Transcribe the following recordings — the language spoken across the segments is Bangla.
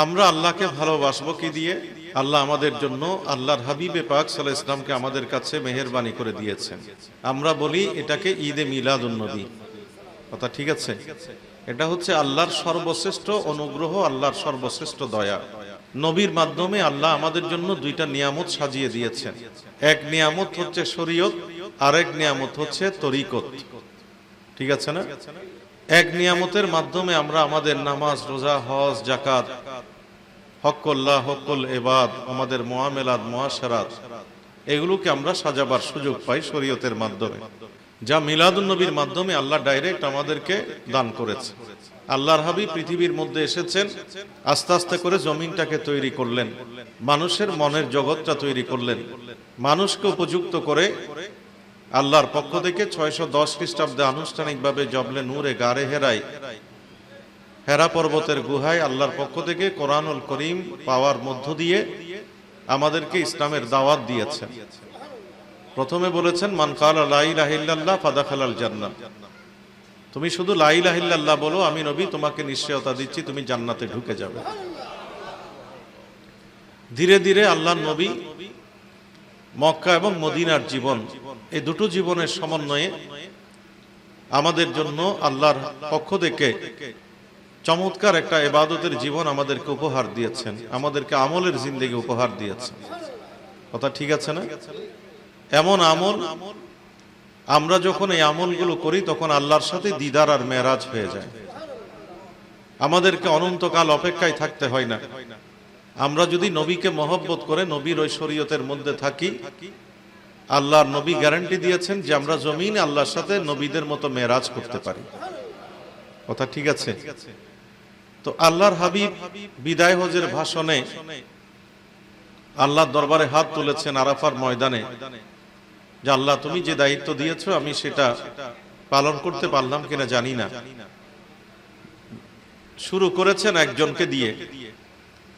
আমরা আল্লাহকে ভালোবাসবো কি দিয়ে? আল্লাহ আমাদের জন্য আল্লাহর হাবিবে পাক সাল্লাল্লাহু আলাইহি ওয়াসাল্লামকে আমাদের কাছে মেহেরবানি করে দিয়েছেন। আমরা বলি এটাকে ঈদে মিলাদুন নবী। কথা ঠিক আছে? এটা হচ্ছে আল্লাহর সর্বশ্রেষ্ঠ অনুগ্রহ, আল্লাহর সর্বশ্রেষ্ঠ দয়া। নবীর মাধ্যমে আল্লাহ আমাদের জন্য দুইটা নিয়ামত সাজিয়ে দিয়েছেন। এক নিয়ামত হচ্ছে শরীয়ত, আরেক নিয়ামত হচ্ছে তরিকত। ঠিক আছে না? এক নিয়ামতের মাধ্যমে আমরা আমাদের নামাজ, রোজা, হজ, যাকাত, হক্কুল্লাহ, হক্কুল ইবাদ, আমাদের মুআমেলাত, মুআশারাত, এগুলোকে আমরা সাজাবার সুযোগ পাই শরীয়তের মাধ্যমে, যা মিলাদুন নবীর মাধ্যমে আল্লাহ ডাইরেক্ট আমাদেরকে দান করেছে। আল্লাহর হাবিব পৃথিবীর মধ্যে এসেছেন, আস্তে আস্তে করে জমিনটাকে তৈরি করলেন, মানুষের মনের জগৎটা তৈরি করলেন, মানুষকে উপযুক্ত করে আল্লাহর পক্ষ থেকে 610 খ্রিস্টাব্দে আনুষ্ঠানিকভাবে জবলে নূরে গারে হেরায়, হেরা পর্বতের গুহায় আল্লাহর পক্ষ থেকে কোরআনুল করিম পাওয়ার মধ্য দিয়ে আমাদেরকে ইসলামের দাওয়াত দিয়েছেন। প্রথমে বলেছেন, মান ক্বালা লা ইলাহা ইল্লাল্লাহ ফাদাখালাল জান্নাহ। তুমি শুধু লা ইলাহা ইল্লাল্লাহ বলো, আমি নবী তোমাকে নিশ্চয়তা দিচ্ছি তুমি জান্নাতে ঢুকে যাবে। ধীরে ধীরে আল্লাহর নবী মক্কা এবং মদিনার জীবন, এই দুটো জীবনের সমন্বয়ে আমাদের জন্য আল্লাহর পক্ষ থেকে চমৎকার একটা ইবাদতের জীবন আমাদেরকে উপহার দিয়েছেন, আমাদেরকে আমলের জিন্দেগি উপহার দিয়েছেন। কথা ঠিক আছে না? এমন আমল, আমরা যখন এই আমলগুলো করি তখন আল্লাহর সাথে দিদার আর মেরাজ হয়ে যায়। আমাদেরকে অনন্তকাল অপেক্ষায় থাকতে হয় না। আমরা যদি নবীকে মহব্বত করে নবীর ওই শরীয়তের মধ্যে থাকি, আল্লাহর নবী গ্যারান্টি দিয়েছেন যে আমরা জমিনে আল্লাহর সাথে নবীদের মতো মেরাজ করতে পারি। কথা ঠিক আছে? তো আল্লাহর হাবিব বিদায় হজের ভাষণে আল্লাহর দরবারে হাত তুলেছেন আরাফার ময়দানে, যে আল্লাহ তুমি যে দায়িত্ব দিয়েছো আমি সেটা পালন করতে পারলাম কিনা জানি না। শুরু করেছেন একজনকে দিয়ে,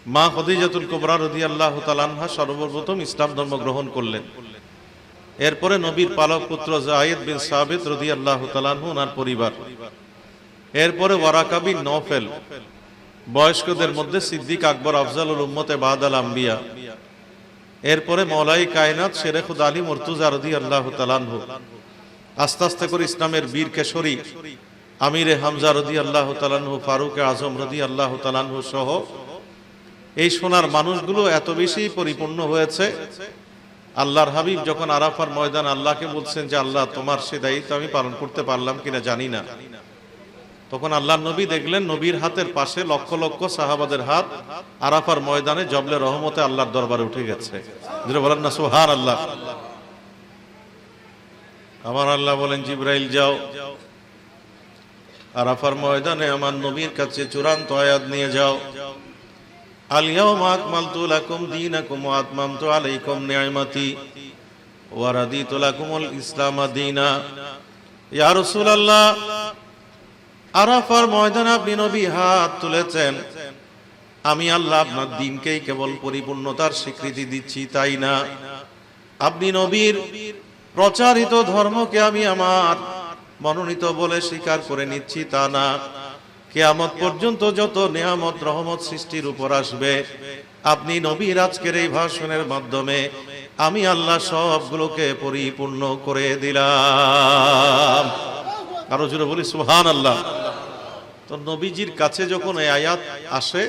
মা খাদিজাতুল কুবরা রাদিয়াল্লাহু তাআলা আনহা সর্বপ্রথম ইসলাম ধর্ম গ্রহণ করলেন। এরপরে নবীর পালক পুত্র যায়েদ বিন সাবিত রাদিয়াল্লাহু তাআলা আনহু, ওনার পরিবার। এরপরে ওয়ারাকা বিন নওফেল, বয়স্কদের মধ্যে সিদ্দিক আকবর আফজালুল উম্মতে বাদাল আম্বিয়া। এরপরে মওলাই কায়নাত শেরে খুদ আলী মুর্তুজা রাদিয়াল্লাহু তাআলা আনহু। আস্তে আস্তে করে ইসলামের বীর কেশরী আমিরে হামজা রাদিয়াল্লাহু তাআলা আনহু, ফারুক আজম রাদিয়াল্লাহু তাআলা আনহু সহ এই সোনার মানুষগুলো এত বেশি পরিপূর্ণ হয়েছে। আল্লাহর হাবিব যখন আরাফার ময়দান আল্লাহকে বলছেন যে আল্লাহ তোমার সে দায়িত্ব আমি পালন করতে পারলাম কিনা জানি না, তখন আল্লাহর নবী দেখলেন নবীর হাতের পাশে লক্ষ লক্ষ সাহাবাদের হাত আরাফার ময়দানে জবলে রহমতে আল্লাহর দরবারে উঠে গেছে। বলেন না সুবহানাল্লাহ। আমার আল্লাহ বলেন, জিবরাইল যাও আরাফার ময়দানে আমার নবীর কাছে চূড়ান্ত আয়াত নিয়ে যাও, আল ইয়াওমা আকমালতু লাকুম দীনাকুম ওয়া আতমামতু আলাইকুম নি'মাতি ওয়া রাদিতু লাকুমুল ইসলাম দীনা। ইয়া রাসূলুল্লাহ, আরাফার ময়দানে আপনি নবী হাত তুলেছেন, আমি আল্লাহ আপনার দ্বীনকেই কেবল পরিপূর্ণতার স্বীকৃতি দিচ্ছি তাই না, আপনি নবীর প্রচারিত ধর্মকে আমি আমার মনোনীত বলে স্বীকার করে নিচ্ছি তা না। কিয়ামত পর্যন্ত যত নিয়ামত রহমত সৃষ্টির উপর আসবে, আপনি নবীর আজকের এই ভাষণের মাধ্যমে আমি আল্লাহ সবগুলোকে পরিপূর্ণ করে দিলাম। আরো জোরে বলি সুবহানাল্লাহ। তো নবীজির কাছে যখন এই আয়াত আসে,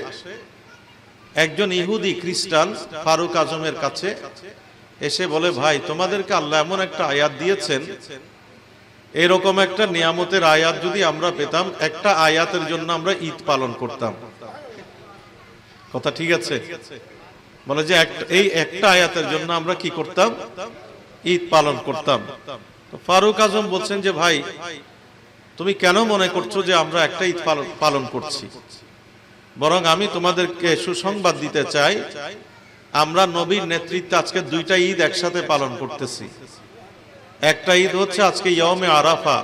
একজন ইহুদি খ্রিস্টান ফারুক আজমের কাছে এসে বলে, ভাই তোমাদেরকে আল্লাহ এমন একটা আয়াত দিয়েছেন, এরকম একটা নিয়ামতের আয়াত যদি আমরা পেতাম, একটা আয়াতের জন্য আমরা ঈদ পালন করতাম। কথা ঠিক আছে? বলে যে এই একটা আয়াতের জন্য আমরা কি করতাম? ঈদ পালন করতাম। ফারুক আজম বলছেন যে ভাই তুমি কেন মনে করছো যে আমরা একটা ঈদ পালন করছি? বরং আমি তোমাদেরকে সুসংবাদ দিতে চাই, আমরা নবীর নেতৃত্বে আজকে দুইটা ঈদ একসাথে পালন করতেছি। একটা ঈদ হচ্ছে আজকে ইয়াউমে আরাফা,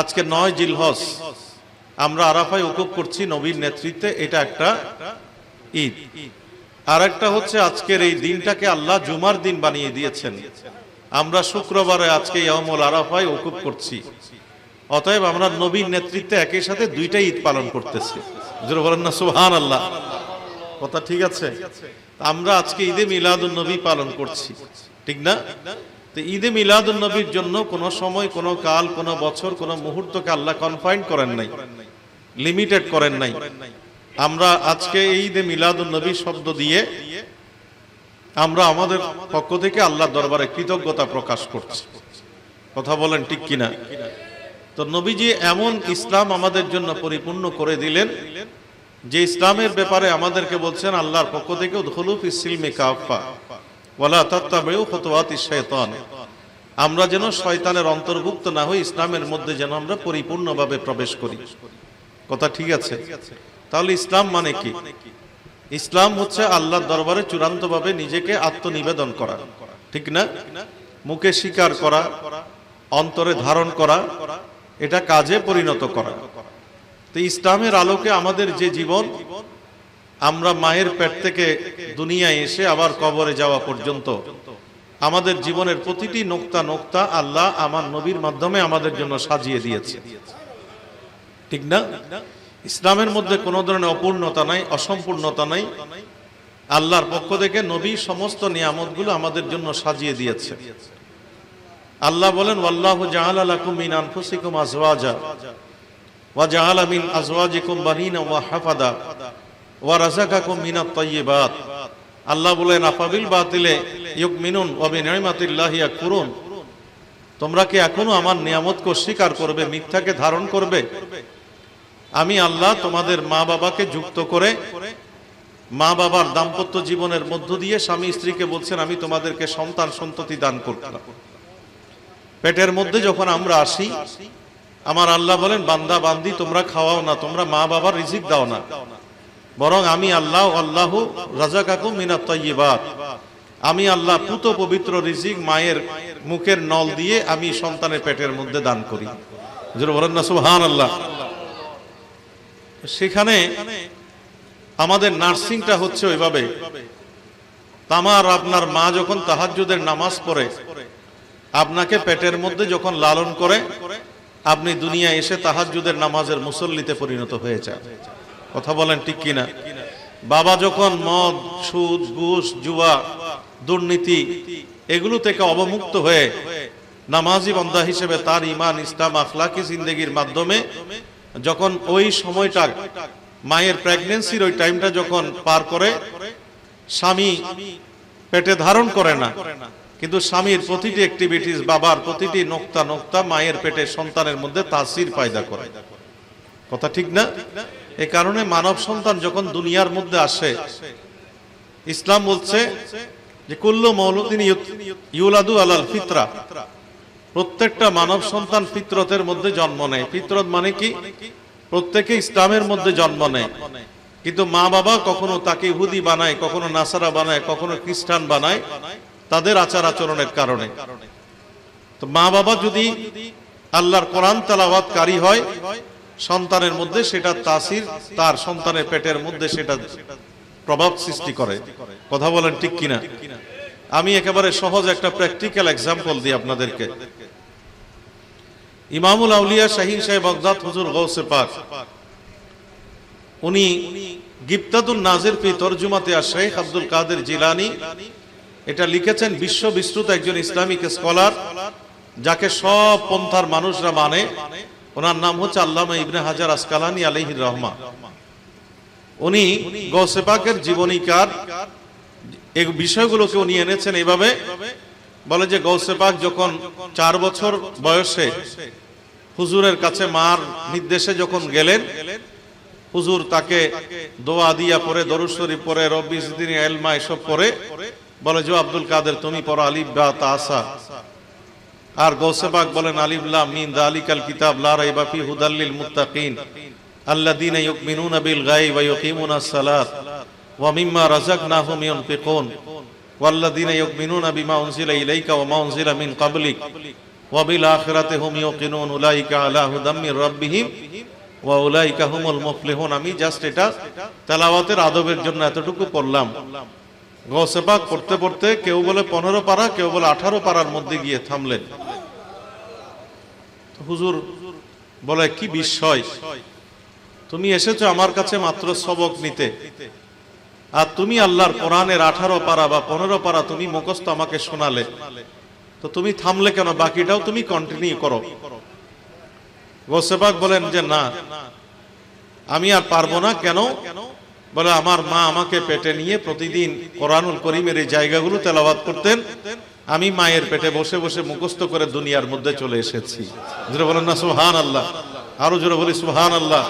আজকে 9 জিলহজ আমরা আরাফায় উকুফ করছি নবীর নেতৃত্বে, এটা একটা ঈদ। আর একটা হচ্ছে আজকের এই দিনটাকে আল্লাহ জুমার দিন বানিয়ে দিয়েছেন, আমরা শুক্রবারে আজকে ইয়াউমুল আরাফায় উকুফ করছি। অতএব আমরা নবীর নেতৃত্বে একই সাথে দুইটা ঈদ পালন করতেছি। যারা বলেন না সুবহানাল্লাহ। কথা ঠিক আছে? আমরা আজকে ঈদে মিলাদুন নবী পালন করছি, ঠিক না? তো ঈদে মিলাদুন নবীর জন্য কোনো সময়, কোনো কাল, কোনো বছর, কোনো মুহূর্তকে আল্লাহ কনফাইন করেন নাই, লিমিটেড করেন নাই। আমরা আজকে এই ঈদে মিলাদুন নবী শব্দ দিয়ে আমরা আমাদের পক্ষ থেকে আল্লাহর দরবারে কৃতজ্ঞতা প্রকাশ করছি। কথা বলেন ঠিক কিনা? তো নবীজি এমন ইসলাম আমাদের জন্য পরিপূর্ণ করে দিলেন যে ইসলামের ব্যাপারে আমাদেরকে বলছেন আল্লাহর পক্ষ থেকে উদখুলু ফিস সিলমি কাফা ওয়ালা তাত্তাবিউ খুতুওয়াতিশ শাইতান। আমরা যেন শয়তানের অন্তর্ভুক্ত না হই, ইসলামের মধ্যে যেন আমরা পরিপূর্ণভাবে প্রবেশ করি। কথা ঠিক আছে? তাহলে ইসলাম মানে কি? ইসলাম হচ্ছে আল্লাহর দরবারে চূড়ান্তভাবে নিজেকে আত্মনিবেদন করা, ঠিক না? মুখে স্বীকার করা, অন্তরে ধারণ করা, এটা কাজে পরিণত করা। তো ইসলামের আলোকে আমাদের যে জীবন, আমরা মায়ের পেট থেকে দুনিয়ায় এসে আবার কবরে যাওয়া পর্যন্ত আমাদের জীবনের প্রতিটি নোক্তা নোক্তা আল্লাহ আমার নবীর মাধ্যমে আমাদের জন্য সাজিয়ে দিয়েছে, ঠিক না? ইসলামের মধ্যে কোনো ধরনের অপূর্ণতা নাই, অসম্পূর্ণতা নাই। আল্লাহর পক্ষ থেকে নবী সমস্ত নিয়ামতগুলো আমাদের জন্য সাজিয়ে দিয়েছে। আল্লাহ বলেন, ওয়াল্লাহু জাআলা লাকুম মিন আনফুসিকুম আজওয়াজা ওয়া জাআলা মিন আজওয়াজিকুম বানিনা ওয়া হাফাদা ওয়া রাযাকাকুম মিনাত তাইয়্যিবাত। আল্লাহ বলেন, আফাবিল বাতিলে ইউমিনুন ওয়া বিনি'মাতিল্লাহি ইয়াকফুরুন। তোমরা কি এখনো আমার নিয়ামতকে অস্বীকার করবে, মিথ্যাকে ধারণ করবে? আমি আল্লাহ তোমাদের মা বাবাকে যুক্ত করে, মা বাবার দাম্পত্য জীবনের মধ্য দিয়ে স্বামী স্ত্রীকে বলছেন আমি তোমাদেরকে সন্তান সন্ততি দান করলাম। পেটের মধ্যে যখন আমরা আসি, আমার আল্লাহ বলেন, বান্দা বান্দি তোমরা খাওয়াও না, তোমরা মা বাবার রিজিক দাও না, বরং আমি আল্লাহ আল্লাহু রাযাকাকুম মিনাত তাইয়্যিবাত। আমি আল্লাহ পুত পবিত্র রিজিক মায়ের মুখের নল দিয়ে আমি সন্তানের পেটের মধ্যে দান করি। হুজুর বলেন না সুবহানাল্লাহ। সেখানে আমাদের নার্সিংটা হচ্ছে ওইভাবে, আমার আপনার মা যখন তাহাজ্জুদের নামাজ পড়ে আপনাকে পেটের মধ্যে যখন লালন করে, আপনি দুনিয়া এসে তাহাজ্জুদের নামাজের মুসল্লিতে পরিণত হয়ে যায়। কথা বলেন ঠিক কিনা? বাবা যখন মদ, সুদ, ঘুষ, জুয়া, দুর্নীতি এগুলো থেকে অবমুক্ত হয়ে নামাজি বান্দা হিসেবে তার ঈমান, ইসলাম, আখলাকি জিন্দেগির মাধ্যমে যখন ওই সময়টা মায়ের প্রেগন্যান্সির ওই টাইমটা যখন পার করে, স্বামী পেটে ধারণ করে না, কিন্তু স্বামীর প্রতিটি অ্যাক্টিভিটিস, বাবার প্রতিটি নোক্তা নোক্তা মায়ের পেটে সন্তানের মধ্যে তাসির পয়দা করে। কথা ঠিক না? এই কারণে মানব সন্তান যখন দুনিয়ার মধ্যে আসে, ইসলাম বলছে যে কুল্লু মাউলুদিন ইউলাদু আলাল ফিতরা, প্রত্যেকটা মানব সন্তান ফিতরতের মধ্যে জন্ম নেয়। ফিতরত মানে কি? প্রত্যেকে ইসলামের মধ্যে জন্ম নেয়, কিন্তু মা বাবা কখনো তাকে ইহুদি বানায়, কখনো নাসারা বানায়, কখনো খ্রিস্টান বানায় তাদের আচার আচরণের কারণে। তো মা বাবা যদি আল্লাহর কোরআন তেলাওয়াতকারী হয়, সন্তানের মধ্যে সেটা তাসির তার সন্তানের পেটের মধ্যে সেটা প্রভাব সৃষ্টি করে। কথা বলেন ঠিক কিনা? আমি একেবারে সহজ একটা প্র্যাকটিক্যাল এক্সাম্পল দিই আপনাদেরকে। ইমামুল আউলিয়া শাহীন সাহেব বাগদাদ হুজুর গৌসে পাক, উনি গিবতাতুন নাজির ফি তরজুমাতে আশ-শাইখ আব্দুল কাদের জিলানী এটা লিখেছেন। বিশ্ব বিস্তৃত একজন ইসলামিক স্কলার, যাকে সব পন্থার মানুষরা মানে। ওনার নাম হচ্ছে আল্লামা ইবনে হাজার আসকালানী আলাইহির রহমা। উনি গৌসে পাকের জীবনীকার এই বিষয়গুলোকে উনি এনেছেন এইভাবে, বলে যে গৌসে পাক যখন 4 বছর বয়সে হুজুরের কাছে মার নির্দেশে যখন গেলেন, হুজুর তাকে দোয়া দিয়া পড়ে, দরুদ শরীফ পড়ে, রব্বি জিদনি ইলমা এসব পড়ে বলে যে আব্দুল কাদের তুমি পড়ো আলিফ বা তাসা। আর গৌসে পাক বলেন আলিফ লাম মিম যালিকাল কিতাব লা রাইবা ফি হুদাল লিল মুত্তাকিন আল্লাযীনা ইউমিনুনা বিল গায়ব ওয়া ইউকিমুনাস সালাত ওয়া মিম্মা রাযাকনাহুম ইউনফিকুন ওয়াল্লাযীনা ইউমিনুনা বিমা উনজিলা ইলাইকা ওয়া মা উনজিলা মিন ক্বাবলিক ওয়া বিল আখিরাতি হুম ইউকিনুন উলাইকা আলা হুদাম মির রাব্বিহিম ওয়া উলাইকা হুমুল মুফলিহুন। আমি জাস্ট এটা তেলাওয়াতের আদবের জন্য এতটুকু পড়লাম। গৌসে পাক পড়তে পড়তে কেউ বলে 15 পারা, কেউ বলে 18 পারার মধ্যে গিয়ে থামলেন। হুজুর বলে কি বিস্ময়, তুমি এসেছো আমার কাছে মাত্র সবক নিতে, আর তুমি আল্লাহর কোরআনের 18 পারা বা 15 পারা তুমি মুখস্থ আমাকে শোনালে, তো তুমি থামলে কেন? বাকিটাও তুমি কন্টিনিউ করো। গৌসে পাক বলেন যে না, আমি আর পারবো না। কেন? বলে আমার মা আমাকে পেটে নিয়ে প্রতিদিন কোরআনুল করিমের এই জায়গাগুলো তেলাওয়াত করতেন, আমি মায়ের পেটে বসে বসে মুখস্থ করে দুনিয়ার মধ্যে চলে এসেছি। জোরে বলেন না সুবহানাল্লাহ। আরো জোরে বলি সুবহানাল্লাহ।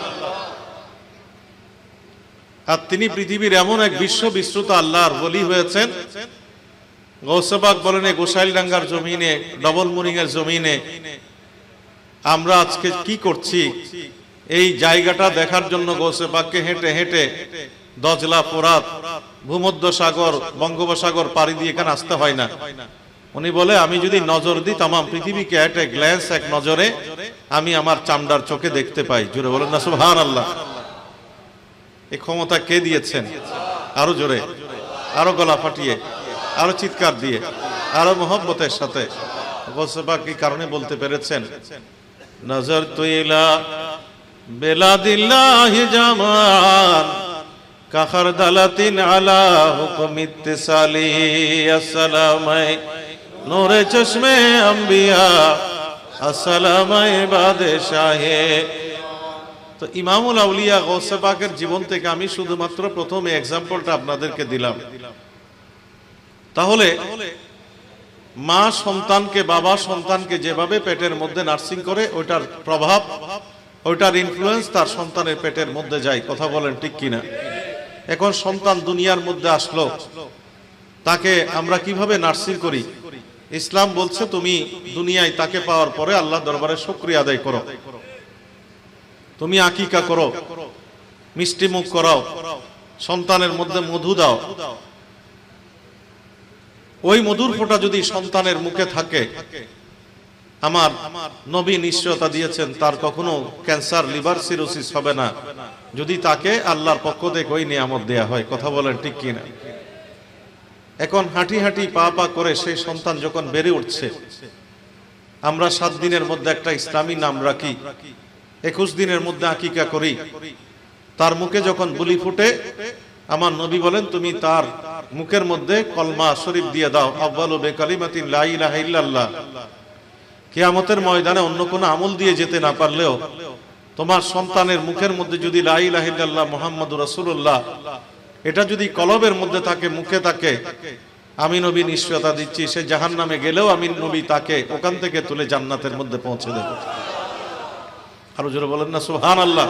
আর তিনি পৃথিবীর এমন এক বিশ্ব বিশ্রুত আল্লাহর ওলি হয়েছেন। গৌসে পাক বলেন এই গোসাইলডাঙ্গার জমিনে, ডবল মুরিং এর জমিনে আমরা আজকে কি করছি, এই জায়গাটা দেখার জন্য গৌসে পাককে হেঁটে হেঁটে দজলা, ফোরাত, ভূমধ্য সাগর, বঙ্গোপসাগর পাড়ি দিয়ে এখানে আসতে হয় না। উনি বলে আমি যদি নজর দিই তাম পৃথিবীকে এট এ গ্ল্যান্স, এক নজরে আমি আমার চামড়ার চোখে দেখতে পাই। জোরে বলেন না সুবহানাল্লাহ। এই ক্ষমতা কে দিয়েছেন? আরো জোরে, আরো গলা ফাটিয়ে, আরো চিৎকার দিয়ে, আরো মোহব্বতের সাথে। গৌসে পাক কি কারণে বলতে পেরেছেন? নজর তুইলা বেলাদিল্লাহি জামান কাখার দালাতিন আলা হুকুম ইত্তিসালি আসসালামাই নূরে চশমে আম্বিয়া আসসালামাই বাদে শাহে। তো ইমামুল আউলিয়া গৌসে পাকের জীবন থেকে আমি শুধুমাত্র প্রথম এক্সাম্পলটা আপনাদেরকে দিলাম। তাহলে মা সন্তানকে, বাবা সন্তানকে যেভাবে পেটের মধ্যে নার্সিং করে, ওইটার প্রভাব, ওইটার ইনফ্লুয়েন্স তার সন্তানের পেটের মধ্যে যায়। কথা বলেন ঠিক কিনা? এখন সন্তান দুনিয়ার মধ্যে আসলো, তাকে আমরা কিভাবে নার্সিং করি? ইসলাম বলছে তুমি দুনিয়ায় তাকে পাওয়ার পরে আল্লাহ দরবারে শুকরিয়া আদায় করো, তুমি আকিকা করো, মিষ্টি মুখ করাও, সন্তানের মধ্যে মধু দাও। ওই মধুর ফোঁটা যদি সন্তানের মুখে থাকে, আমার নবী নিশ্চয়তা দিয়েছেন তার কখনো ক্যান্সার, লিভার সিরোসিস হবে না, যদি তাকে আল্লাহর পক্ষ থেকে ওই নিয়ামত দেয়া হয়। কথা বলেন ঠিক কিনা? এখন হাঁটি হাঁটি পা পা করে সেই সন্তান যখন বেড়ে উঠছে, আমরা 7 দিনের মধ্যে একটা ইসলামী নাম রাখি, 21 দিনের মধ্যে আকিকা করি। তার মুখে যখন বুলি ফুটে, আমার নবী বলেন তুমি তার মুখের মধ্যে কলমা শরীফ দিয়ে দাও, আউয়ালু বিকালিমাতিন লা ইলাহা ইল্লাল্লাহ। কিয়ামতের ময়দানে অন্য কোনো আমল দিয়ে যেতে না পারলেও তোমার সন্তানের মুখের মধ্যে যদি লা ইলাহা ইল্লাল্লাহ মুহাম্মাদুর রাসূলুল্লাহ এটা যদি কলবের মধ্যে থাকে, মুখে থাকে, আমি নবী নিশ্চয়তা দিচ্ছি সে জাহান্নামে গেলেও আমি নবী তাকে ওখান থেকে তুলে জান্নাতের মধ্যে পৌঁছে দেব। আরো জোরে বলেন না সুবহানাল্লাহ।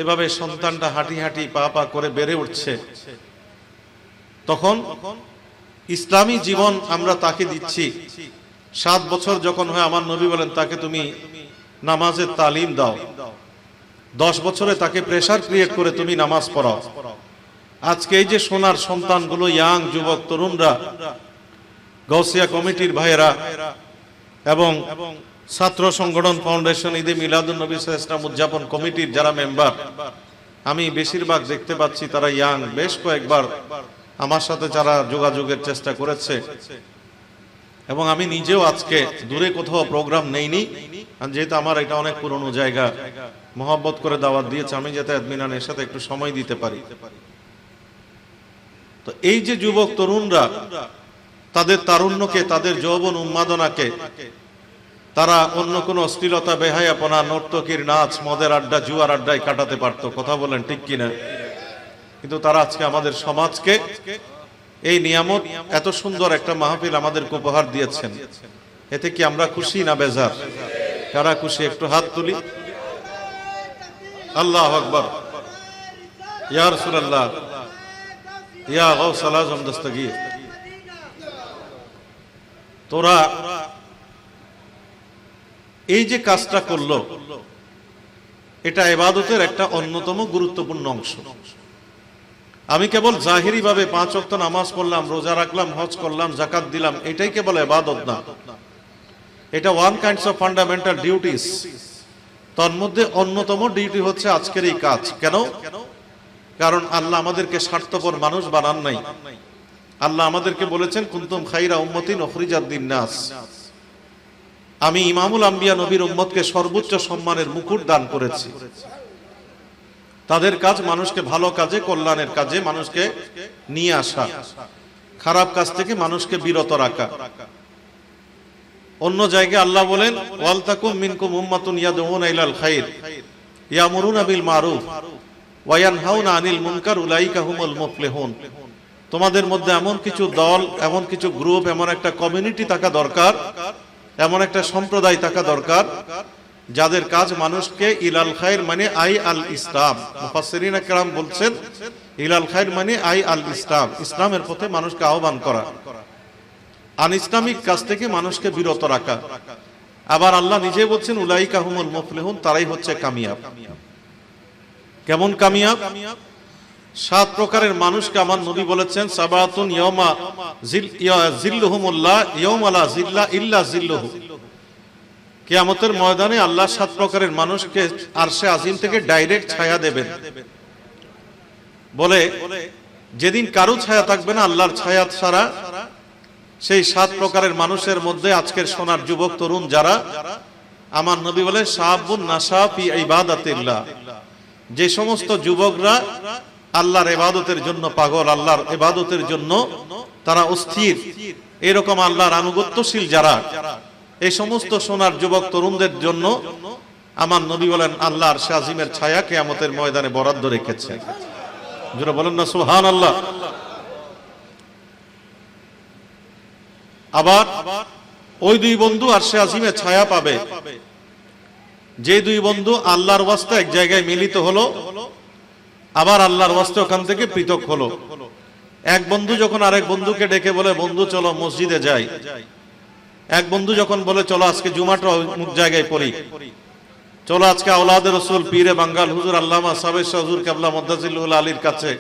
এভাবে সন্তানটা হাঁটি হাঁটি পা পা করে বেড়ে উঠছে, তখন ইসলামী জীবন আমরা তাকে দিচ্ছি। 7 বছর যখন হয়, আমার নবী বলেন তাকে তুমি নামাজের তালিম দাও। 10 বছরে তাকে প্রেসার ক্রিয়েট করে তুমি নামাজ পড়াও। আজকে এই যে সোনার সন্তানগুলো, ইয়াং যুবক তরুণরা, গাউসিয়া কমিটির ভাইয়েরা এবং ছাত্র সংগঠন ফাউন্ডেশন ঈদে মিলাদুন নবী সাল্লাল্লাহু আলাইহি ওয়াসাল্লাম উদযাপন কমিটির যারা মেম্বার, আমি বেশিরভাগ দেখতে পাচ্ছি তারা ইয়াং। বেশ কয়েকবার আমার সাথে যারা যোগাযোগের চেষ্টা করেছে, এবং আমি নিজেও আজকে দূরে কোথাও প্রোগ্রাম নেইনি, যেহেতু আমার এটা অনেক পুরনো জায়গা, মহব্বত করে দাওয়াত দিয়েছে, আমি যাতে আদমিনানের সাথে একটু সময় দিতে পারি। তো এই যে যুবক তরুণরা তাদের তারুণ্যকে, তাদের যৌবন উন্মাদনাকে তারা অন্য কোনো অশ্লীলতা, বেহায়াপনা, নর্তকীর নাচ, মদের আড্ডা, জুয়ার আড্ডায় কাটাতে পারত। কথা বলেন ঠিক কিনা? কিন্তু তারা আজকে আমাদের সমাজকে এই নিয়ামত, এত সুন্দর একটা মাহফিল আমাদেরকে উপহার দিয়েছেন। এতে কি আমরা খুশি না বেজার? কারা খুশি একটু হাত তুলি। আল্লাহু আকবার। ইয়া রাসূলুল্লাহ, ইয়া গাউসুল আযম দস্তগীর, তোরা এই যে কাজটা করলো, এটা ইবাদতের একটা অন্যতম গুরুত্বপূর্ণ অংশ। আমি কেবল জাহিরি ভাবে 5 ওয়াক্ত নামাজ পড়লাম, রোজা রাখলাম, হজ করলাম, যাকাত দিলাম, এটাই কেবল ইবাদত না। এটা one kinds of fundamental duties. তার মধ্যে অন্যতম ডিউটি হচ্ছে আজকের এই কাজ। কেন? কারণ আল্লাহ আমাদেরকে স্বার্থপর মানুষ বানান নাই। আল্লাহ আমাদেরকে বলেছেন কুনতুম খাইরা উম্মাতিন উখরিজাত লিন-নাস। আমি ইমামুল আম্বিয়া নবীর উম্মতকে সর্বোচ্চ সম্মানের মুকুট দান করেছি। তাদের কাজ মানুষকে ভালো কাজে, কল্যাণের কাজে মানুষকে নিয়ে আসা, খারাপ কাজ থেকে মানুষকে বিরত রাখা। অন্য জায়গায় আল্লাহ বলেন, ওয়ালতাকুম মিনকুম উম্মাতুন ইয়াদউনা ইলাল খাইর ইয়ামুরুনা বিল মারুফ ওয়া ইয়ানহাউনা আনিল মুনকার উলাইকা হুমুল মুফলিহুন। তোমাদের মধ্যে এমন কিছু দল, এমন কিছু গ্রুপ, এমন একটা কমিউনিটি থাকা দরকার, এমন একটা সম্প্রদায় থাকা দরকার যাদের কাজ মানুষকে ইলাল খাইর মানে আই আল ইসলাম, মুফাসসিরিন کرام বলছেন ইলাল খাইর মানে আই আল ইসলাম, ইসলামের পথে মানুষকে আহ্বান করা, আন ইসলামিক কাজ থেকে মানুষকে বিরত রাখা। আবার আল্লাহ নিজে বলছেন উলাইকা হুমুল মুফলিহুন, তারাই হচ্ছে কামিয়াব। কেমন কামিয়াব? 7 প্রকারের মানুষকে আমার নবী বলেছেন, সাবাতুন ইয়াউমা জিল্লুহুমুল্লাহ ইয়াউমা লা জিল্লা ইল্লা জিল্লুহু। কিয়ামতের ময়দানে আল্লাহ 7 প্রকারের মানুষকে আরশে আজিম থেকে ডাইরেক্ট ছায়া দেবেন, বলে যেদিন কারো ছায়া থাকবে না আল্লাহর ছায়া ছাড়া। সেই 7 প্রকারের মানুষের মধ্যে আজকের সোনার যুবক তরুণ যারা, আমার নবী বলে শাবুন নাশা ফি ইবাদাতিল্লাহ, যে সমস্ত যুবকরা আল্লাহর ইবাদতের জন্য পাগল, আল্লাহর ইবাদতের জন্য তারা অস্থির, এরকম আল্লাহর আনুগত্যশীল যারা, এই সমস্ত সোনার যুবক তরুণদের জন্য আমার নবী বলেন আল্লাহর আরশে আজিমের ছায়া কিয়ামতের ময়দানে বরাদ্দ রেখেছেন। যারা বলেন না সুবহানাল্লাহ। আবার ওই 2 বন্ধু আরশে আজিমের ছায়া পাবে, যে 2 বন্ধু আল্লাহর ওয়াস্তে এক জায়গায় মিলিত হলো, আবার আল্লাহর ওয়াস্তে ওখান থেকে পৃথক হলো। এক বন্ধু যখন আরেক বন্ধুকে ডেকে বলে, বন্ধু চলো মসজিদে যাই, এক বন্ধু যখন বলে চলো আজকে জুমাটা অমুক জায়গায় পড়ি, চলো আজকে আওলাদে রসুল পীরে বাঙ্গাল হুজুর আল্লামা সাবের শাহ হুজুর কেবলা মদ্দাজিলুল আলীর কাছে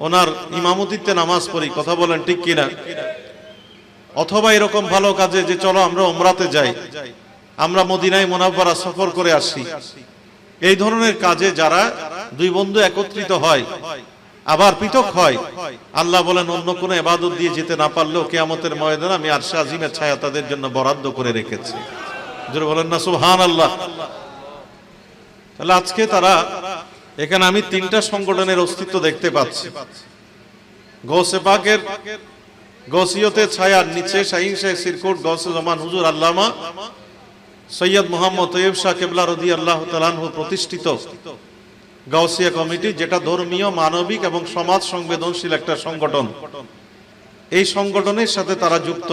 ওনার ইমামতিত্বে নামাজ পড়ি, কথা বলেন ঠিক কিনা? অথবা এরকম ভালো কাজে যে চলো আমরা উমরাতে যাই, আমরা মদিনায় মুনাওয়ারা সফর করে আসি, এই ধরনের কাজে যারা 2 বন্ধু একত্রিত হয় আবার পৃথক হয়, আল্লাহ বলেন অন্য কোনো ইবাদত দিয়ে যেতে না পারলেও কিয়ামতের ময়দানে আমি আরশে আজিমের ছায়া তাদের জন্য বরাদ্দ করে রেখেছি। যারা বলেন না সুবহানাল্লাহ। তাহলে আজকে তারা এখানে আমি 3টা সংগঠনের অস্তিত্ব দেখতে পাচ্ছি। গৌসে পাকের গৌসিয়তের ছায়ার নিচে শাহীন শাহ সিরকুট গৌসে জামান হুজুর আল্লামা সৈয়দ মুহাম্মদ তৈয়ব শাহ কেবলা রাদিয়াল্লাহু তাআলা আনহু প্রতিষ্ঠিত গাউসিয়া কমিটি, যেটা ধর্মীয়, মানবিক এবং সমাজ সংবেদনশীল একটা সংগঠন। এই সংগঠনের সাথে তারা যুক্ত।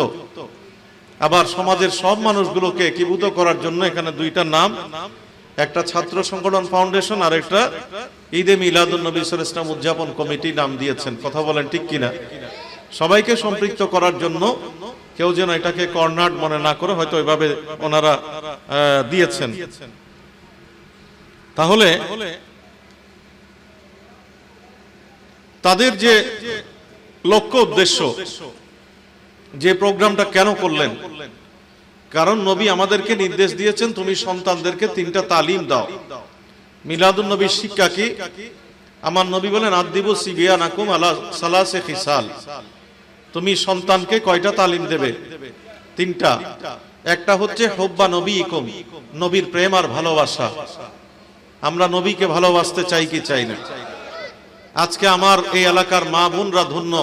আবার সমাজের সব মানুষগুলোকে একীভূত করার জন্য এখানে 2টা নাম, একটা ছাত্র সংগঠন ফাউন্ডেশন আর একটা ঈদে মিলাদুন নবী সাল্লাল্লাহু আলাইহি ওয়াসাল্লাম উদযাপন কমিটি নাম দিয়েছেন, কথা বলেন ঠিক কিনা? সবাইকে সম্পৃক্ত করার জন্য, কেউ যেন এটাকে কর্নার মনে না করে হয়তো ওইভাবে ওনারা দিয়েছেন। তাহলে তাদের যে লক্ষ্য উদ্দেশ্য, যে প্রোগ্রামটা কেন করলেন, কারণ নবী আমাদেরকে নির্দেশ দিয়েছেন তুমি সন্তানদেরকে 3টা তালিম দাও। মিলাদুন নবীর শিক্ষা কি? আমার নবী বলেন আদিবু সিবিয়ানাকুম আলা সালাসে খিসাল, তুমি সন্তানকে কয়টা তালিম দেবে? 3টা। একটা হচ্ছে হুব্বা নবীকুম, নবীর প্রেম আর ভালোবাসা। আমরা নবীকে ভালোবাসতে চাই কি চাই না? আজকে আমার এই এলাকার মা বোনরা ধন্য,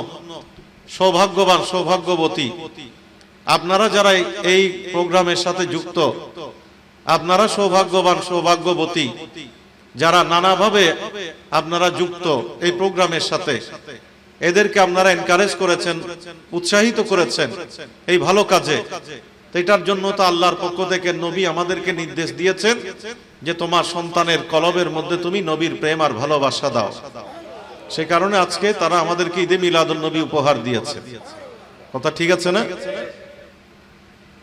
সৌভাগ্যবান, সৌভাগ্যবতী। আপনারা যারা এই প্রোগ্রামের সাথে যুক্ত, আপনারা সৌভাগ্যবান, সৌভাগ্যবতী, যারা নানাভাবে আপনারা যুক্ত এই প্রোগ্রামের সাথে। এদেরকে আপনারা এনকারেজ করেছেন, উৎসাহিত করেছেন এই ভালো কাজে। এটার জন্য তো আল্লাহর পক্ষ থেকে নবী আমাদেরকে নির্দেশ দিয়েছেন যে তোমার সন্তানের কলবের মধ্যে তুমি নবীর প্রেম আর ভালোবাসা দাও। সে কারণে আজকে তারা আমাদেরকে ঈদে মিলাদুন নবী উপহার দিয়েছে। কথা ঠিক আছে না?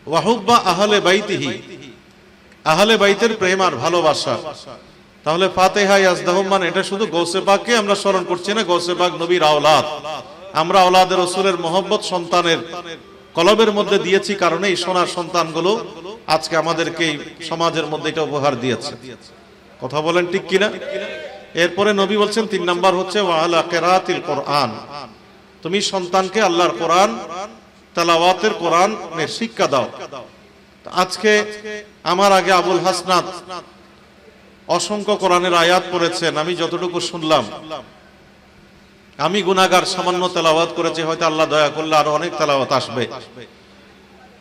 ওয়াহুব্বা আহলে বাইতিহি, আহলে বাইতের প্রেম আর ভালোবাসা। তাহলে ফাতিহা ইয়াজদাহুম মানে এটা শুধু গৌসে পাককে আমরা স্মরণ করছি না, গৌসে পাক নবীর আওলাদ। আমরা আওলাদে রাসূলের মহব্বত সন্তানের কলবের মধ্যে দিয়েছি, কারণে এই সোনার সন্তানগুলো আজকে আমাদেরকে সমাজের মধ্যে এটা উপহার দিয়েছে। কথা বলেন ঠিক কিনা? এরপরে নবী বলছেন 3 নাম্বার হচ্ছে ওয়ালা কিরাতিল কোরআন, তুমি সন্তানকে আল্লাহর কোরআন তেলাওয়াতের কোরআনের শিক্ষা দাও। আজকে আমার আগে আবুল হাসনাত অসংখ্য কোরআনের আয়াত পড়েছেন, আমি যতটুকু শুনলাম, আমি গুনাহগার, সামান্য তেলাওয়াত করেছি, হয়তো আল্লাহ দয়া করলে আরো অনেক তেলাওয়াত আসবে।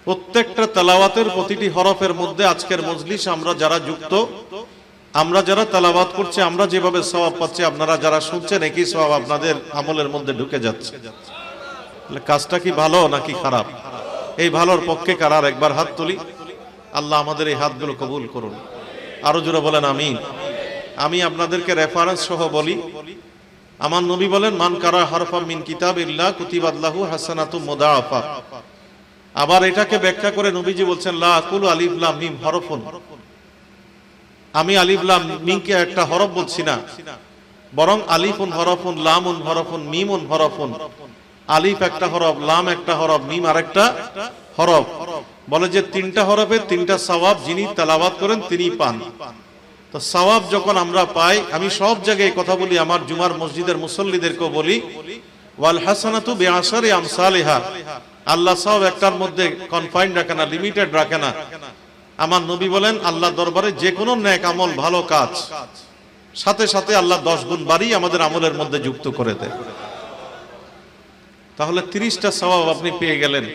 প্রত্যেকটা তেলাওয়াতের প্রতিটি হরফের মধ্যে আজকের মজলিস আমরা যারা যুক্ত, আমরা যারা তেলাওয়াত করছি, আমরা যেভাবে সওয়াব পাচ্ছি, আপনারা যারা শুনছেন একই সওয়াব আপনাদের আমলের মধ্যে ঢুকে যাচ্ছে। কাজটা কি ভালো নাকি খারাপ? এই ভালোর পক্ষে কারার একবার হাত তুলি। আল্লাহ আমাদের এই হাতগুলো কবুল করুন। আরো জোরে বলেন আমিন। আমি আপনাদেরকে রেফারেন্স সহ বলি, আমার নবী বলেন, মান কারা হারফা মিন কিতাবিল্লাহ কুতিবাত লাহু হাসানাতুম মুদাআফা। আবার এটাকে ব্যাখ্যা করে নবীজি বলছেন, লা আকুলু আলিফ লাম মিম হরফুন। আমি আলিফ লাম মিমকে একটা হরফ বলছি না, বরং আলিফুন হরফুন, লামুন হরফুন, মিমুন হরফুন। আলিফ একটা হরফ, লাম একটা হরফ, মিম আরেকটা হরফ। বলে যে তিনটা হরফের তিনটা সওয়াব যিনি তেলাওয়াত করেন তিনি পান। তো সওয়াব যখন আমরা পাই, আমি সব জায়গায় কথা বলি, আমার জুমার মসজিদের মুসল্লিদেরকেও বলি, ওয়াল হাসানাতু বিআশারি আমসালিহা। আল্লাহ সওয়াব একটার মধ্যে কনফাইন্ড রাখে না, লিমিটেড রাখে না। আমার নবী বলেন, আল্লাহ দরবারে যে কোনো নেক আমল, ভালো কাজ, সাথে সাথে আল্লাহ 10 গুণ বাড়িয়ে আমাদের আমলের মধ্যে যুক্ত করে দেয়। তাহলে 30টা সওয়াব আপনি পেয়ে গেলেন।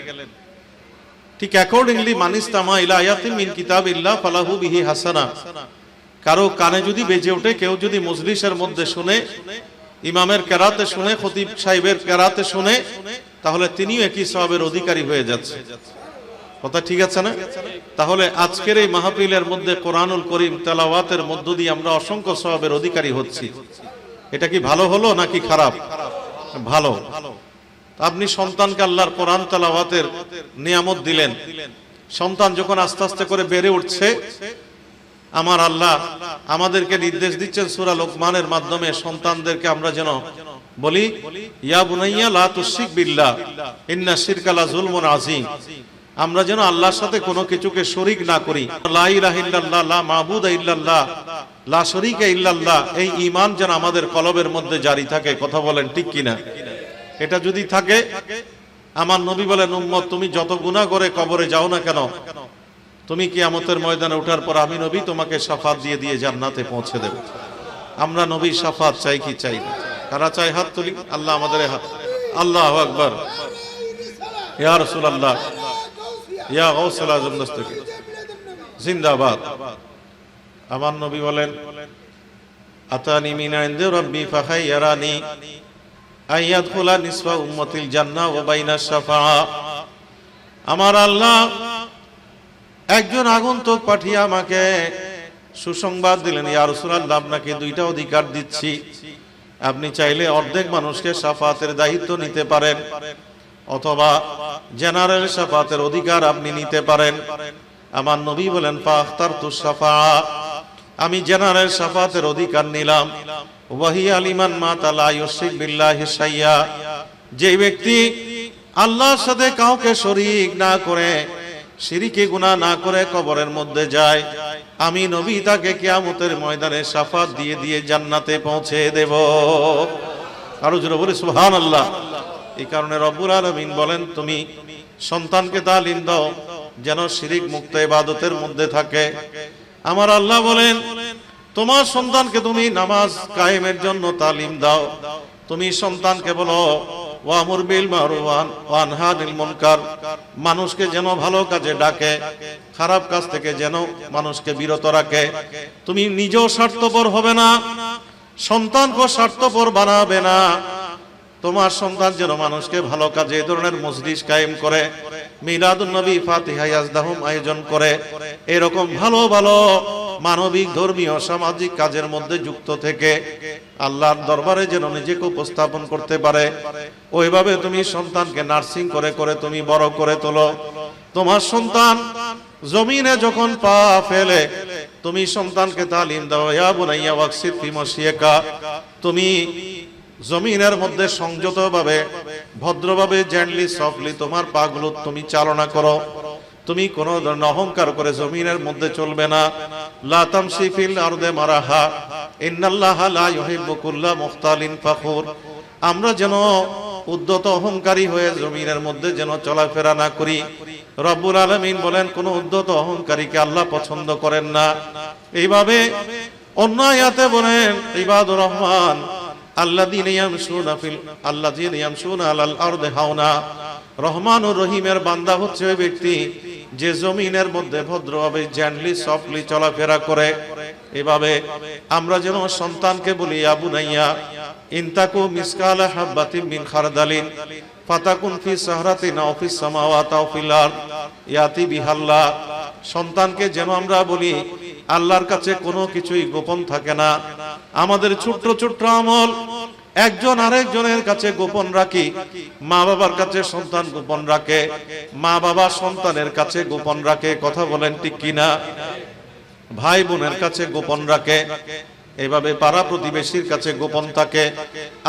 ঠিক অ্যাকর্ডিংলি, মানিস্তামা ইলা আয়াতিন মিন কিতাবিল্লাহ ফালাহু বিহি হাসানা। কারো কানে যদি বেজে ওঠে, কেউ যদি মজলিসের মধ্যে শুনে, ইমামের কেরাতে শুনে, খতিব সাহেবের কেরাতে শুনে, তাহলে তিনিও একই সওয়াবের অধিকারী হয়ে যাচ্ছে। কথা ঠিক আছে না? তাহলে আজকের এই মাহফিলের মধ্যে কোরআনুল করিম তেলাওয়াতের মধ্য দিয়ে আমরা অসংখ্য সওয়াবের অধিকারী হচ্ছি। এটা কি ভালো হলো নাকি খারাপ? ভালো। আপনি সন্তানকে আল্লাহর কোরআন তেলাওয়াতের নিয়ামত দিলেন, সন্তান যখন আস্তে আস্তে করে বেড়ে উঠছে, আমার আল্লাহ আমাদেরকে নির্দেশ দিচ্ছেন সূরা লোকমানের মাধ্যমে, সন্তানদেরকে আমরা যেন বলি, ইয়া বুনাইয়া লা তুশরিক বিল্লাহ ইন্না শিরকা লা যুলমুন আযীম। আমরা যেন আল্লাহর সাথে কোনো কিছুকে শরীক না করি। লা ইলাহা ইল্লাল্লাহ, লা মাবুদা ইল্লাল্লাহ, লা শরীকা ইল্লাল্লাহ, এই ঈমান যেন আমাদের কলবের মধ্যে জারি থাকে। কথা বলেন ঠিক কিনা? এটা যদি থাকে, আমার নবী বলেন, উম্মত তুমি যত গুনাহ করে কবরে যাও না কেন, তুমি কিয়ামতের ময়দানে ওঠার পর আমি নবী তোমাকে শাফাত দিয়ে দিয়ে জান্নাতে পৌঁছে দেব। আমরা নবীর শাফাত চাই কি চাই না? কারা চাই হাত তুলি। আল্লাহ আমাদের হাত। আল্লাহু আকবার। ইয়া রাসূলুল্লাহ, ইয়া গাউসুল আযম দস্তগীর জিন্দাবাদ। আমার নবী বলেন, আতানি মিন ইনদি রাব্বি ফাখায়্যারানি আইয়াদখুলা নিসফা উম্মতিল জান্নাহ ওয়া বাইনা শাফাআ। আমার আল্লাহ একজন আগন্তুক পাঠিয়ে আমাকে সুসংবাদ দিলেন, ইয়া রাসূলুল্লাহ, আপনাকে দুইটা অধিকার দিচ্ছি। আপনি চাইলে অর্ধেক মানুষকে শাফাতের দায়িত্ব নিতে পারেন, অথবা জেনারেল শাফাতের অধিকার আপনি নিতে পারেন। আমার নবী বলেন, ফাখতারতু শাফাআ, আমি জেনারেল শাফাতের অধিকার নিলাম। ওয়াহিয়া লিমান মাতা লা ইউশরিক বিল্লাহি শাইয়া, যে ব্যক্তি আল্লাহর সাথে কাউকে শরীক না করে, শিরকে গুনাহ না করে কবরের মধ্যে যায়, আমি নবী তাকে কিয়ামতের ময়দানে শাফাত দিয়ে দিয়ে জান্নাতে পৌঁছে দেব। আরো জোরে বলি সুবহানাল্লাহ। এই কারণে রব্বুল আলামিন বলেন, তুমি সন্তানকে তালিম দাও যেন শিরিক মুক্ত ইবাদতের মধ্যে থাকে। আমার আল্লাহ বলেন, তোমার সন্তানকে তুমি নামাজ কায়েমের জন্য তালিম দাও। তুমি সন্তানকে বলো, ওয়ামুর বিল মারুফ ওয়া আনহা আনিল মুনকার, মানুষকে যেন ভালো কাজে ডাকে, খারাপ কাজ থেকে যেন মানুষকে বিরত রাখে। তুমি নিজেও স্বার্থপর হবে না, সন্তানকে স্বার্থপর বানাবে না। তোমার সন্তান যেন মানুষকে ভালো কাজে, এই ধরনের মজলিস কায়েম করে, মিলাদুন নবী, ফাতিহা, ইয়াজদাহুম আয়োজন করে, এরকম ভালো ভালো মানবিক, ধর্মীয়, সামাজিক কাজের মধ্যে যুক্ত থেকে আল্লাহর দরবারে যেন নিজেকে উপস্থাপন করতে পারে, ওইভাবে তুমি সন্তানকে নার্সিং করে করে তুমি বড় করে তোলো। তোমার সন্তান জমিনে যখন পা ফেলে, তুমি সন্তানকে তালিম দাও, ইয়া বুনাইয়া ওয়াকসিদ ফি মাশিয়াকা, তুমি জমিনের মধ্যে সংযতভাবে, ভদ্রভাবে, জেন্টলি, সফটলি তোমার পাগুলো তুমি চালনা করো। তুমি কোনো ধরনের অহংকার করে জমিনের মধ্যে চলবে না। লা তামশি ফিল আরদে মারাহা ইন্নাল্লাহা লা ইউহিব্বু কুল্লা মুখতালিন ফাখুর। আমরা যেন উদ্ধত অহংকারী হয়ে জমিনের মধ্যে যেন চলাফেরা না করি। রব্বুল আলামিন বলেন, কোন উদ্ধত অহংকারীকে আল্লাহ পছন্দ করেন না। এইভাবে অন্য আয়াতে বলেন ইবাদুর রহমান আল্লাযীনা ইয়ামশুনা আলাল আরদি হাওনা, রহমান ও রহিমের বান্দা হচ্ছে ওই ব্যক্তি যে জমিনের মধ্যে ভদ্রভাবে জেন্টলি সফটলি চলাফেরা করে। এভাবে আমরা যেন সন্তানকে বলি ইয়া বুনাইয়া ইনতাকু মিসকালা হাববাতিন মিন খারদালিন ফাতাকুন ফি সাহরাতিন আও ফিস সামাওয়াতি আও ফিল আরদ ইয়াতি বিহাল্লাহ। সন্তানকে যেন আমরা বলি আল্লাহর কাছে কোনো কিছুই গোপন থাকে না। আমাদের ছোট্ট ছোট্ট আমল একজন আরেকজনের কাছে গোপন রাখি। মা বাবার কাছে সন্তান গোপন রাখে, মা বাবা সন্তানের কাছে গোপন রাখে। কথা বলেন ঠিক কিনা? ভাই বোনের কাছে গোপন রাখে, এইভাবে পাড়া প্রতিবেশীর কাছে গোপন থাকে।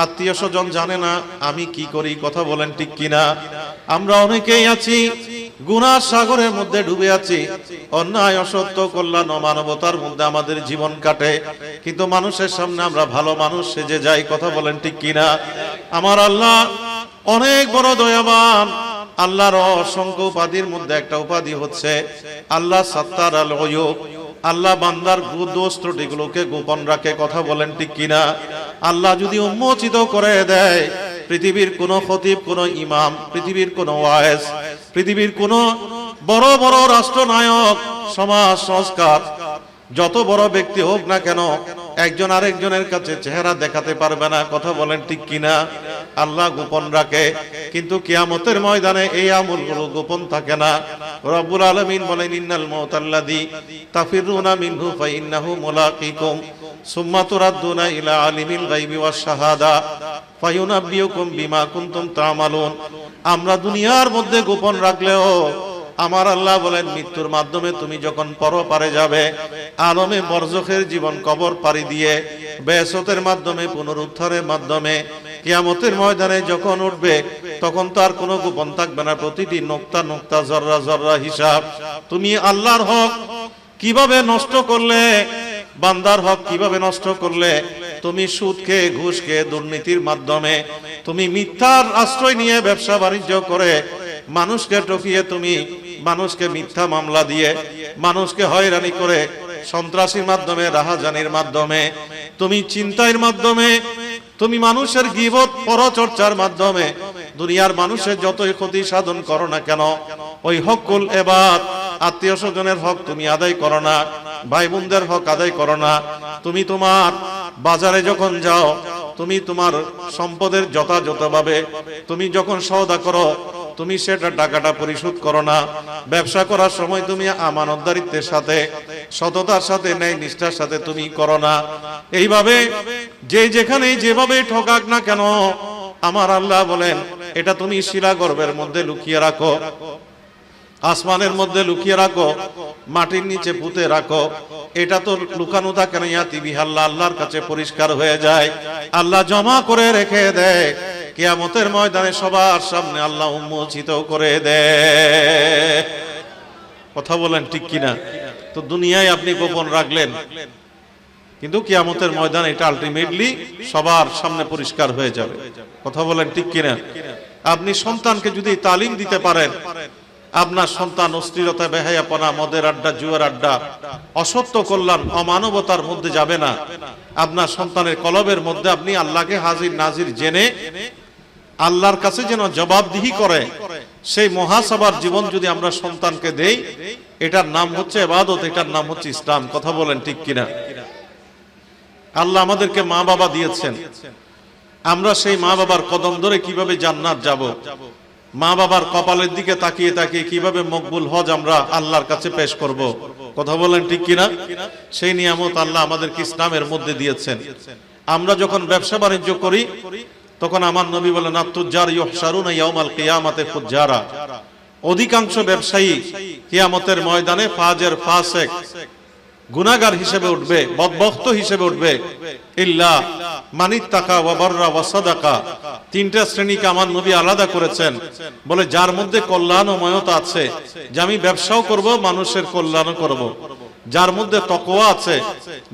আত্মীয় স্বজন জানে না আমি কি করি। কথা বলেন ঠিক কিনা? আমরা অনেকেই আছি গুনার সাগরের মধ্যে ডুবে আছি, অন্যায় অসত্য কল্যাণ অমানবতার মধ্যে আমাদের জীবন কাটে, কিন্তু মানুষের সামনে আমরা ভালো মানুষ সেজে যাই। কথা বলেন ঠিক কিনা? আমার আল্লাহ অনেক বড় দয়াবান। আল্লাহর অসংখ্য উপাধির মধ্যে একটা উপাধি হচ্ছে আল্লাহ সাত্তার আল গায়ব। আল্লাহ বান্দার দোষ ত্রুটিগুলোকে গোপন রাখে। কথা বলেন ঠিক কিনা? আল্লাহ যদি উন্মোচিত করে দেয়, পৃথিবীর কোন খতিব, কোন ইমাম, পৃথিবীর কোন ওয়াইজ, পৃথিবীর কোন বড় বড় রাষ্ট্রনায়ক, সমাজ সংস্কার যত বড় ব্যক্তি হোক না কেন, একজন আরেকজনের কাছে চেহারা দেখাতে পারবে না। কথা বলেন ঠিক কিনা? আল্লাহ গোপন রাখে, কিন্তু কিয়ামতের ময়দানে এই আমলগুলো গোপন থাকে না। রব্বুল আলামিন বলেন ইন্নাল মাউতাল্লাযী তাফিরুনা মিনহু ফাইন্নাহু মুলাকিকুম সুম্মা তুরাদ্দুনা ইলা আলিমিল গায়বি ওয়াশ শাহাদা ফায়ুনাব্বিউকুম বিমা কুনতুম তা'মালুন। আমরা দুনিয়ার মধ্যে গোপন রাখলেও আমার আল্লাহ বলেন মৃত্যুর মাধ্যমে তুমি যখন পরপারে যাবে, আলমে বরজখের জীবন কবর পাড়ি দিয়ে বেহেশতের মাধ্যমে পুনরুদ্ধারের মাধ্যমে কিয়ামতের ময়দানে যখন উঠবে, তখন তো আর কোনো গোপন থাকবে না। প্রতিটি নোক্তা নোক্তা, জররা জররা হিসাব। তুমি আল্লাহর হক কিভাবে নষ্ট করলে, বান্দার হক কিভাবে নষ্ট করলে, তুমি সুদকে, ঘুষকে, দুর্নীতির মাধ্যমে, তুমি মিথ্যার আশ্রয় নিয়ে ব্যবসা বাণিজ্য করে মানুষকে ঠকিয়ে, তুমি মানুষকে মিথ্যা মামলা দিয়ে মানুষকে হয়রানি করে, সন্ত্রাসীর মাধ্যমে, রাহাজানির মাধ্যমে, তুমি চিন্তার মাধ্যমে, তুমি মানুষের গীবত পরচর্চার মাধ্যমে দুনিয়ার মানুষের যতই ক্ষতি সাধন করো না কেন, ওই হকুল এবাদ, আত্মীয় স্বজনের হক তুমি আদায় করো না, ভাই বোনদের হক আদায় করো না। তুমি তোমার বাজারে যখন যাও, তুমি তোমার সম্পদের যথাযথভাবে তুমি যখন সওদা করো, তুমি সেটা টাকাটা পরিশোধ করো না। ব্যবসা করার সময় তুমি আমানতদারিত্বের সাথে, সততার সাথে, ন্যায় নিষ্ঠার সাথে তুমি করো না। এইভাবে যে যেখানে যেভাবে ঠকাক না কেন, আমার আল্লাহ বলেন এটা তুমি শিলাগর্ভের মধ্যে লুকিয়ে রাখো, আসমানের মধ্যে লুকিয়ে রাখো, মাটির নিচে পুঁতে রাখো। এটা তো লুকানো থাকে না, ইয়াতি বিহাল্লাহ, আল্লাহর কাছে পরিষ্কার হয়ে যায়। আল্লাহ জমা করে রেখে দেয়, কিয়ামতের ময়দানে সবার সামনে আল্লাহ উন্মোচিত করে দেয়। কথা বলেন ঠিক কিনা? তো দুনিয়ায় আপনি গোপন রাখলেন, কিন্তু কিয়ামতের ময়দানে এটা আলটিমেটলি সবার সামনে পরিষ্কার হয়ে যাবে। কথা বলেন ঠিক কিনা? আপনি সন্তানকে যদি তালিম দিতে পারেন, আপনার সন্তান অশ্লীলতা, বেহায়াপনা, মদের আড্ডা, জুয়ার আড্ডা, অসত্য কল্যাণ, অমানবতার মধ্যে যাবে না। আপনার সন্তানের কলবের মধ্যে আপনি আল্লাহকে হাজির নাজির জেনে আল্লাহর কাছে যেন জবাবদিহি করে, সেই মহাসভার জীবন যদি আমরা সন্তানকে দেই, এটার নাম হচ্ছে ইবাদত, এটার নাম হচ্ছে ইসলাম। কথা বলেন ঠিক কিনা? আল্লাহ আমাদেরকে মা বাবা দিয়েছেন, আমরা সেই মা বাবার কদম ধরে কিভাবে জান্নাত যাব, মা বাবার কপালের দিকে তাকিয়ে তাকিয়ে কিভাবে মকবুল হজ আমরা আল্লাহর কাছে পেশ করব। কথা বলেন ঠিক কিনা? সেই নিয়ামত আল্লাহ আমাদেরকে ইসলামের মধ্যে দিয়েছেন। আমরা যখন ব্যবসা বাণিজ্য করি, তখন আমার নবী বলেন আত-তুজ্জার ইউহশারুনা ইয়াউমাল কিয়ামাতি ফুজ্জারা। অধিকাংশ ব্যবসায়ী কিয়ামতের ময়দানে ফাজের, ফাসিক, গুনাহগার হিসেবে উঠবে, বদবখত হিসেবে উঠবে। ইল্লা মানিত্তাকা ওয়া বাররা ওয়া সাদাকা। তিনটা শ্রেণীকে আমার নবী আলাদা করেছেন, বলে যার মধ্যে কল্যাণ ও ময়তা আছে, যে আমি ব্যবসাও করব, মানুষের কল্যাণও করব। যার মধ্যে তাকওয়া আছে,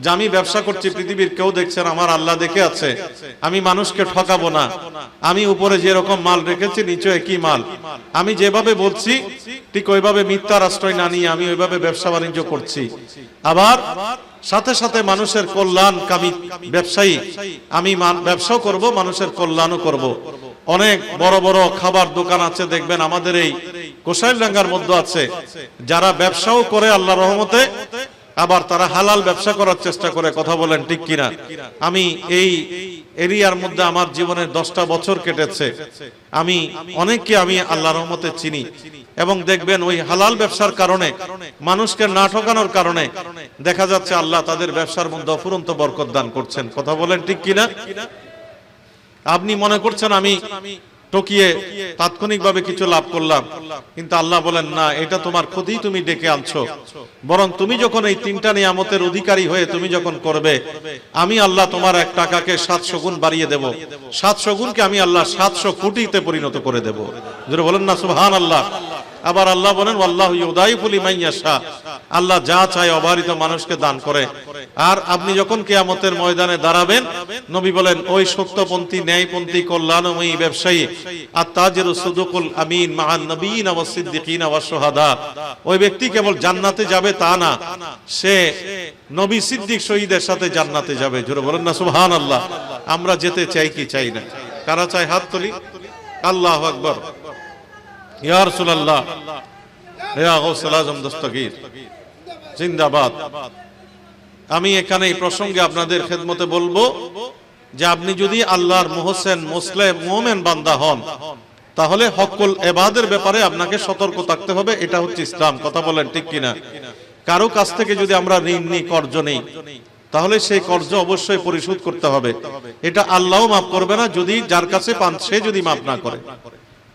যে আমি ব্যবসা করছি, পৃথিবীর কেউ দেখছেন, আমার আল্লাহ দেখে আছে, আমি মানুষকে ঠকাবো না, আমি উপরে যেরকম মাল রেখেছি নিচে একই মাল, আমি যেভাবে বলছি ঠিক ওইভাবে মিথ্যার আশ্রয় না নিয়ে আমি ওইভাবে ব্যবসা বাণিজ্য করছি। আবার সাথে সাথে মানুষের কল্যাণকামী ব্যবসায়ী, আমি ব্যবসাও করব, মানুষের কল্যাণও করব। অনেক বড় বড় খাবার দোকান আছে, দেখবেন আমাদের এই কোষাইলডাঙ্গার মধ্যে আছে, যারা ব্যবসাও করে আল্লাহর রহমতে, আবার তারা হালাল ব্যবসা করার চেষ্টা করে। কথা বলেন ঠিক কিনা? আমি এই এরিয়ার মধ্যে আমার জীবনের 10টা বছর কেটেছে, আমি অনেককে আমি আল্লাহর রহমতে চিনি, এবং দেখবেন ওই হালাল ব্যবসার কারণে, মানুষকে না ঠকানোর কারণে দেখা যাচ্ছে আল্লাহ তাদের ব্যবসার মধ্যে অফুরন্ত বরকত দান করছেন। কথা বলেন ঠিক কিনা? আপনি মনে করছেন আমি টকিয়ে তাৎক্ষণিকভাবে কিছু লাভ করলাম, কিন্তু আল্লাহ বলেন না, এটা তোমার ক্ষতি তুমি ডেকে আনছো। বরং তুমি যখন এই 3টা নিয়ামতের অধিকারী হয়ে তুমি যখন করবে, আমি আল্লাহ তোমার 1 টাকাকে 700 গুণ বাড়িয়ে দেব, 700 গুণকে আমি আল্লাহ 700 কোটিতে পরিণত করে দেব। যারা বলেন না সুবহানাল্লাহ। আবার আল্লাহ বলেন আল্লাহু ইউদাইফু লিমান ইয়াশা, আল্লাহ যা চায় অবারিত মানুষকে দান করে। আর আপনি যখন কিয়ামতের ময়দানে দাঁড়াবেন, নবী বলেন ওই সত্যপন্থী, ন্যায়পন্থী, কল্যাণময়ী ব্যবসায়ী আত-তাজিরু সুদুকুল আমিন মা'আন নবিয়িনা ওয়াস সিদ্দিকিনা ওয়াস শুহাদা, ওই ব্যক্তি কেবল জান্নাতে যাবে তা না, সে নবী, সিদ্দিক, শহীদের সাথে জান্নাতে যাবে। জোরে বলেন না সুবহানাল্লাহ। আমরা যেতে চাই কি চাই না? কারা চাই হাত তুলি। আল্লাহু আকবার। ইয়া রাসূলুল্লাহ, ইয়া গাউসুল আজম দস্তগীর জিন্দাবাদ। আমি এখানে এই প্রসঙ্গে আপনাদের খেদমতে বলবো যে আপনি যদি আল্লাহর মুহসিন, মুসলিম, মুমিন বান্দা হন, তাহলে হকুল ইবাদের ব্যাপারে আপনাকে সতর্ক থাকতে হবে। এটা হচ্ছে ইসলাম। কথা বলেন ঠিক কিনা? কারো কাছ থেকে যদি আমরা ঋণ নিই, কর্জ নেই, তাহলে সেই কর্জ অবশ্যই পরিশোধ করতে হবে। এটা আল্লাহও মাফ করবে না যদি যার কাছে পান সে যদি মাফ না করে।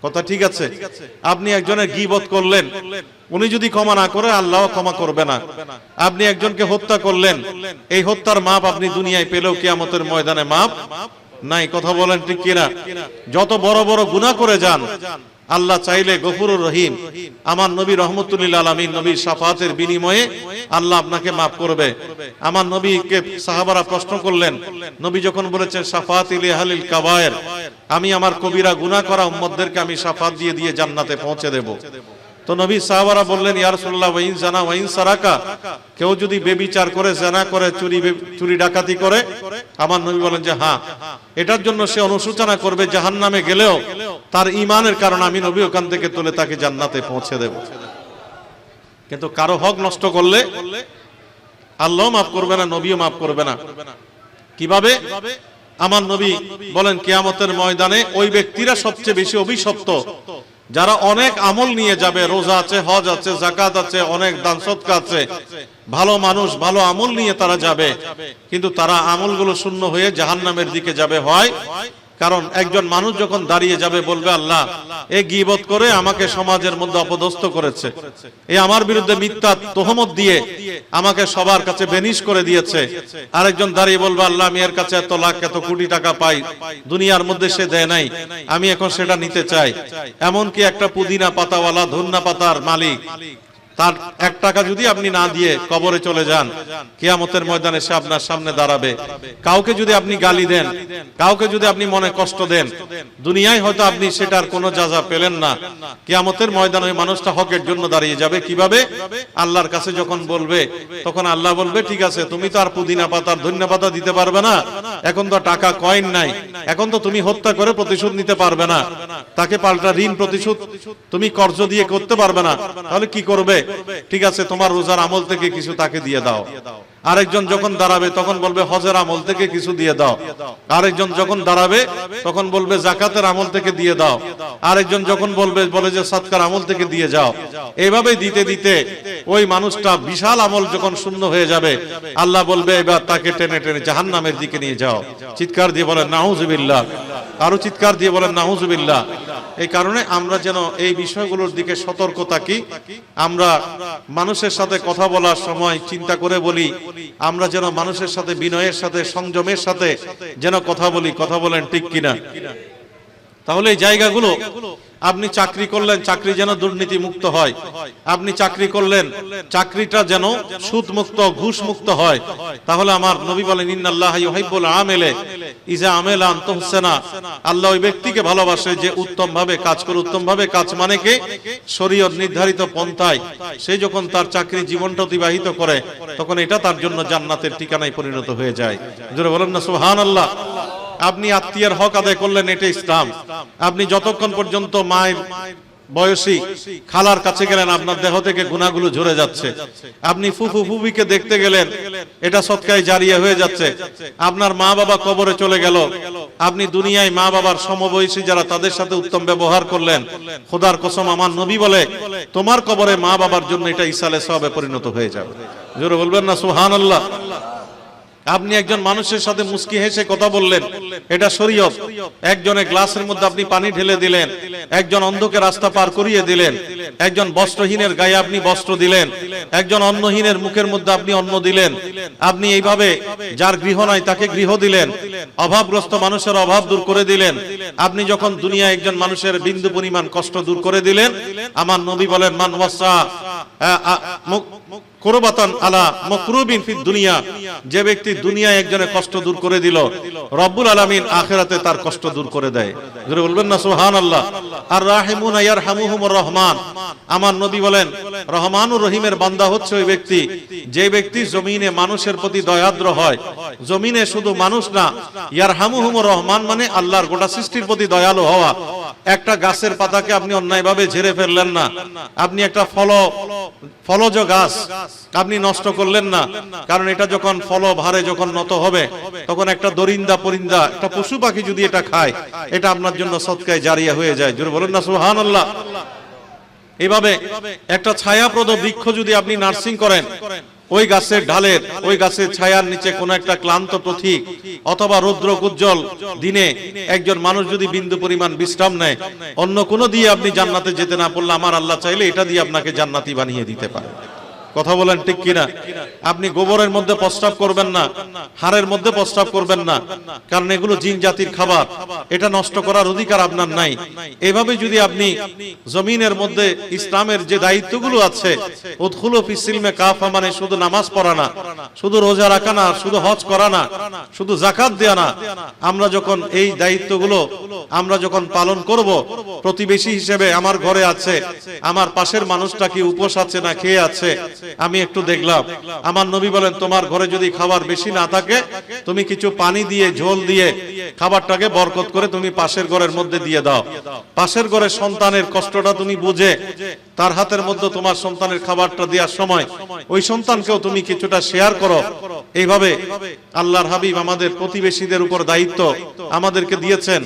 কথা ঠিক আছে? আপনি একজনের গীবত করলেন, উনি যদি ক্ষমা না করে আল্লাহ ক্ষমা করবে না। আপনি একজনকে হত্যা করলেন, এই হত্যার মাপ আপনি দুনিয়ায় পেলেও কিয়ামতের ময়দানে মাপ নাই। কথা বলেন ঠিক কিনা? যত বড় বড় গুনাহ করে যান, আল্লাহ চাইলে গফুরুর রহিম, আমার নবী রহমতুল লিল আলামিন, নবীর শাফাতের বিনিময়ে আল্লাহ আপনাকে মাফ করবে। আমার নবীকে সাহাবারা প্রশ্ন করলেন, নবী যখন বলেছেন শাফাত ইলি আহলিল কাবায়ের, আমি আমার কবিরা গুনাহ করা উম্মতদেরকে আমি শাফাত দিয়ে দিয়ে জান্নাতে পৌঁছে দেব। তো নবী সাহাবারা বললেন, ইয়া রাসূলুল্লাহ ওয়া ইন জানা ওয়া ইন সারাকা, কেউ যদি বেবিচার করে, জিনা করে, চুরি ডাকাতি করে, আমার নবী বলেন যে হ্যাঁ, এটার জন্য সে অনুশোচনা করবে, জাহান্নামে গেলেও তার ঈমানের কারণে আমি নবী ওখান থেকে তুলে তাকে জান্নাতে পৌঁছে দেব। কিন্তু কারো হক নষ্ট করলে আল্লাহও মাফ করবে না, নবীও মাফ করবে না। কিভাবে? আমার নবী বলেন কিয়ামতের ময়দানে ওই ব্যক্তিরা সবচেয়ে বেশি অভিশপ্ত যারা অনেক আমল নিয়ে যাবে, রোজা আছে, হজ আছে, যাকাত আছে, অনেক দান সদকা আছে, ভালো মানুষ, ভালো আমল নিয়ে তারা যাবে, কিন্তু তারা আমলগুলো শূন্য হয়ে জাহান্নামের দিকে যাবে। হয় কারণ একজন মানুষ যখন দাঁড়িয়ে যাবে বলবে, আল্লাহ এই গীবত করে আমাকে সমাজের মধ্যে অপদস্থ করেছে, এই আমার বিরুদ্ধে মিথ্যা তোহমত দিয়ে আমাকে সবার কাছে বেনিশ করে দিয়েছে। আরেকজন দাঁড়িয়ে বলবে, আল্লাহ আমি এর কাছে এত লাখ এত কোটি টাকা পাই, দুনিয়ার মধ্যে সে দেয় নাই, আমি এখন সেটা নিতে চাই। এমনকি একটা পুদিনা পাতাওয়ালা, ধন্যা পাতার মালিক, তার 1 টাকা যদি আপনি না দিয়ে কবরে চলে যান, কিয়ামতের ময়দানে সে আপনার সামনে দাঁড়াবে। কাউকে যদি আপনি গালি দেন, কাউকে যদি আপনি মনে কষ্ট দেন, দুনিয়ায় হয়তো আপনি সেটার কোনো যাজা পেলেন না, কিয়ামতের ময়দানে ওই মানুষটা হকের জন্য দাঁড়িয়ে যাবে। কিভাবে? আল্লাহর কাছে যখন বলবে, তখন আল্লাহ বলবে, ঠিক আছে, তুমি তো আর পুদিনা পাতার ধন্যা পাতা দিতে পারবে না, এখন তো টাকা কয়েন নাই, এখন তো তুমি হত্যা করে প্রতিশোধ নিতে পারবে না, তাকে পাল্টা ঋণ প্রতিশোধ তুমি কর্জ দিয়ে করতে পারবে না, তাহলে কি করবে? ঠিক আছে, তোমার রোজার আমল থেকে কিছু তাকে দিয়ে দাও। আরেকজন যখন দাঁড়াবে তখন বলবে হজের আমল থেকে কিছু দিয়ে দাও। আরেকজন যখন দাঁড়াবে তখন বলবে যাকাতের আমল থেকে দিয়ে দাও। আরেকজন যখন বলে যে সদকার আমল থেকে দিয়ে যাও। এইভাবে দিতে দিতে ওই মানুষটা বিশাল আমল যখন শূন্য হয়ে যাবে, আল্লাহ বলবে এবার তাকে টেনে টেনে জাহান্নামের দিকে নিয়ে যাও। চিৎকার দিয়ে বলেন নাউজুবিল্লাহ, আরো চিৎকার দিয়ে বলেন নাউজুবিল্লাহ। এই কারণে আমরা যেন এই বিষয়গুলোর দিকে সতর্ক থাকি। আমরা মানুষের সাথে কথা বলার সময় চিন্তা করে বলি, আমরা যেন মানুষের সাথে বিনয়ের সাথে, সংযমের সাথে যেন কথা বলি। কথা বলেন ঠিক কিনা? তাহলে এই জায়গাগুলো আপনি চাকরি করলেন, চাকরি যেন দুর্নীতি মুক্ত হয়। আপনি চাকরি করলেন, চাকরিটা যেন সুদ মুক্ত, ঘুষ মুক্ত হয়। তাহলে আমার নবী বলেন, ইন্নাল্লাহা ইউহিব্বুল আমিলা ইযা আমিলা আন তুহসিনা। আল্লাহ ওই ব্যক্তিকে ভালোবাসে যে উত্তম ভাবে কাজ করে। উত্তম ভাবে কাজ মানে কি? শরীয়ত নির্ধারিত পন্থায় সে যখন তার চাকরি জীবনটা অতিবাহিত করে, তখন এটা তার জন্য জান্নাতের ঠিকানায় পরিণত হয়ে যায়। জোরে বলেন না সুবহানাল্লাহ। আপনি আত্মীয়ের হক আদায় করলেন, এটা ইসলাম। আপনি যতক্ষণ পর্যন্ত মায়ের বয়সী খালার কাছে গেলেন, আপনার দেহ থেকে গুনাহগুলো ঝরে যাচ্ছে। আপনি ফুফু ফুফিকে দেখতে গেলেন, এটা সদকায়ে জারিয়া হয়ে যাচ্ছে। আপনার মা বাবা কবরে চলে গেল, আপনি দুনিয়ায় মা বাবার সমবয়সী যারা, তাদের সাথে উত্তম ব্যবহার করলেন। খোদার কসম, আমার নবী বলে, তোমার কবরে মা বাবার জন্য এটা ইসালে সওয়াবে পরিণত হয়ে যাবে। জোরে বলবেন না সুবহানাল্লাহ। আপনি একজন মানুষের সাথে মুস্কি হেসে কথা বললেন, এটা শরীয়ত। একজনের গ্লাসের মধ্যে আপনি পানি ঢেলে দিলেন, একজন অন্ধকে রাস্তা পার করিয়ে দিলেন, একজন বস্ত্রহীনের গায়ে আপনি বস্ত্র দিলেন, একজন অন্নহীনের মুখের মধ্যে আপনি অন্ন দিলেন। আপনি এইভাবে যার গৃহ নাই তাকে গৃহ দিলেন, অভাবগ্রস্ত মানুষের অভাব দূর করে দিলেন। আপনি যখন দুনিয়ায় একজন মানুষের বিন্দু পরিমাণ কষ্ট দূর করে দিলেন, আমার নবী বলেন, মান ওয়াসা কুরবাতান আলা মাকরুবিন ফিদ দুনিয়া, যে ব্যক্তি দুনিয়ায় একজনের কষ্ট দূর করে দিল, রব্বুল আলামিন আখিরাতে তার কষ্ট দূর করে দেয়। জোরে বলবেন না সুবহানাল্লাহ। আর রাহিমুনা ইয়ারহামুহুমুর রহমান, আমার নবী বলেন, রহমানুর রহিমের বান্দা হচ্ছে ওই ব্যক্তি, যে ব্যক্তি জমিনে মানুষের প্রতি দয়াদ্র হয়। জমিনে শুধু মানুষ না, ইয়ারহামুহুমুর রহমান মানে আল্লাহর গোটা সৃষ্টির প্রতি দয়ালু হওয়া। একটা গাছের পাতাকে আপনি অন্যায়ভাবে ঝেড়ে ফেললেন না, আপনি একটা ফলজ গাছ আপনি নষ্ট করলেন না, কারণ এটা যখন ফল ভারে যখন নত হবে, তখন একটা দরিন্দা পরিন্দা, একটা পশু পাখি যদি এটা খায়, এটা আপনার জন্য সদকায়ে জারিয়া হয়ে যায়। জোরে বলেন না সুবহানাল্লাহ। এইভাবে একটা ছায়াপ্রদ বৃক্ষ যদি আপনি নার্সিং করেন, ওই গাছের ঢালের, ওই গাছের ছায়ার নিচে কোন একটা ক্লান্ত পথিক অথবা রৌদ্র উজ্জ্বল দিনে একজন মানুষ যদি বিন্দু পরিমাণ বিশ্রাম নেয়, অন্য কোনো দিয়ে আপনি জান্নাতে যেতে না পারলে, আমার আল্লাহ চাইলে এটা দিয়ে আপনাকে জান্নাতি বানিয়ে দিতে পারে। কথা বলেন ঠিক কিনা? আপনি গোবরের মধ্যে প্রস্রাব করবেন না, হাড়ের মধ্যে প্রস্রাব করবেন না, কারণ এগুলো জিন জাতির খাবার, এটা নষ্ট করার অধিকার আপনার নাই। এভাবে যদি আপনি জমিনের মধ্যে ইসলামের যে দায়িত্বগুলো আছে, উদখুলু ফিস সিলমে কাফা মানে শুধু নামাজ পড়া না, শুধু রোজা রাখা না, শুধু হজ করা না, শুধু যাকাত দেয়া না, আমরা যখন এই দায়িত্বগুলো আমরা যখন পালন করব, প্রতিবেশী হিসেবে আমার ঘরে আছে, আমার পাশের মানুষটা কি উপোস আছে না খেয়ে আছে, আমি একটু দেখলাম। আমার নবী বলেন, তোমার ঘরে যদি খাবার বেশি না থাকে, তুমি কিছু পানি দিয়ে ঝোল দিয়ে খাবারটাকে বরকত করে তুমি পাশের ঘরের মধ্যে দিয়ে দাও। পাশের ঘরের সন্তানের কষ্টটা তুমি বুঝে তার হাতের মধ্যে তোমার সন্তানের খাবারটা দেওয়ার সময় ওই সন্তানকেও তুমি কিছুটা শেয়ার করো। এইভাবে আল্লাহর হাবিব আমাদের প্রতিবেশীদের উপর দায়িত্ব আমাদেরকে দিয়েছেন।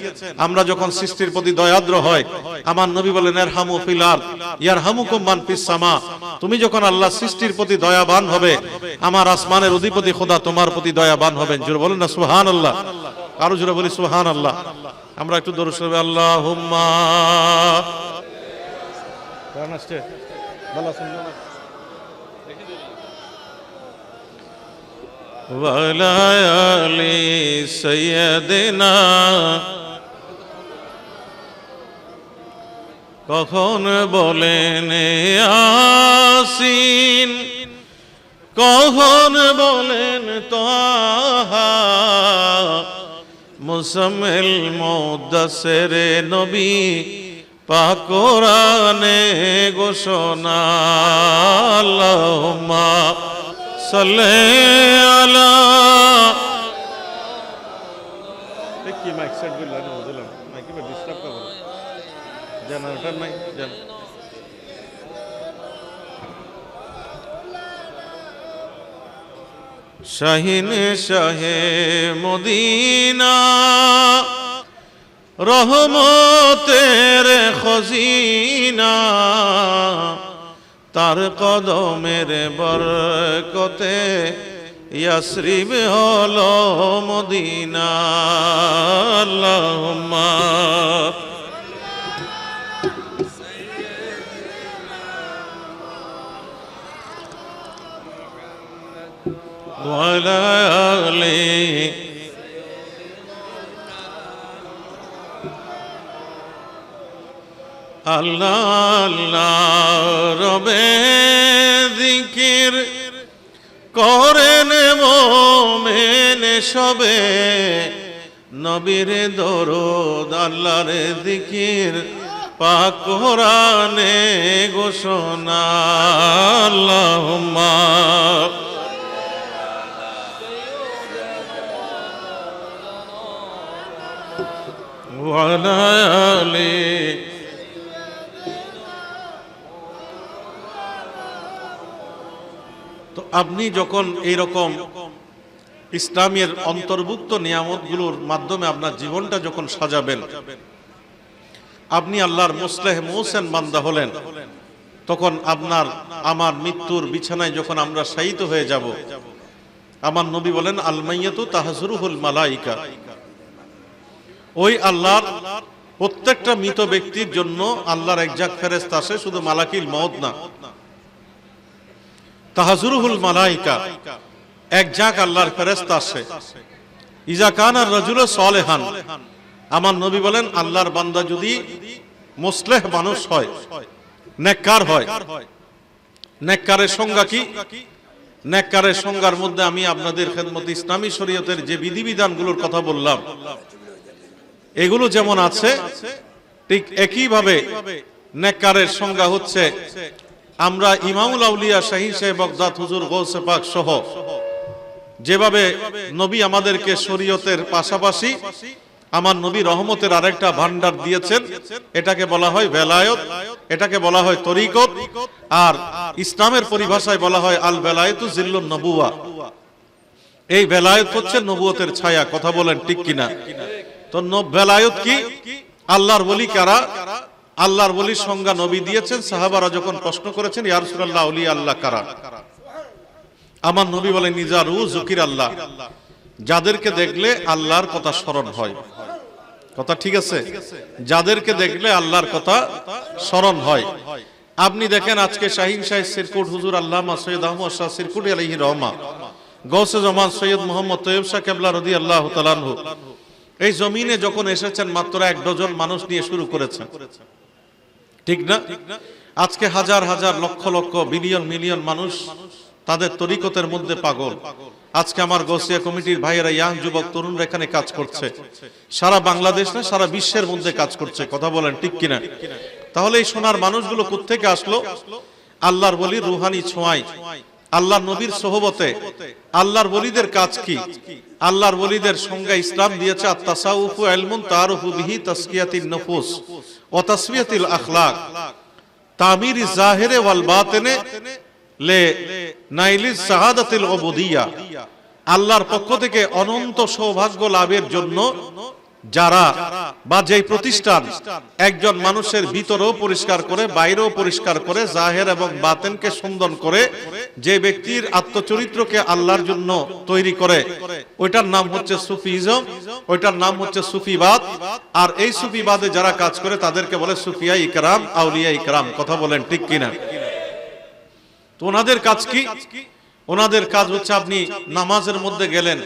আমরা যখন সৃষ্টির প্রতি দয়াদ্র হয়, আমার নবী বলেন, ইরহামু ফিল আরদ ইয়ারহামুকুম মান ফিস সামা। তুমি যখন আল্লাহ সৃষ্টির প্রতি দয়াবান হবে, আমার আসমানের অধিপতি খোদা তোমার প্রতি দয়াবান হবেন। জোরে বলেন না সুবহানাল্লাহ। আরো জোরে বলি সুবহানাল্লাহ। আমরা একটু দরুদ শরীফ আল্লাহুম্মা ওয়া আলা আলি সাইয়্যিদিনা। কখন বলেন ইয়াসিন, কখন বলেন তাহা, মুসাম্মিল মুদাসসির নবী পাক কোরআনে ঘোষণা। আল্লাহুম্মা সাল্লি আলা। কি মাইক সেট করলেন? না বুঝলাম মাইকে ডিস্টার্ব করব, জেনারেটর নাই জান। শাহিন শাহে মদিনা, রহমতের খজিনা, তার কদমের বরকতে ইয়াসরিব হলো মদিনা। আল্লাহুম্মা ওয়া আলা আলি। আল্লাহ আল্লাহ রবে জিকির করেন মোমেন সবে, নবীর দরুদ আল্লাহর জিকির পাক কোরআনে ঘোষণা। আল্লাহুম্মা ওয়া আলা আলি। তো আপনি যখন এইরকম ইসলামের অন্তর্ভুক্ত নিয়ামতগুলোর মাধ্যমে আপনার জীবনটা যখন সাজাবেন, আপনি আল্লাহর মুসলেহ মুহসেন বান্দা হলেন, তখন আপনার আমার মৃত্যুর বিছানায় যখন আমরা শায়িত হয়ে যাব, আমার নবী বলেন আল মাইয়াতু তাহজুরুহুল মালাইকা, ওই আল্লাহর প্রত্যেকটা মৃত ব্যক্তির জন্য আল্লাহর একজাক ফেরেশতা আসে, শুধু মালাকিল মউত না, তাহজুরুহুল মালাইকা, একজাক আল্লাহর ফেরেশতা আসে। ইজা কানা রাজুলু সালেহান, আমার নবী বলেন আল্লাহর বান্দা যদি মুসলেহ মানুষ হয়, নেককার হয়। নেককারের সংজ্ঞা কি? নেককারের সংজ্ঞার মধ্যে আমি আপনাদের খেদমতে ইসলামী শরীয়তের যে বিধিবিধানগুলোর কথা বললাম, এগুলো যেমন আছে, ঠিক একইভাবে নেককারের সংজ্ঞা হচ্ছে, আমরা ইমামুল আউলিয়া শাহী সাহেব বগদাদ হুজুর গৌসে পাক সহ যেভাবে নবী আমাদেরকে শরীয়তের পাশাপাশি আমার নবী রহমতের আরেকটা ভান্ডার দিয়েছেন, এটাকে বলা হয় বেলায়েত, এটাকে বলা হয় তরিকত, আর ইসলামের পরিভাষায় বলা হয় আল বেলায়েতু জিল্লুন নবুয়া। এই বেলায়েত হচ্ছে নবুয়তের ছায়া। কথা বলেন ঠিক কিনা? তো বেলায়েত কি? আল্লাহর ওলি কারা? আল্লাহর ওলির সংজ্ঞা নবী দিয়েছেন। সাহাবারা যখন প্রশ্ন করেছেন ইয়া রাসূলুল্লাহ ওলি আল্লাহ কারা, আমার নবী বলেন নিজারু যুকির আল্লাহ, যাদেরকে দেখলে আল্লাহর কথা স্মরণ হয়। কথা ঠিক আছে? যাদেরকে দেখলে আল্লাহর কথা স্মরণ হয়। আপনি দেখেন আজকে শাহীন শাহ সিরকুট হুজুর আল্লামা সৈয়দ আহমদ শাহ সিরকুটি আলাইহি রহমা, গৌসে জামান সৈয়দ মুহাম্মদ তৈয়ব শাহ কেবলা রাদিয়াল্লাহু তাআলা আনহু এই জমিনে যখন এসেছেন মাত্র 1 ডজন মানুষ নিয়ে শুরু করেছেন, ঠিক না? আজকে হাজার হাজার লক্ষ লক্ষ বিলিয়ন মিলিয়ন মানুষ তাদের তরিকতের মধ্যে পাগল। আজকে আমার গৌসিয়া কমিটির ভাইয়েরা, ইয়াং যুবক তরুণরা এখানে কাজ করছে, সারা বাংলাদেশ না সারা বিশ্বের মধ্যে কাজ করছে। কথা বলেন ঠিক কিনা? তাহলে এই সোনার মানুষগুলো কোত্থেকে আসলো? আল্লাহর ওলির রুহানি ছোঁয়ায়, আল্লাহর নবীর সোহবতে। আল্লাহর ওলিদের কাজ কি? আল্লাহর ওলিদের সংজ্ঞা ইসলাম দিয়েছে আত-তাসাউফু ইলমুন তাআরুফু বিহি তাসকিয়াতিন নুফুস ওয়া তাসফিয়াতিল আখলাক তামিরি জাহিরে ওয়াল বাতিনে লে নাইলিস শাহাদাতিল উবুদিয়্যাহ। আল্লাহর পক্ষ থেকে অনন্ত সৌভাগ্য লাভের জন্য যারা বা যেই প্রতিষ্ঠান একজন মানুষের ভিতরও পরিষ্কার করে বাইরেও পরিষ্কার করে জাহের এবং বাতেনকে সুন্দর করে যে ব্যক্তির আত্মচরিত্রকে আল্লাহর জন্য তৈরি করে, ওইটার নাম হচ্ছে সুফিজম, ওইটার নাম হচ্ছে সুফিবাদ। আর এই সুফিবাদে যারা কাজ করে তাদেরকে বলে সুফিয়া ইকরাম, আউলিয়া ইকরাম। কথা বলেন ঠিক কিনা? তো ওনাদের কাজ কি? ওনাদের কাজ হচ্ছে, আপনি নামাজের মধ্যে গেলেন,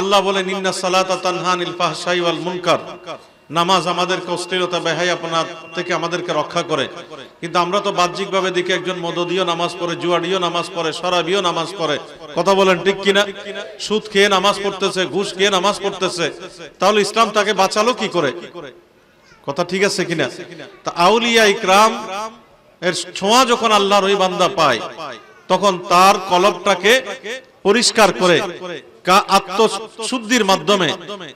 আল্লাহ বলেন ইন্না সালাতা তানহা আনিল ফাহশাই ওয়াল মুনকার, নামাজ আমাদেরকে অশ্লীলতা বেহায়াপনা থেকে আমাদেরকে রক্ষা করে। কিন্তু আমরা তো বাহ্যিকভাবে দেখি একজন মদদিও নামাজ পড়ে, জুয়াড়িও নামাজ পড়ে, শরাবিও নামাজ পড়ে। কথা বলেন ঠিক কিনা? সুদ খেয়ে নামাজ পড়তেছে, ঘুষ খেয়ে নামাজ পড়তেছে। তাহলে ইসলাম তাকে বাঁচালো কি করে? কথা ঠিক আছে কিনা? তা আউলিয়া ইকরাম এর ছোঁয়া যখন আল্লাহর ওই বান্দা পায়, তখন তার কলবটাকে পরিষ্কার করে আত্মশুদ্ধির মাধ্যমে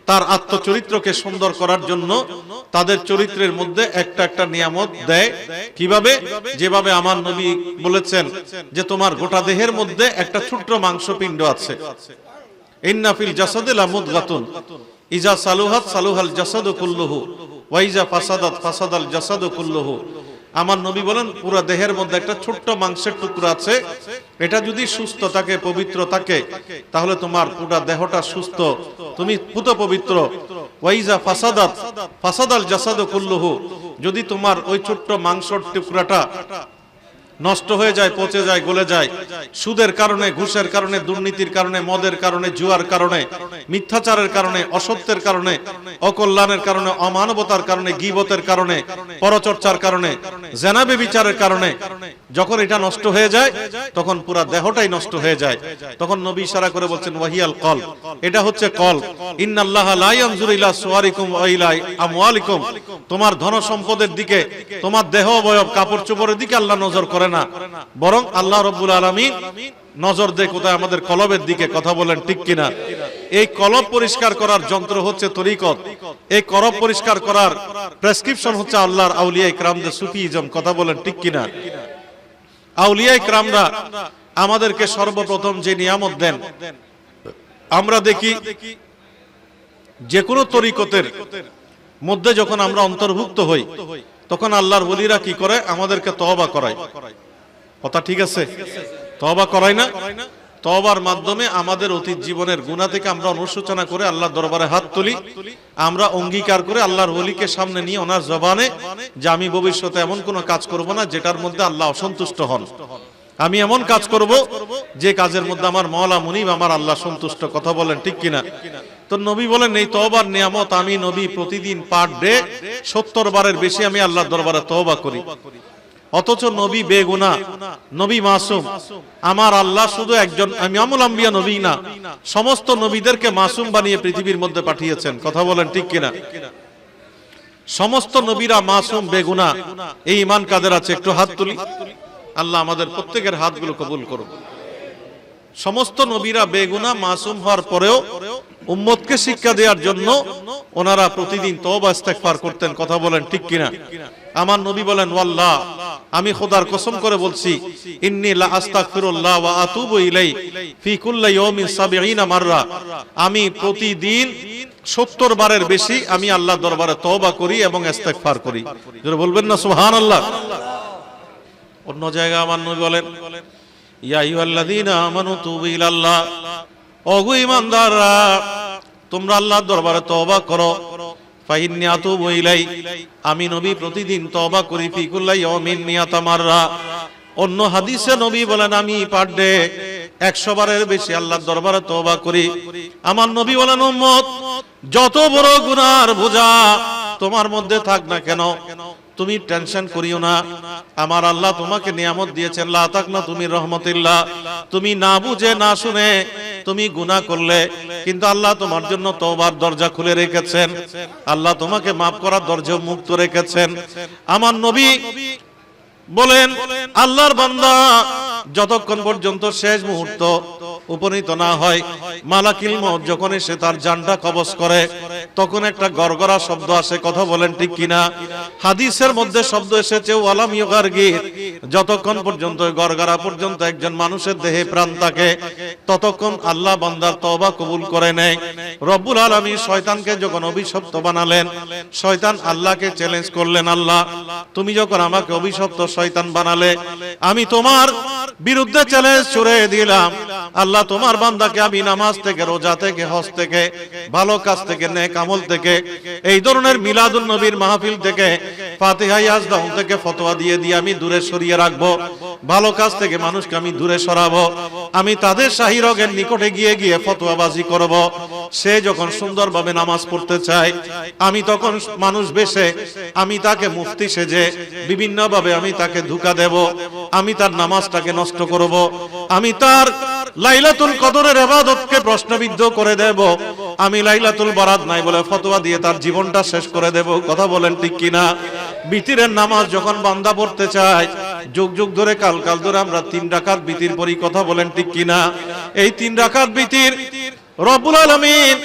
তার আত্মচরিত্রকে সুন্দর করার জন্য তাদের চরিত্রের মধ্যে একটা একটা নিয়ামত দেয়। কিভাবে? যেভাবে আমার নবী বলেছেন যে তোমার গোটা দেহের মধ্যে একটা ছোট্ট মাংসপিণ্ড আছে। ইন্না ফিল জাসাদি লামুদগাতুন ইজা সালুহাত সালুহাল জাসাদু কুল্লুহু ওয়া ইজা ফাসাদাত ফাসাদাল জাসাদু কুল্লুহু। আমার নবী বলেন পুরো দেহের মধ্যে একটা ছোট্ট মাংসের টুকরো আছে, এটা যদি সুস্থ থাকে, পবিত্র থাকে, তাহলে তোমার পুরো দেহটা সুস্থ, তুমি পুত পবিত্র। ওয়াইজা ফাসাদাত ফাসাদাল জাসাদু কুল্লুহু, যদি তোমার ওই ছোট্ট মাংসের টুকরাটা নষ্ট হয়ে যায়, পচে যায়, গলে যায়। সুদের কারণে, ঘুষের কারণে, দুর্নীতির কারণে, মদের কারণে, জুয়ার কারণে, মিথ্যাচারের কারণে, অসত্যের কারণে, অকল্যাণের কারণে, অমানবতার কারণে, গীবতের কারণে, পরচর্চার কারণে, জেনা ব্যভিচারের কারণে যখন এটা নষ্ট হয়ে যায় তখন পুরা দেহটাই নষ্ট হয়ে যায়। তখন নবী ইশারা করে বলছেন ওয়াহিয়াল কলব, এটা হচ্ছে কলব। ইন্নাল্লাহা লা ইয়ানজুরু ইলা সুওয়ারিকুম ওয়া ইলা আমওয়ালিকুম, তোমার ধন সম্পদের দিকে, তোমার দেহ অবয়ব, কাপড় চোপড়ের দিকে আল্লাহ নজর করে না, বরং আল্লাহ রাব্বুল আলামিন নজর দেয় কোথায়? আমাদের কলবের দিকে। কথা বলেন ঠিক কিনা? এই কলব পরিষ্কার করার যন্ত্র হচ্ছে তরিকত। এই কলব পরিষ্কার করার প্রেসক্রিপশন হচ্ছে আল্লাহর আউলিয়া ইকরামদের সুফিজম। কথা বলেন ঠিক কিনা? আউলিয়া ইকরামরা আমাদেরকে সর্বপ্রথম যে নিয়ামত দেন, আমরা দেখি যে কোনো তরিকতের মধ্যে যখন আমরা অন্তর্ভুক্ত হই তখন আল্লাহর ওলিরা কি করে? আমাদেরকে তওবা করায়। কথা ঠিক আছে? তওবা করায় না? তওবার মাধ্যমে আমাদের অতীত জীবনের গুনাহ থেকে আমরা অনুশোচনা করে আল্লাহর দরবারে হাত তুলি, আমরা অঙ্গীকার করে আল্লাহর ওলিকে সামনে নিয়ে ওনার জবানে যে আমি ভবিষ্যতে এমন কোনো কাজ করব না যেটার মধ্যে আল্লাহ অসন্তুষ্ট হন, আমি এমন কাজ করব যে কাজের মধ্যে আমার মওলা মুনিব, আমার আল্লাহ সন্তুষ্ট। কথা বলেন ঠিক কিনা? তো নবী বলেন এই তওবার নিয়ামত আমি নবী প্রতিদিন পার ডে 70 বারের বেশি আমি আল্লাহর দরবারে তওবা করি। অথচ নবী বেগুনাহ, নবী মাসুম। আমার আল্লাহ শুধু একজন ইমামুল আম্বিয়া নবী না, সমস্ত নবীদেরকে মাসুম বানিয়ে পৃথিবীর মধ্যে পাঠিয়েছেন। কথা বলেন ঠিক কিনা? সমস্ত নবীরা মাসুম, বেগুনাহ। এই ঈমান কাদের আছে? একটু হাত তুলি। আল্লাহ আমাদের প্রত্যেকের হাতগুলো কবুল করুন। সমস্ত নবীরা বেগুনাহ, মাসুম হওয়ার পরেও উম্মতকে শিক্ষা দেওয়ার জন্য ওনারা প্রতিদিন তওবা ইস্তেগফার করতেন। কথা বলেন ঠিক কিনা? আমার নবী বলেন ওয়াল্লাহ, আমি খোদার কসম করে বলছি, ইন্নী লা আস্তাগফিরুল্লাহ ওয়া আতুবু ইলাইহি ফি কুল্লি ইয়াউমিন 70 মাররা, আমি প্রতিদিন 70 বারের বেশি আমি আল্লাহর দরবারে তওবা করি এবং ইস্তেগফার করি। যারা বলবেন না সুবহানাল্লাহ। অন্য জায়গায় আমার নবী বলেন ইয়া আইয়ুহাল্লাযীনা আমানু তুবু ইলাল্লাহ, ওগো ঈমানদাররা তোমরা আল্লাহর দরবারে তওবা করো। ফাইন্নী আতুবু ইলাই, আমি নবী প্রতিদিন তওবা করি ফি কুল্লি ইয়াউমিন মিয়াতা মাররা। অন্য হাদিসে নবী বলেন আমি পার ডে 100 বারের বেশি আল্লাহর দরবারে তওবা করি। আমার নবী বলেন উম্মত, যত বড় গুনার বোঝা তোমার মধ্যে থাক না কেন, তুমি টেনশন করিও না। আমার আল্লাহ তোমাকে নিয়ামত দিয়েছেন, লা তাকনা তুমি রহমতিল্লাহ। তুমি না বুঝে না শুনে তুমি গুনাহ করলে, কিন্তু আল্লাহ তোমার জন্য তওবার দরজা খুলে রেখেছেন, আল্লাহ তোমাকে মাফ করার দরজা মুক্ত রেখেছেন। আমার নবী বলেন আল্লাহর বান্দা যতক্ষণ পর্যন্ত শেষ মুহূর্ত উপনীত না হয়, মালাকুল মউত যখন এসে তার জানটা কবজ করে তখন একটা গড়গড়া শব্দ আসে। কথা বলেন ঠিক কিনা? হাদিসের মধ্যে শব্দ এসেছে ওয়ালাম ইউগারগির, যতক্ষণ পর্যন্ত গড়গড়া পর্যন্ত একজন মানুষের দেহে প্রাণ থাকে ততক্ষণ আল্লাহ বান্দার তওবা কবুল করে নেয়। রব্বুল আলামিন শয়তানকে যখন অভিশপ্ত বানালেন, শয়তান আল্লাহকে চ্যালেঞ্জ করলেন, আল্লাহ তুমি যখন আমাকে অভিশপ্ত শয়তান বানালে, আমি তোমার বিরুদ্ধে চ্যালেঞ্জ ছুড়ে দিলাম, আল্লাহ তোমার বান্দাকে আমি নামাজ থেকে, রোজা থেকে, হজ থেকে, ভালো কাজ থেকে, নেক আমল থেকে, এই ধরনের মিলাদুন নবীর মাহফিল থেকে, ফাতিহা ইয়াজদাউন থেকে ফতোয়া দিয়ে দিয়ে আমি দূরে সরিয়ে রাখবো। ভালো কাজ থেকে মানুষকে আমি দূরে সরাবো। আমি তাদের শাহী রগের নিকটে গিয়ে গিয়ে ফতোয়াবাজি করব। সে যখন সুন্দরভাবে নামাজ পড়তে চায়, আমি তখন মানুষ বেশে আমি তাকে মুফতি সেজে বিভিন্নভাবে আমি তাকে ধোঁকা দেব, আমি তার নামাজটাকে নষ্ট করব, আমি তার লাইলাতুল কদরের ইবাদতকে প্রশ্নবিদ্ধ করে দেব, আমি লাইলাতুল বারাত নাই বলে ফতোয়া দিয়ে তার জীবনটা শেষ করে দেব। কথা বলেন ঠিক কিনা? বিতিরের নামাজ যখন বান্দা পড়তে চায়, যুগ যুগ ধরে কাল কাল ধরে আমরা 3 রাকাত বিতির পড়ি। কথা বলেন ঠিক কিনা? এই 3 রাকাত বিতির রব্বুল আলামিন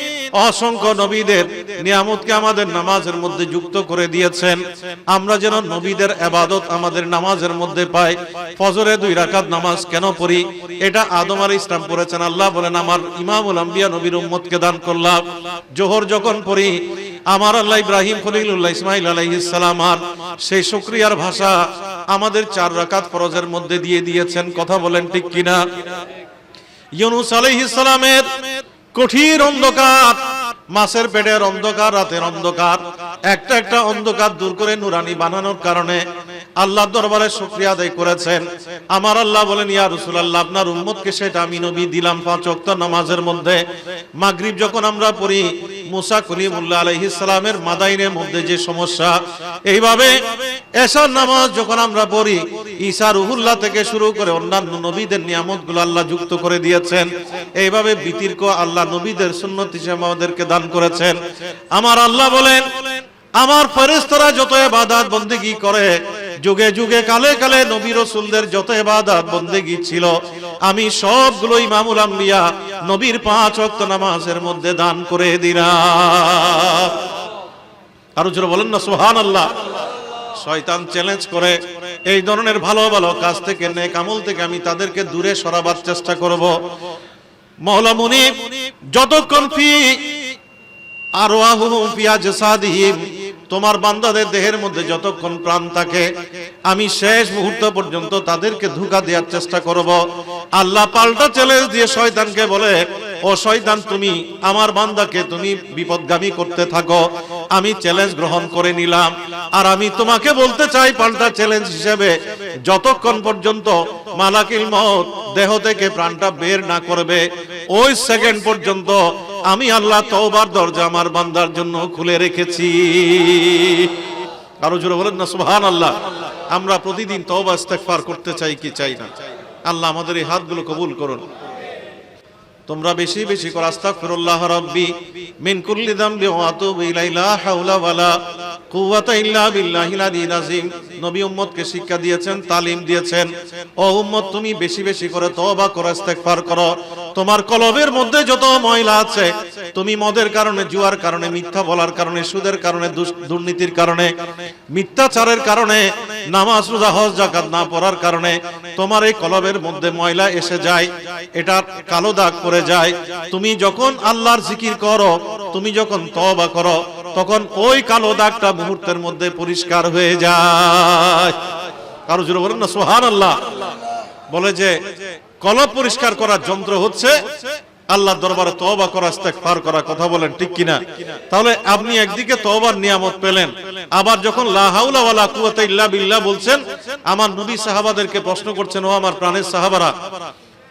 অসংখ্য নবীদের নিয়ামতকে আমাদের নামাজের মধ্যে যুক্ত করে দিয়েছেন, আমরা যেন নবীদের ইবাদত আমাদের নামাজের মধ্যে পাই। ফজরে 2 রাকাত নামাজ কেন পড়ি? এটা আদম আলাইহিস সালাম পড়েছেন, আল্লাহ বলেন আমার ইমামুল আম্বিয়া নবীর উম্মতকে দান করলাম। জোহর যখন পড়ি, আমার আল্লাহ ইব্রাহিম খলিলুল্লাহ ইসমাঈল আলাইহিস সালাম আর সেই শুকরিয়ার ভাষা আমাদের 4 রাকাত ফরজের মধ্যে দিয়ে দিয়েছেন। কথা বলেন ঠিক কিনা? ইউনূস আলাইহিস সালামের কঠিন অন্ধকার, মাছের পেটের অন্ধকার, রাতের অন্ধকার, একটা একটা অন্ধকার দূর করে নুরানি বানানোর কারণে আল্লাহর দরবারে শুকরিয়া আদায় করেছেন। আমার আল্লাহ বলেন, ইয়া রাসূলুল্লাহ, আপনার উম্মতকে সেটা আমি নবী দিলাম 5 ওয়াক্ত নামাজের মধ্যে। মাগরিব যখন আমরা পড়ি, মুসা কলিমুল্লাহ আলাইহিস সালামের মাদাইনের মধ্যে যে সমস্যা, এইভাবে এশার নামাজ যখন আমরা পড়ি, ঈসা রুহুল্লাহ থেকে শুরু করে অন্যান্য নবীদের নিয়ামতগুলো আল্লাহ যুক্ত করে দিয়েছেন। এইভাবে বিতির্ক আল্লাহ নবীদের সুন্নত হিসেবে আমাদেরকে দান করেছেন। আমার আল্লাহ বলেন, আমার ফেরেশতারা যত ইবাদত বন্দেগী করে, যুগে যুগে কালে কালে নবী রাসূলদের যত ইবাদত বন্দেগী ছিল, আমি সবগুলো ইমামুল আম্বিয়া নবীর 5 ওয়াক্ত নামাজের মধ্যে দান করে দিলাম। আরো জোরে বলেন না সুবহানাল্লাহ। শয়তান চ্যালেঞ্জ করে, এই ধরনের ভালো ভালো কাজ থেকে, নেক আমল থেকে আমি তাদেরকে দূরে সরাবার চেষ্টা করব। মাওলা মুনিব, যতক্ষণ ফি আরওয়াহুম ফি আজসাদিহিম, তোমার বান্দাদের দেহের মধ্যে যতক্ষণ প্রাণ থাকে, আমি শেষ মুহূর্ত পর্যন্ত তাদেরকে ধোঁকা দেওয়ার চেষ্টা করব। আল্লাহ পাল্টা চ্যালেঞ্জ দিয়ে শয়তানকে বলে, ও শয়তান, তুমি আমার বান্দাকে তুমি বিপদগামী করতে থাকো, আমি চ্যালেঞ্জ গ্রহণ করে নিলাম। আর আমি তোমাকে বলতে চাই পাল্টা চ্যালেঞ্জ হিসেবে, যতক্ষণ পর্যন্ত মালাকুল মউত দেহ থেকে প্রাণটা বের না করবে, ওই সেকেন্ড পর্যন্ত আমি আল্লাহ তওবার দরজা আমার বান্দার জন্য খুলে রেখেছি। আরো জোরে বলেন না সুবহানাল্লাহ। আমরা প্রতিদিন তওবা ইস্তেগফার করতে চাই কি চাই না? আল্লাহ আমাদের এই হাতগুলো কবুল করুন। তোমরা বেশি বেশি করে আস্তাগফিরুল্লাহ রাব্বি মিন কুল্লি যামবি ওয়া আতুবু ইলাইহি, লা হাওলা ওয়ালা কুওয়াতা ইল্লা বিল্লাহিল আলিয়্যিল আযীম। নবী উম্মতকে শিক্ষা দিয়েছেন, তালিম দিয়েছেন, ও উম্মত, তুমি বেশি বেশি করে তওবা করো, ইস্তেগফার করো। তোমার কলবের মধ্যে যত ময়লা আছে, তুমি মদের কারণে, জুয়ার কারণে, মিথ্যা বলার কারণে, সুদের কারণে, দুর্নীতির কারণে, মিথ্যাচারের কারণে, নামাজ রোজা হজ যাকাত না পড়ার কারণে তোমার এই কলবের মধ্যে ময়লা এসে যায়, এটা কালো দাগ পড়ে যায়। তুমি যখন আল্লাহর জিকির করো, তুমি যখন তওবা করো, তখন ওই কালো দাগটা মুহূর্তের মধ্যে পরিষ্কার হয়ে যায়। কারো জোরে বলেন না সুবহানাল্লাহ। বলে যে কলব পরিষ্কার করার যন্ত্র হচ্ছে আল্লাহর দরবারে তওবা করা, ইস্তেগফার করা। কথা বলেন ঠিক কিনা? তাহলে আপনি একদিকে তওবার নিয়ামত পেলেন, আবার যখন লা হাওলা ওয়ালা কুওয়াতা ইল্লা বিল্লাহ বলছেন, আমার নবী সাহাবাদেরকে প্রশ্ন করছেন, ও আমার প্রাণের সাহাবারা,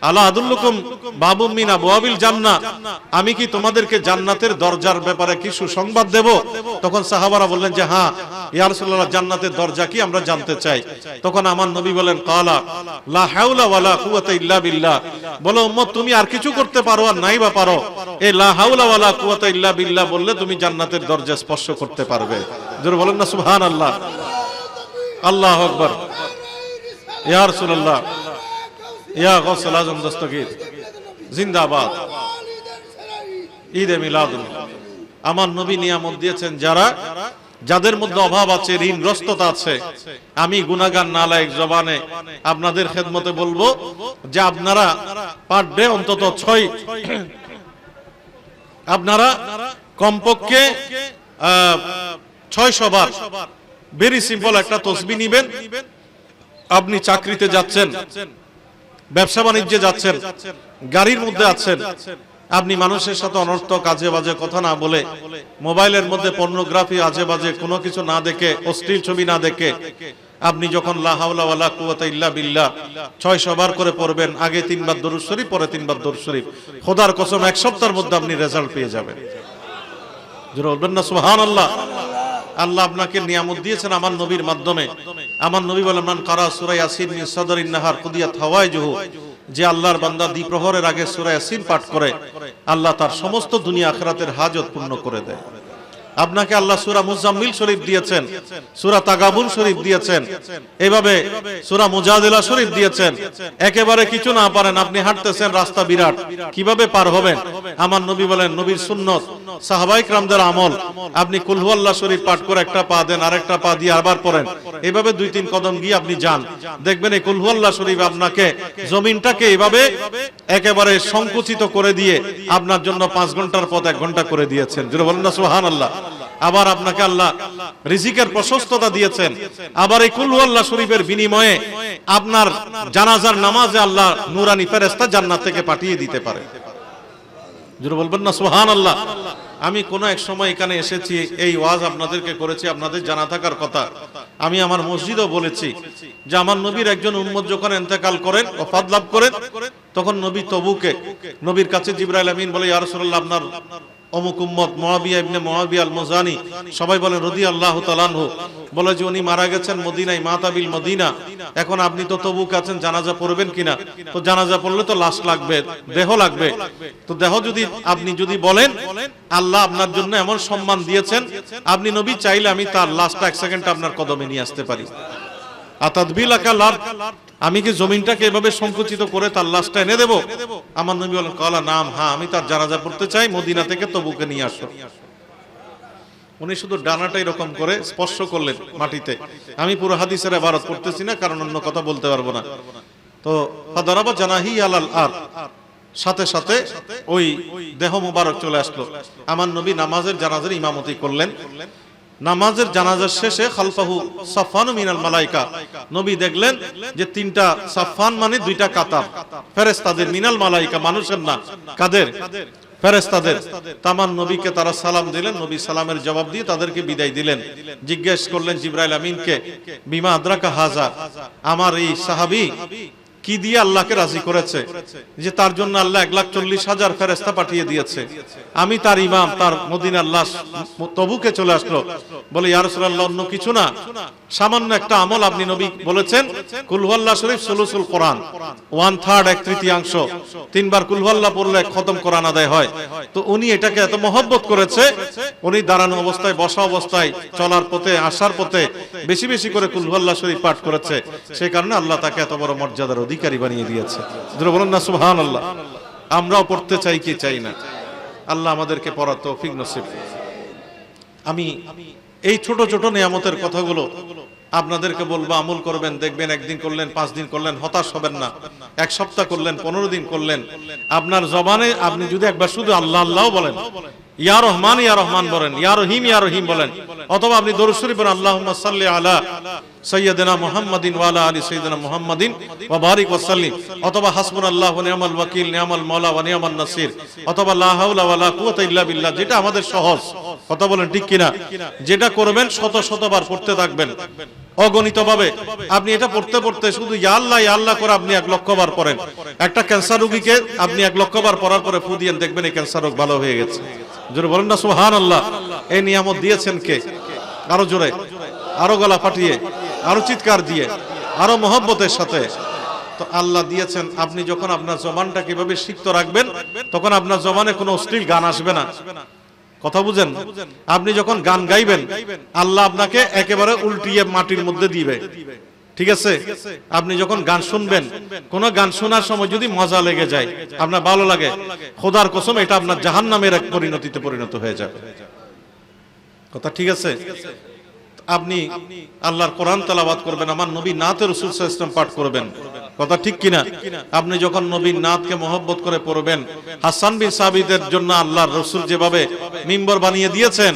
আলা আদুল্লুকুম বাবুম মিন আবওয়াবিল জান্নাহ, আমি কি তোমাদেরকে জান্নাতের দরজার ব্যাপারে কি সুসংবাদ দেব? তখন সাহাবারা বললেন যে হ্যাঁ ইয়া রাসূলুল্লাহ, জান্নাতের দরজা কি আমরা জানতে চাই। তখন আমার নবী বলেন, ক্বালা লা হাওলা ওয়ালা কুওয়াতা ইল্লা বিল্লাহ, বলো উম্মত, তুমি আর কিছু করতে পারো আর নাই বা পারো, এই লা হাওলা ওয়ালা কুওয়াতা ইল্লা বিল্লাহ বললে তুমি জান্নাতের দরজা স্পর্শ করতে পারবে। জোরে বলেন না সুবহানাল্লাহ। আল্লাহু আকবার। ইয়া রাসূলুল্লাহ, ইয়া গাউসুল আজম দস্তগীর জিন্দাবাদ। ঈদে মিলাদুন। আমার নবী নিয়ামত দিয়েছেন যাদের মধ্যে অভাব আছে, ঋণগ্রস্ততা আছে। আমি গুনাহগার নালায়েক জবানে আপনাদের খেদমতে বলবো যে আপনারা পার ডে অন্তত 6, আপনারা কমপক্ষে 600 বার ভেরি সিম্পল একটা তসবিহ নেবেন। আপনি চাকরিতে যাচ্ছেন, ব্যবসা বাণিজ্যে যাচ্ছেন, গাড়ির মধ্যে আছেন, আপনি মানুষের সাথে অনর্থক আজে বাজে কথা না বলে, মোবাইলের মধ্যে পর্নোগ্রাফি আজে বাজে কোনো কিছু না দেখে, অশ্লীল ছবি না দেখে, আপনি যখন লা হাওলা ওয়ালা কুওয়াতা ইল্লা বিল্লাহ 600 বার করে পড়বেন, আগে 3 বার দরুদ শরীফ, পরে 3 বার দরুদ শরীফ, খোদার কসম 1 সপ্তাহের মধ্যে আপনি রেজাল্ট পেয়ে যাবেন। জোরে বলবেন না সুবহানাল্লাহ। আল্লাহ আপনাকে নিয়ামত দিয়েছেন আমার নবীর মাধ্যমে। আমার নবী বলেন, মান কারা সূরা ইয়াসিন মিন সাদরিন নাহার কুদিয়াত হাওয়াইজুহু, যে আল্লাহর বান্দা দ্বিপ্রহরের আগে সূরা ইয়াসিন পাঠ করে, আল্লাহ তার সমস্ত দুনিয়া আখিরাতের হাজত পূর্ণ করে দেয়। আপনাকে আল্লাহ সূরা মুজাম্মিল শরীফ দিয়েছেন, সূরা তাগাবুন শরীফ দিয়েছেন, এইভাবে সূরা মুজাদিলা শরীফ দিয়েছেন। একেবারে কিছু না পারেন, আপনি হাঁটতেছেন, রাস্তা বিরাট, কিভাবে পার হবেন? আমার নবী বলেন, নবীর সুন্নত, সাহাবায়ে কেরামদের আমল, আপনি কুল হুয়াল্লাহ শরীফ পাঠ করে একটা পা দেন, আরেকটা পা দিয়ে আবার পড়েন, এইভাবে 2-3 কদম গিয়ে আপনি যান, দেখবেন এই কুল হুয়াল্লাহ শরীফ আপনাকে জমিনটাকে এইভাবে একেবারে সংকুচিত করে দিয়ে আপনার জন্য 5 ঘন্টার পথ 1 ঘন্টা করে দিয়েছেন। জোরে বলেন না সুবহানাল্লাহ। আবার আপনাকে আল্লাহ রিজিকের প্রশস্ততা দিয়েছেন। আবার এই কুল হুয়াল্লাহ শরীফের বিনিময়ে আপনার জানাজার নামাজে আল্লাহ নূরানি ফেরেশতা জান্নাত থেকে পাঠিয়ে দিতে পারে। জোরে বলবেন না সুবহানাল্লাহ। আমি কোনো এক সময় এখানে এসেছি, এই ওয়াজ আপনাদেরকে করেছি, আপনাদের জানা থাকার কথা। আমি আমার মসজিদও বলেছি যে আমার নবীর একজন উম্মত যখন ইন্তেকাল করেন, ওফাত লাভ করেন, তখন নবী তবুকে নবীর কাছে জিবরাইল আমিন বলে, ইয়া রাসূলুল্লাহ, আপনার অমুক উম্মত মুআবিয়া ইবনে মুআবিয়া আল মুজানি, সবাই বলেন রাদিয়াল্লাহু তাআলা আনহু, বলে যে উনি মারা গেছেন মদিনায়, মাতাবিল মদিনা। এখন আপনি তো তবুক আছেন, জানাজা পড়বেন কিনা? তো জানাজা পড়লে তো লাশ লাগবে, দেহ লাগবে। তো দেহ যদি আপনি যদি বলেন, আল্লাহ আপনার জন্য এমন সম্মান দিয়েছেন, আপনি নবী চাইলে আমি তার লাশটা 1 সেকেন্ড আপনার কদমে নিয়ে আসতে পারি। আতাদবিলাকাল আরদ, আমি কি জমিনটাকে এভাবে সংকুচিত করে তার লাশটা এনে দেব? আমার নবী বলেন, কালা নাম, হ্যাঁ, আমি তার জানাজা পড়তে চাই, মদিনা থেকে তবুকে নিয়ে আসো। উনি শুধু ডানাটা এরকম করে স্পর্শ করলেন মাটিতে। আমি পুরো হাদিসের ইবারত পড়তেছি না, কারণ অন্য কথা বলতে পারবো না। তো ফাদারাবা জানাহি আলাল আরদ, সাথে সাথে ওই দেহ মোবারক চলে আসলো। আমার নবী নামাজের জানাজার ইমামতি করলেন। নামাজের জানাজার শেষে খালফাহু সাফফানু মিনাল মালাইকা, নবী দেখলেন যে 3টা সাফফান মানে 2টা কাতার ফেরেশতাদের, মিনাল মালাইকা, মানুষের না, কাদের? ফেরেশতাদের। তামান নবীকে তারা সালাম দিলেন, নবী সালামের জবাব দিয়ে তাদেরকে বিদায় দিলেন। জিজ্ঞেস করলেন জিবরাইল আমিনকে, বিমা আদরাকা হাজা, আমার এই সাহাবী কি দিয়ে আল্লাহকে রাজি করেছে যে তার জন্য আল্লাহ 1,40,000 ফেরেশতা পাঠিয়ে দিয়েছে? আমি তার ইমাম, তার মদিনার লাশ তবুকে চলে আসলো। বলে, ইয়া রাসূলুল্লাহ, অন্য কিছু না, সামান্য একটা আমল আপনি নবী বলেছেন, কুল হুয়াল্লাহ শরীফ সুলুসুল কোরআন, 1/3 1/3 3বার কুল হুয়াল্লাহ পড়লে খতম কোরআন আদায় হয়। তো উনি এটাকে এত মহব্বত করেছে, উনি দাঁড়ানো অবস্থায়, বসা অবস্থায়, চলার পথে, আসার পথে বেশি বেশি করে কুল হুয়াল্লাহ শরীফ পাঠ করেছে। সেই কারণে আল্লাহ তাকে এত বড় মর্যাদার অধিকারী বানিয়ে দিয়েছে। যারা বলেন না সুবহানাল্লাহ। আমরাও পড়তে চাই কি চাই না? আল্লাহ আমাদেরকে পড়ার তৌফিক নসিব। আমি এই ছোট ছোট নিয়ামতের কথাগুলো আপনাদেরকে বলবো, আমল করবেন, দেখবেন 1 দিন করলেন, 5 দিন করলেন, হতাশ হবেন না। 1 সপ্তাহ করলেন, 15 দিন করলেন, আপনার জবানে আপনি যদি একবার শুধু আল্লাহ আল্লাহ বলেন, ইয়া রহমান ইয়া রহমান বলেন, ইয়া রহিম ইয়া রহিম বলেন, অথবা আপনি দরুদ শরীফ পড়েন, আল্লাহুম্মা সাল্লি আলা সাইয়্যিদিনা মুহাম্মাদিন ওয়া আলা আলি সাইয়্যিদিনা মুহাম্মাদিন ওয়া বারিক ওয়া সাল্লিম, অথবা হাসবুনাল্লাহু ওয়া নি'মাল ওয়াকিল, নি'মাল মাওলা ওয়া নি'মান নাসির, অথবা লা হাওলা ওয়া লা কুওয়াতা ইল্লা বিল্লাহ, যেটা আমাদের সহজ। কথা বলেন ঠিক কিনা? যেটা করবেন শত শতবার পড়তে থাকবেন অগণিতভাবে। আপনি এটা পড়তে পড়তে শুধু ইয়া আল্লাহ করে আপনি 1 লক্ষ বার পড়েন। একটা ক্যান্সার রোগীকে আপনি 1 লক্ষ বার পড়ার পরে ফু দিয়েন, দেখবেন এই ক্যান্সার রোগ ভালো হয়ে গেছে। জোরে বলেন না সুবহানাল্লাহ। এই নিয়ামত দিয়েছেন কে? আরো জোরে, আরো গলা ফাটিয়ে, আরো চিৎকার দিয়ে, আরো মহব্বতের সাথে। তো আল্লাহ দিয়েছেন। আপনি যখন আপনার জবানটা কিভাবে সিক্ত রাখবেন, তখন আপনার জবানে কোনো অশ্লীল গান আসবে না। কথা বুঝেন? আপনি যখন গান গাইবেন, আল্লাহ আপনাকে একেবারে উল্টিয়ে মাটির মধ্যে দিবে। ঠিক আছে? আপনি যখন গান শুনবেন, কোন গান শোনার সময় যদি মজা লেগে যায়, আপনার ভালো লাগে, খোদার কসম এটা আপনার জাহান্নামের এক পরিণতিতে পরিণত হয়ে যাবে। কথা ঠিক আছে? আপনি আল্লাহর কোরআন তেলাওয়াত করবেন, আমার নবী নাতে রাসূল সাল্লাল্লাহু আলাইহি ওয়াসাল্লাম পাঠ করবেন। কথা ঠিক কিনা? আপনি যখন নবীর নাতকে মহব্বত করে পড়বেন, হাসান বিন সাবিতের জন্য আল্লাহর রাসূল যেভাবে মিম্বর বানিয়ে দিয়েছেন,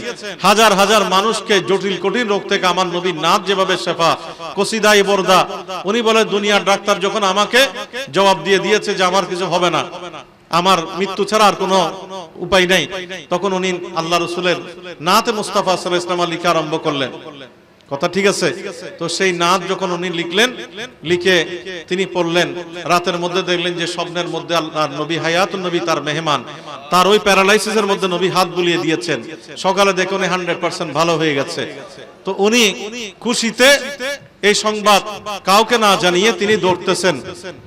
হাজার হাজার মানুষকে জটিল কঠিন রোগ থেকে আমার নবীর নাত যেভাবে শেফা, কসিদায়ে বরদা, উনি বলে দুনিয়ার ডাক্তার যখন আমাকে জবাব দিয়ে দিয়েছে যে আমার কিছু হবে না, আমার মৃত্যু ছাড়া আর কোনো উপায় নাই, তখন উনি আল্লাহ রাসূলের নাতে মুস্তাফা সাল্লাল্লাহু আলাইহি ওয়াসাল্লাম লিখা আরম্ভ করলেন। কথা ঠিক আছে? তো সেই নাত যখন উনি লিখলেন, লিখে তিনি পড়লেন, রাতের মধ্যে দেখলেন যে স্বপ্নের মধ্যে আল্লাহর নবী হায়াতুন নবী তার মেহমান, তার ওই প্যারালাইসিসের মধ্যে নবী হাত বুলিয়ে দিয়েছেন। সকালে দেখে উনি 100% ভালো হয়ে গেছে। তো উনি খুশিতে এই সংবাদ কাউকে না জানিয়ে তিনি দৌড়তেছেন।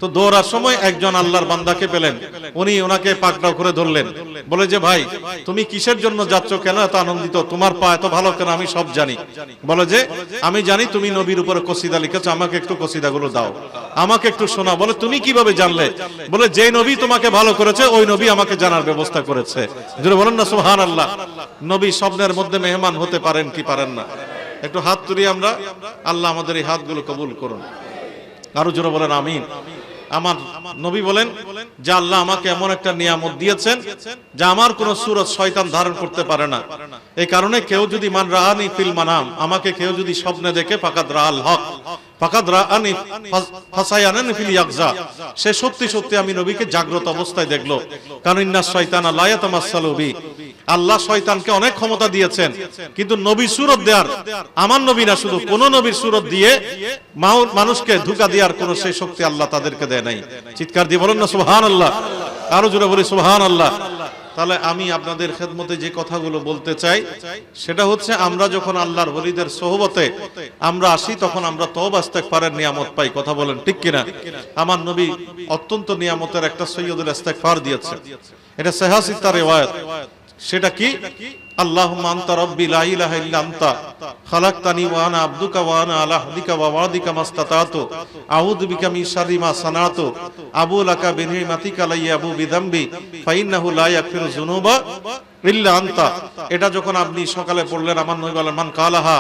তো দৌড়ার সময় একজন আল্লাহর বান্দাকে পেলেন, উনি ওনাকে পাকড়াও করে ধরলেন, বলে যে ভাই তুমি কিসের জন্য যাচ্ছ, কেন এত আনন্দিত, তোমার পা এত ভালো কেন? আমি সব জানি। বলে যে আমি জানি তুমি নবীর উপরে কসিদা লিখেছো, আমাকে একটু কসিদাগুলো দাও, আমাকে একটু শোনা। বলে তুমি কিভাবে জানলে? বলে যে নবী তোমাকে ভালো করেছে ওই নবী আমাকে জানার ব্যবস্থা করেছে। যদি বলেন না সুবহানাল্লাহ। নবী স্বপ্নের মধ্যে মেহমান হতে পারেন কি পারেন না? একটু হাত তুলি আমরা, আল্লাহ আমাদের এই হাতগুলো কবুল করুন। আরো জোরে বলেন আমিন। আমার নবী বলেন যে আল্লাহ আমাকে এমন একটা নিয়ামত দিয়েছেন যা আমার কোন সূরত শয়তান ধারণ করতে পারে না। এই কারণে কেউ যদি মান রাআনি ফিল মানাম, আমাকে কেউ যদি স্বপ্নে দেখে, ফাকাদ রাআল হক, ফাকাদ রাআনি ফাসায়ানানি ফিল ইয়াকজা, সে সত্যি সত্যি আমি নবীকে জাগ্রত অবস্থায় দেখলো। কারণ ইন্নাশ শাইতানা লা ইয়াতামাসসালু বি, আল্লাহ শয়তানকে অনেক ক্ষমতা দিয়েছেন, কিন্তু নবী সুরত দেওয়ার, আমার নবী না শুধু কোন নবীর সুরত দিয়ে মানুষকে ধোঁকা দেওয়ার কোন সেই শক্তি আল্লাহ তাদেরকে দেয় নাই। চিৎকার দিয়ে বলুন না সুবহানাল্লাহ, আরো জোরে বলি সুবহানাল্লাহ। তাহলে আমি আপনাদের খেদমতে যে কথাগুলো বলতে চাই সেটা হচ্ছে, আমরা যখন আল্লাহর ওলিদের সোহবতে আমরা আসি তখন আমরা তওবা ইস্তেগফারের নিয়ামত পাই। কথা বলেন ঠিক কিনা? আমার নবী অত্যন্ত নিয়ামতের একটা সৈয়দুল ইস্তেগফার দিয়েছে, এটা সহিহ সিত্তার রিওয়ায়াত। সেটা কি? আল্লাহুম্মা আনতা রাব্বি লা ইলাহা ইল্লা আনতা খালাকতানি ওয়া আনা আবদুকা ওয়া আনা আলা আহদিকা ওয়া ওয়াদিকা মাসতাতাতু আউযু বিকা মিন শাররি মা সানাতু আবু লাকা বিনিমাতিকা আলাইয়া আবু বিযামবি ফাইন্নাহু লা ইয়াগফিরু যুনুবা ইল্লা আনতা। এটা যখন আপনি সকালে পড়লেন, আমার নবী বলেন মান কালাহা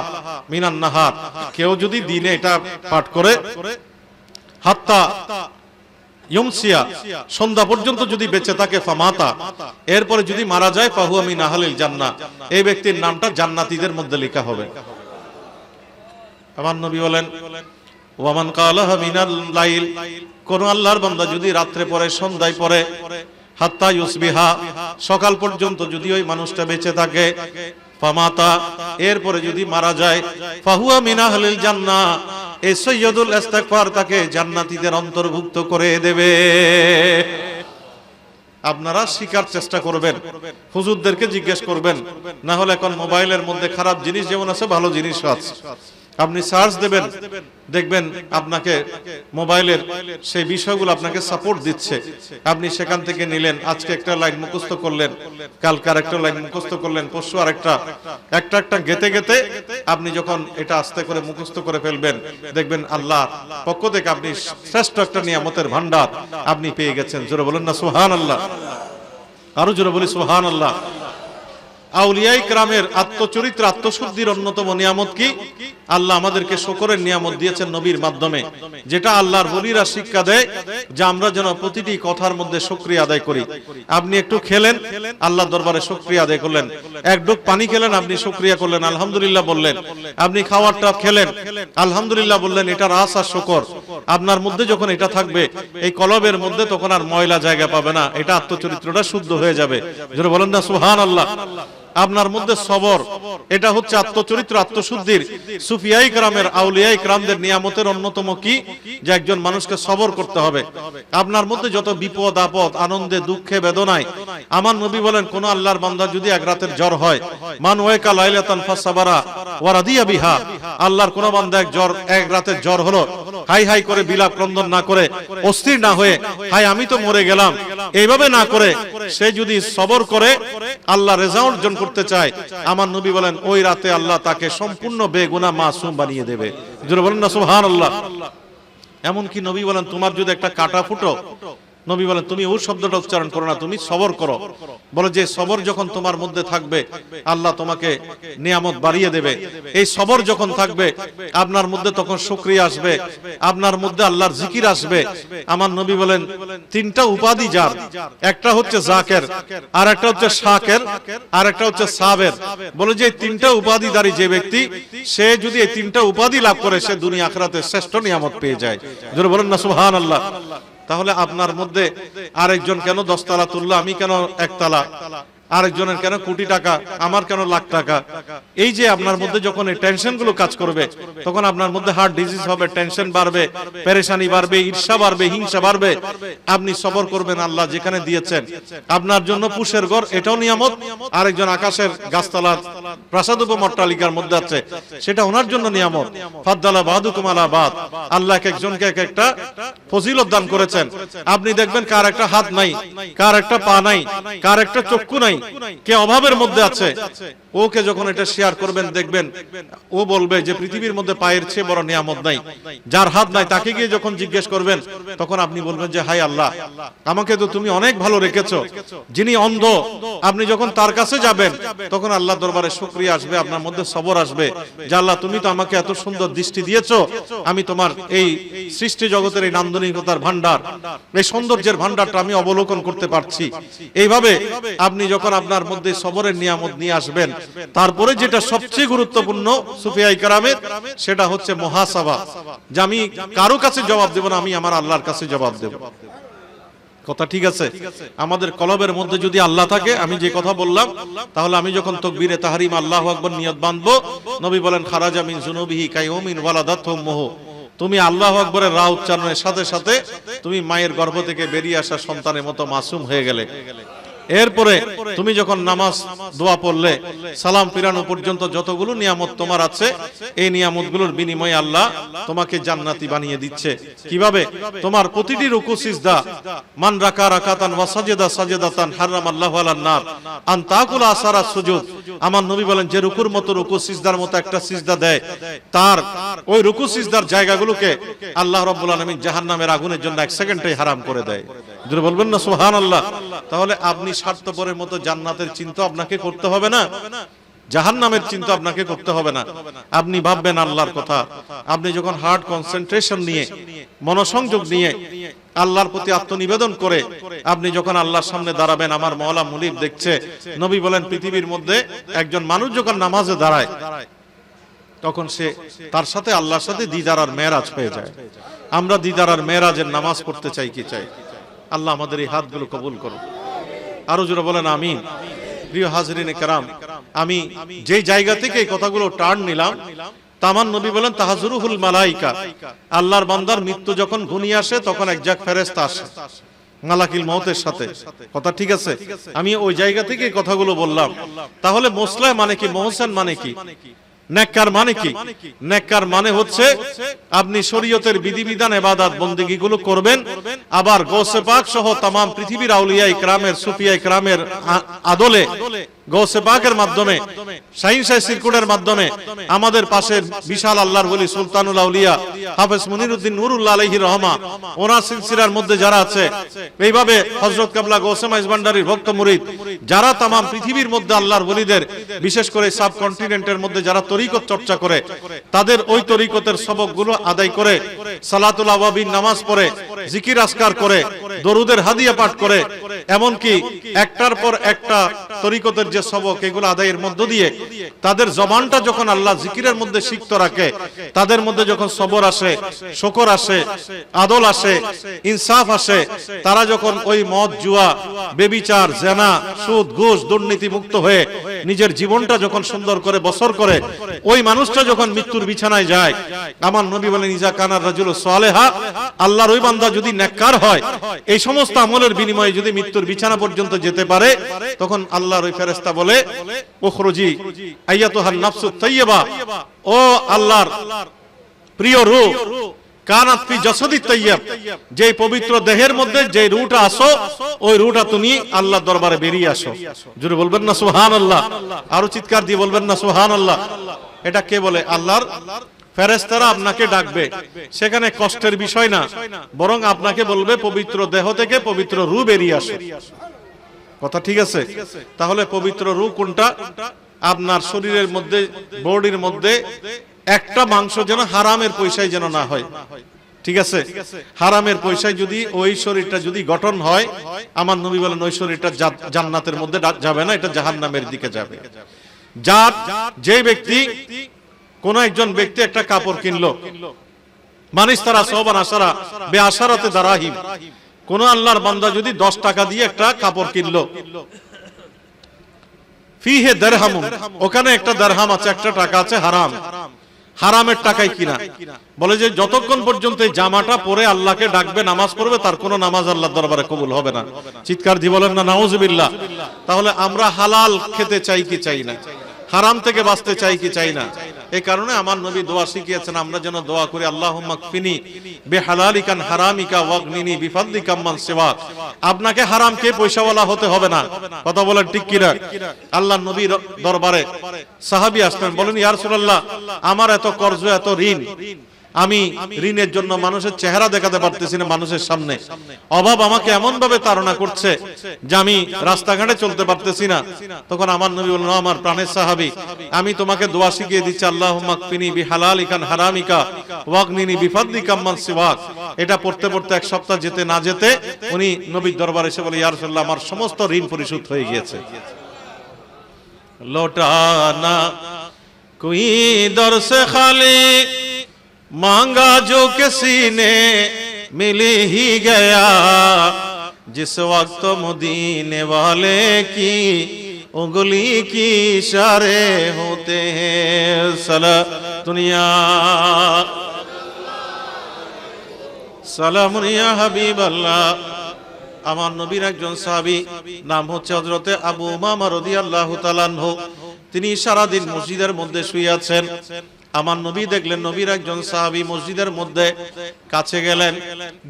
মিনান নাহার, কেউ যদি দিনে এটা পাঠ করে হাত্তা ইউমসিয়া, সন্ধ্যা পর্যন্ত যদি বেঁচে থাকে, ফামাতা, এরপরে যদি মারা যায়, ফাহুয়া মিন আহলিল জান্নাহ, এই ব্যক্তির নামটা জান্নাতীদের মধ্যে লেখা হবে। আমার নবী বলেন ওয়া মান কালাহা মিনাল লাইল, কোন আল্লাহর বান্দা যদি রাত্রে পড়ে, সন্ধ্যায় পড়ে, হাত্তা ইউসবিহা, সকাল পর্যন্ত যদি ওই মানুষটা বেঁচে থাকে, ফামাতা, এরপরে যদি মারা যায়, ফাহুয়া মিন আহলিল জান্নাহ, এই সৈয়দুল ইস্তেগফার তাকে জান্নাতীদের অন্তর্ভুক্ত করে দেবে। আপনারা শিকার চেষ্টা করবেন, হুজুরদেরকে জিজ্ঞেস করবেন, না হলে এখন মোবাইলের মধ্যে খারাপ জিনিস যেমন আছে ভালো জিনিসও আছে। আপনি সার্চ দেবেন, দেখবেন আপনাকে মোবাইলের সেই বিষয়গুলো আপনাকে সাপোর্ট দিচ্ছে। আপনি সেখান থেকে নিলেন, আজকে একটা লাইন মুখস্থ করলেন, কালকে আরেকটা লাইন মুখস্থ করলেন, পরশু আরেকটা, একটা গেতে গেতে আপনি যখন এটা আস্তে করে মুখস্থ করে ফেলবেন, দেখবেন আল্লাহর পক্ষ থেকে আপনি শ্রেষ্ঠ একটা নিয়ামতের ভান্ডার আপনি পেয়ে গেছেন। জোরে বলেন না সুবহানাল্লাহ, আরো জোরে বলি সুবহানাল্লাহ। আউলিয়া ইকরামের আত্মচরিত্র, আত্মশুদ্ধির অন্যতম নিয়ামত কি? আল্লাহ আমাদেরকে শুকরের নিয়ামত দিয়েছেন নবীর মাধ্যমে, যেটা আল্লাহর ওলিরা শিক্ষা দেয় যে আমরা যেন প্রতিটি কথার মধ্যে শুকরিয়া আদায় করি। আপনি একটু খেলেন, আল্লাহ দরবারে শুকরিয়া আদায় করলেন। এক ডুব পানি খেলেন, আপনি শুকরিয়া করলেন, আলহামদুলিল্লাহ বললেন। আপনি খাবারটা খেলেন, আলহামদুলিল্লাহ বললেন, এটা রাস আর শুকর। আপনার মধ্যে যখন এটা থাকবে, এই কলবের মধ্যে তখন আর ময়লা জায়গা পাবে না, এটা আত্মচরিত্রটা শুদ্ধ হয়ে যাবে। যারা বলেন না সুবহানাল্লাহ। আপনার মধ্যে সবর, এটা হচ্ছে আত্মচরিত্র, আত্মশুদ্ধির। সুফিয়াই কেরামের, আউলিয়াই কেরামদের নিয়ামতের অন্যতম কি? যে একজন মানুষকে সবর করতে হবে। আপনার মধ্যে যত বিপদ আপদ, আনন্দে দুঃখে বেদনায়, আমার নবী বলেন কোন আল্লাহর বান্দা যদি এক রাতের জ্বর হয়, মান ওয়াকা লাইলাতান ফাসাবারা ওয়া রাদিয়া বিহা, আল্লাহর কোন বান্দা এক রাতের জ্বর হলো, হাই হাই করে বিলাপ ক্রন্দন না করে, অস্থির না হয়ে, হাই আমি তো মরে গেলাম, এইভাবে না করে সে যদি সবর করে, আল্লাহ রেজা অর্জন করতে চায়, আমার নবী বলেন ওই রাতে আল্লাহ তাকে সম্পূর্ণ বেগুনাহ মাসুম বানিয়ে দেবে। জোরে বলেন না সুবহানাল্লাহ। এমনকি নবী বলেন তোমার যদি একটা কাটা ফুটো, নবী বলেন তুমি ওই শব্দটা উচ্চারণ করো না, তুমি সবর করো। বলে যে সবর যখন তোমার মধ্যে থাকবে, আল্লাহ তোমাকে নিয়ামত বাড়িয়ে দেবে। এই সবর যখন থাকবে আপনার মধ্যে, তখন শুকরিয়া আসবে, আপনার মধ্যে আল্লাহর জিকির আসবে। আমার নবী বলেন তিনটা উপাধি যার, একটা হচ্ছে জাকের, আর একটা হচ্ছে শাকের, আর একটা হচ্ছে সাবের। বলে যে তিনটা উপাধিধারী যে ব্যক্তি, সে যদি এই তিনটা উপাধি লাভ করে, সে দুনিয়া আখিরাতে শ্রেষ্ঠ নিয়ামত পেয়ে যায়। জোরে বলেন না সুবহানাল্লাহ। তাহলে আপনার মধ্যে আরেকজন কেন 10 তালা তুললো, আমি কেন 1 তালা, আরেকজনের কেন কোটি টাকা, আমার কেন লাখ টাকা, এই যে আপনার মধ্যে যখন এই টেনশন গুলো কাজ করবে, তখন আপনার মধ্যে হার্ট ডিজিজ হবে, টেনশন বাড়বে, পেরেশানি বাড়বে, ঈর্ষা বাড়বে, হিংসা বাড়বে। আপনি সবর করবেন, আল্লাহ যেখানে দিয়েছেন আপনার জন্য পুষের ঘর, এটাও নিয়ামত। আরেকজন আকাশের গাছতলা প্রাসাদ উপমট্টালিকার মধ্যে আছে, সেটা ওনার জন্য নিয়ামত। ফাদ্দালা বাদুকুম আলা বাদ, আল্লাহ এক একজনকে এক একটা ফজিলত দান করেছেন। আপনি দেখবেন কার একটা হাত নাই, কার একটা পা নাই, কার একটা চক্ষু নাই, কে অভাবের মধ্যে আছে, ওকে যখন এটা শেয়ার করবেন, দেখবেন ও বলবে যে পৃথিবীর মধ্যে পায়ের চেয়ে বড় নিয়ামত নাই। যার হাত নাই তাকে গিয়ে যখন জিজ্ঞেস করবেন, তখন আপনি বলবেন যে হায় আল্লাহ, আমাকে তো তুমি অনেক ভালো রেখেছো। যিনি অন্ধ, আপনি যখন তার কাছে যাবেন, তখন আল্লাহ দরবারে শুকরিয়া আসবে, আপনার মধ্যে সবর আসবে যে আল্লাহ তুমি তো আমাকে এত সুন্দর দৃষ্টি দিয়েছো, আমি তোমার এই সৃষ্টি জগতের এই নান্দনিকতার ভান্ডার, এই সৌন্দর্যের ভান্ডারটা আমি অবলোকন করতে পারছি। এইভাবে আপনি যখন যখন আপনার মধ্যে সবরের নিয়ামত নিয়ে আসবেন, তারপরে যেটা সবচেয়ে গুরুত্বপূর্ণ সুফিয়ায়ে কেরামের, সেটা হচ্ছে মুহাসাবা, যে আমি কারো কাছে জবাব দেব না, আমি আমার আল্লাহর কাছে জবাব দেব। কথা ঠিক আছে? আমাদের কলবের মধ্যে যদি আল্লাহ থাকে, আমি যে কথা বললাম, তাহলে আমি যখন তাকবীরে তাহরিম আল্লাহু আকবার নিয়ত বাঁধবো, নবী বলেন খারাজা মিন যুনুবিহি কায়উমিন ওয়ালাদাতহু উম্মুহু, তুমি আল্লাহু আকবরের রা উচ্চারণের সাথে সাথে তুমি মায়ের গর্ভ থেকে বেরিয়ে আসা সন্তানের মতো মাসুম হয়ে গেলে। এরপরে তুমি যখন নামাজ দোয়া পড়লে, সালাম ফিরানো পর্যন্ত যতগুলো নিয়ামত তোমার আছে, এই নিয়ামতগুলোর বিনিময়ে আল্লাহ তোমাকে জান্নাতি বানিয়ে দিচ্ছে। কিভাবে? তোমার প্রতিটি রুকু সিজদা, মান রাকা রাকাতান ওয়া সাজাদা সাজাদাতান হারামাল্লাহু আলান নার আন তাকুল আসারা সুজুদ। আমার নবী বলেন, যে রুকুর মতো রুকু সিজদার মতো একটা সিজদা দেয়, তার ওই রুকু সিজদার জায়গাগুলোকে আল্লাহ রাব্বুল আলামিন জাহান্নামের আগুনের জন্য 1 সেকেন্ডেই হারাম করে দেয়। জোরে বলবেন না সুবহানাল্লাহ? তাহলে আপনি স্বার্থপরের মতো জান্নাতের চিন্তা আপনাকে করতে হবে না, জাহান্নামের চিন্তা আপনাকে করতে হবে না। আপনি ভাববেন আল্লাহর কথা। আপনি যখন হার্ট কনসেন্ট্রেশন নিয়ে, মনোসংযোগ নিয়ে, আল্লাহর প্রতি আত্মনিবেদন করে আপনি যখন আল্লাহর সামনে দাঁড়াবেন, আমার মওলা মুনিব দেখছে। নবী বলেন, পৃথিবীর মধ্যে একজন মানুষ যখন নামাজে দাঁড়ায়, তখন সে তার সাথে আল্লাহর সাথে দিদার আর মেরাজ পেয়ে যায়। আমরা দিদার আর মেরাজের নামাজ পড়তে চাই কি চাই? আল্লাহ আমাদের এই হাতগুলো কবুল করুন। আরো জোরে বলেন আমিন। প্রিয় হাজরিনে কেরাম, আমি যে জায়গা থেকে এই কথাগুলো টার্ন নিলাম, তামান নবী বলেন তাহাজুরুহুল মালাইকা, আল্লাহর বান্দার মৃত্যু যখন ঘনিয়ে আসে, তখন একজাক ফেরেশতা আসে মালাকিল মউতের সাথে। কথা ঠিক আছে? আমি ওই জায়গা থেকে এই কথাগুলো বললাম। তাহলে মুসলিম মানে কি? মুহসিন মানে কি? নেককার মানে কি? নেককার মানে হচ্ছে আপনি শরীয়তের বিধিবিধান, ইবাদত বন্দেগীগুলো করবেন, আবার গৌসে পাক সহ तमाम পৃথিবীর আউলিয়া ইকরামের, সুফিয়া ইকরামের আদলে, গৌসে পাকের মাধ্যমে, শাহিন শাহ সিরকুটের মাধ্যমে, আমাদের পাশে বিশাল আল্লাহর ওলি সুলতানুল আউলিয়া হাফেজ মুনিরউদ্দিন নুরুল্লাহ আলাইহি রহমা, ওনার সিলসিলার মধ্যে যারা আছে, এইভাবে হযরত কাবলা গৌসে মাইজ ভান্ডারীর ভক্ত মুরিদ যারা तमाम পৃথিবীর মধ্যে আল্লাহর ওলিদের, বিশেষ করে সাবকন্টিনেন্টের মধ্যে যারা তরিকত চর্চা করে, তাদের ওই তরিকতের সবকগুলো আদায় করে, সালাতুল আওয়াবিন নামাজ পড়ে, জিকির আজকার করে, দরুদের হাদিয়া পাঠ করে, এমনকি একটার পর একটা তরিকতের যে সবক, এগুলো আদায়ের মধ্য দিয়ে তাদের জবানটা যখন আল্লাহ জিকিরের মধ্যে সিক্ত রাখে, তাদের মধ্যে যখন সবর আসে, শুকর আসে, আদল আসে, ইনসাফ আসে, তারা যখন ওই মদ, জুয়া, বেবিচার, জেনা, সুদ, ঘুষ, দুর্নীতি মুক্ত হয়ে নিজের জীবনটা যখন সুন্দর করে বসর করে, ওই মানুষটা যখন মৃত্যুর বিছানায় যায়, আমার নবী বলেন ইজা কানার রাজুলু সালেহা, আল্লাহর ওই বান্দা যদি নেককার হয়, এই সমস্ত আমলের বিনিময়ে যদি মৃত্যুর বিছানা পর্যন্ত যেতে পারে, তখন আল্লাহর ওই ফেরেশতা বলে, উখরুজি আইয়াতুহান নাফসুত তাইয়্যিবা, ও আল্লাহর প্রিয় রূহ, কানাত ফি জাসাদি তাইয়্যিব, যে পবিত্র দেহের মধ্যে যে রূহটা আসো, ওই রূহটা তুমি আল্লাহর দরবারে বেরিয়ে আসো। জোরে বলবেন না সুবহানাল্লাহ? আরো চিৎকার দিয়ে বলবেন না সুবহানাল্লাহ? এটা কে বলে? আল্লাহর ফেরেশতারা আপনাকে ডাকবে। সেখানে কষ্টের বিষয় না, বরং আপনাকে বলবে পবিত্র দেহ থেকে পবিত্র রূহ বেরিয়ে আসো। কথা ঠিক আছে? তাহলে পবিত্র রূহ কোনটা? আপনার শরীরের মধ্যে, বডির মধ্যে একটা মাংস যেন হারামের পয়সায় যেন না হয়। ঠিক আছে? হারামের পয়সায় যদি ওই শরীরটা যদি গঠন হয়, আমার নবী বলেন ওই শরীরটা জান্নাতের মধ্যে যাবে না, এটা জাহান্নামের দিকে যাবে। যার যে ব্যক্তি, কোন একজন ব্যক্তি একটা কাপড় কিনলো, মানিস তারা সওবান আশারা বেআশারাতে দারাহিম, কোন আল্লাহর বান্দা যদি 10 টাকা দিয়ে একটা কাপড় কিনলো, ফিহে দিরহামুন, ওখানে একটা দিরহাম আছে, একটা টাকা আছে হারাম, হারামের টাকায় কিনা। বলে যে যতক্ষণ পর্যন্ত এই জামাটা পরে আল্লাহকে ডাকবে, নামাজ পড়বে, তার কোনো নামাজ আল্লাহর দরবারে কবুল হবে না। চিৎকার দিয়ে বলেন না নাউজুবিল্লাহ? তাহলে আমরা হালাল খেতে চাই কি চাই না? হারাম থেকে বাঁচতে চাই কি চাই না? এই কারণে আমার নবী দোয়া শিখিয়েছেন, আমরা যেন দোয়া করি, আল্লাহুম্মা কফিনি বিহালালিকা হারামিকা ওয়াগনিনি বিফাদলিকা মান সিওয়াক। আপনাকে হারাম কে পয়সাওয়ালা হতে হবে না। কথা বলেন ঠিক কি না? আল্লাহর নবীর দরবারে সাহাবী আসলেন, বলেন ইয়া রাসূলুল্লাহ, আমার এত কর্জ, এত ঋণ, আমি ঋণের জন্য মানুষের চেহারা দেখাতে পারতেছি না মানুষের সামনে, অভাব আমাকে এমন ভাবে তাড়না করছে যে আমি রাস্তাঘাটে চলতে পারতেছি না। তখন আমার নবী বললেন, আমার প্রাণের সাহাবী, আমি তোমাকে দোয়া শিখিয়ে দিচ্ছি, আল্লাহুম্মা কফিনি বিহালালিকা হারামিকা ওয়াগনিনি বিফাদলিকা মান সিওয়াক। এটা পড়তে পড়তে 1 সপ্তাহ যেতে না যেতে উনি নবীর দরবারে এসে বলে, ইয়া রাসূলুল্লাহ, আমার সমস্ত ঋণ পরিশোধ হয়ে গিয়েছে। लौटाना कोई दर से खाली मांगा जो किसी ने मिल ही गया जिस वक्त मदीने वाले की उंगली की इशारे होते हैं सला दुनिया সালামুন ইয়া হাবিবাল্লাহ। আমার নবীর একজন সাহাবী নাম হচ্ছে হযরতে আবু উমামা রাদিয়াল্লাহু তাআলা আনহু। তিনি সারা দিন মসজিদের মধ্যে শুয়ে আছেন। আমার নবী দেখলেন নবীর একজন সাহাবী মসজিদের মধ্যে কাছে গেলেন,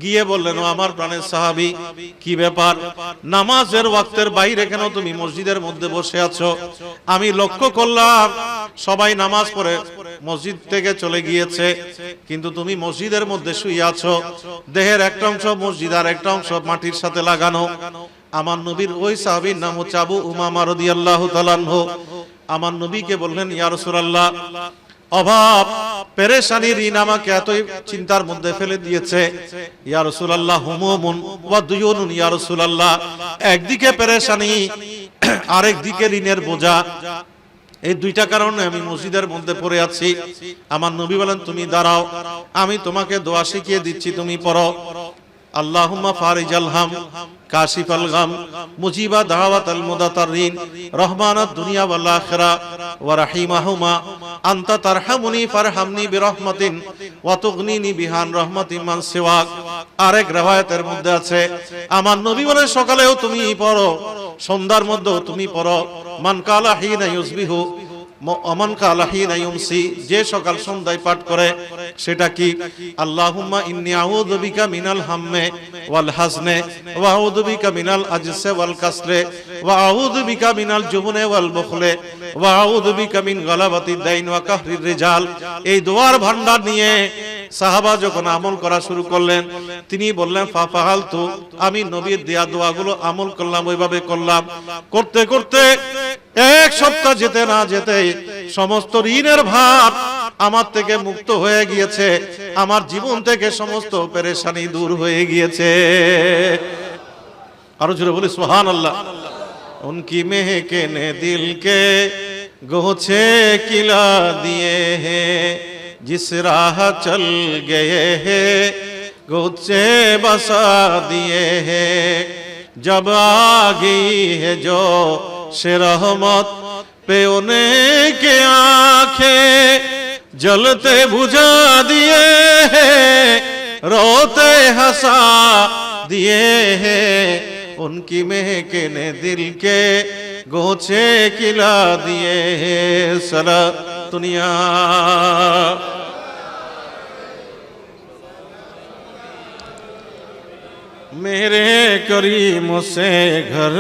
গিয়ে বললেন, ও আমার প্রাণের সাহাবী, কি ব্যাপার? নামাজের ওয়াক্তের বাইরে কেন তুমি মসজিদের মধ্যে বসে আছো? আমি লক্ষ্য করলাম সবাই নামাজ পড়ে মসজিদ থেকে চলে গিয়েছে, কিন্তু তুমি মসজিদের মধ্যে শুয়ে আছো। দেহের একটা অংশ মসজিদ আর একটা অংশ মাটির সাথে লাগানো। আমার নবীর ওই সাহাবীর নাম হচ্ছে আবু উমামা রাদিয়াল্লাহু তাআলা আনহু। আমার নবীকে বললেন, ইয়া রাসূলুল্লাহ, অভাব পেরেশানি ঋণ আমাকে এতই চিন্তার মধ্যে ফেলে দিয়েছে। ইয়া রাসূলুল্লাহ, হুমুমুন ওয়া দুয়ুনুন। ইয়া রাসূলুল্লাহ, একদিকে পেরেশানি আরেক দিকে ঋণের বোঝা, এই দুইটা কারণে আমি মসজিদের মধ্যে পড়ে আছি। আমার নবী বলেন, তুমি দাঁড়াও, আমি তোমাকে দোয়া শিখিয়ে দিচ্ছি, তুমি পড়ো। আল্লাহুম্মা ফারিজাল হাম কাশিফাল গাম মুজিবা দাওয়াতাল মুদাতাররিন রহমানাদ দুনিয়া ওয়াল আখিরা ওয়া রাহিমাহুমা আনতা তারহামুনি ফারহামনি বিরহমাতিন ওয়া তুগনিনি বিহান রহমাতিন মান সিওয়াক। আরেক riwayতের মধ্যে আছে, আমার নবী বলেন, সকালেও তুমি পড়ো, সন্ধ্যার মধ্যেও তুমি পড়ো। মান কালা হিনা ইউসবিহু অমান কালা হিনা ইউমসি, যে সকাল সন্ধ্যায় পাঠ করে সেটা কি? আল্লাহুম্মা ইন্নী আউযু বিকা মিনাল হাম্মে ওয়াল হাজনে ওয়া আউযু বিকা মিনাল আজসে ওয়াল কাসরে ওয়া আউযু বিকা মিনাল জুবনে ওয়াল বুখলে ওয়া আউযু বিকা মিন গালাবাতিদ দাইন ওয়া কাহরির রিজাল। এই দোয়ার ভান্ডার নিয়ে সাহাবা যখন আমল করা শুরু করলেন, তিনি বললেন, ফাফাহালতু, আমি নবীর দেয়া দোয়াগুলো আমল করলাম, ওইভাবে করলাম। করতে করতে এক সপ্তাহ যেতে না যেতে সমস্ত ঋণের ভার আমার থেকে মুক্ত হয়ে গিয়েছে, আমার জীবন থেকে সমস্ত পেরেশানি দূর হয়ে গিয়েছে। আরো জোরে বলি সুবহানাল্লাহ। উনকি মেহকে নে দিল কে গোছে কিলা দিয়ে হে जिस राह चल गए हैं गोचे बसा दिए हैं जब आ गई है जो से रहमत पे उन्हें के आंखें जलते बुझा दिए हैं रोते हंसा दिए हैं उनकी महके ने दिल के गोचे खिला दिए हैं सला दुनिया। मेरे करीम से घर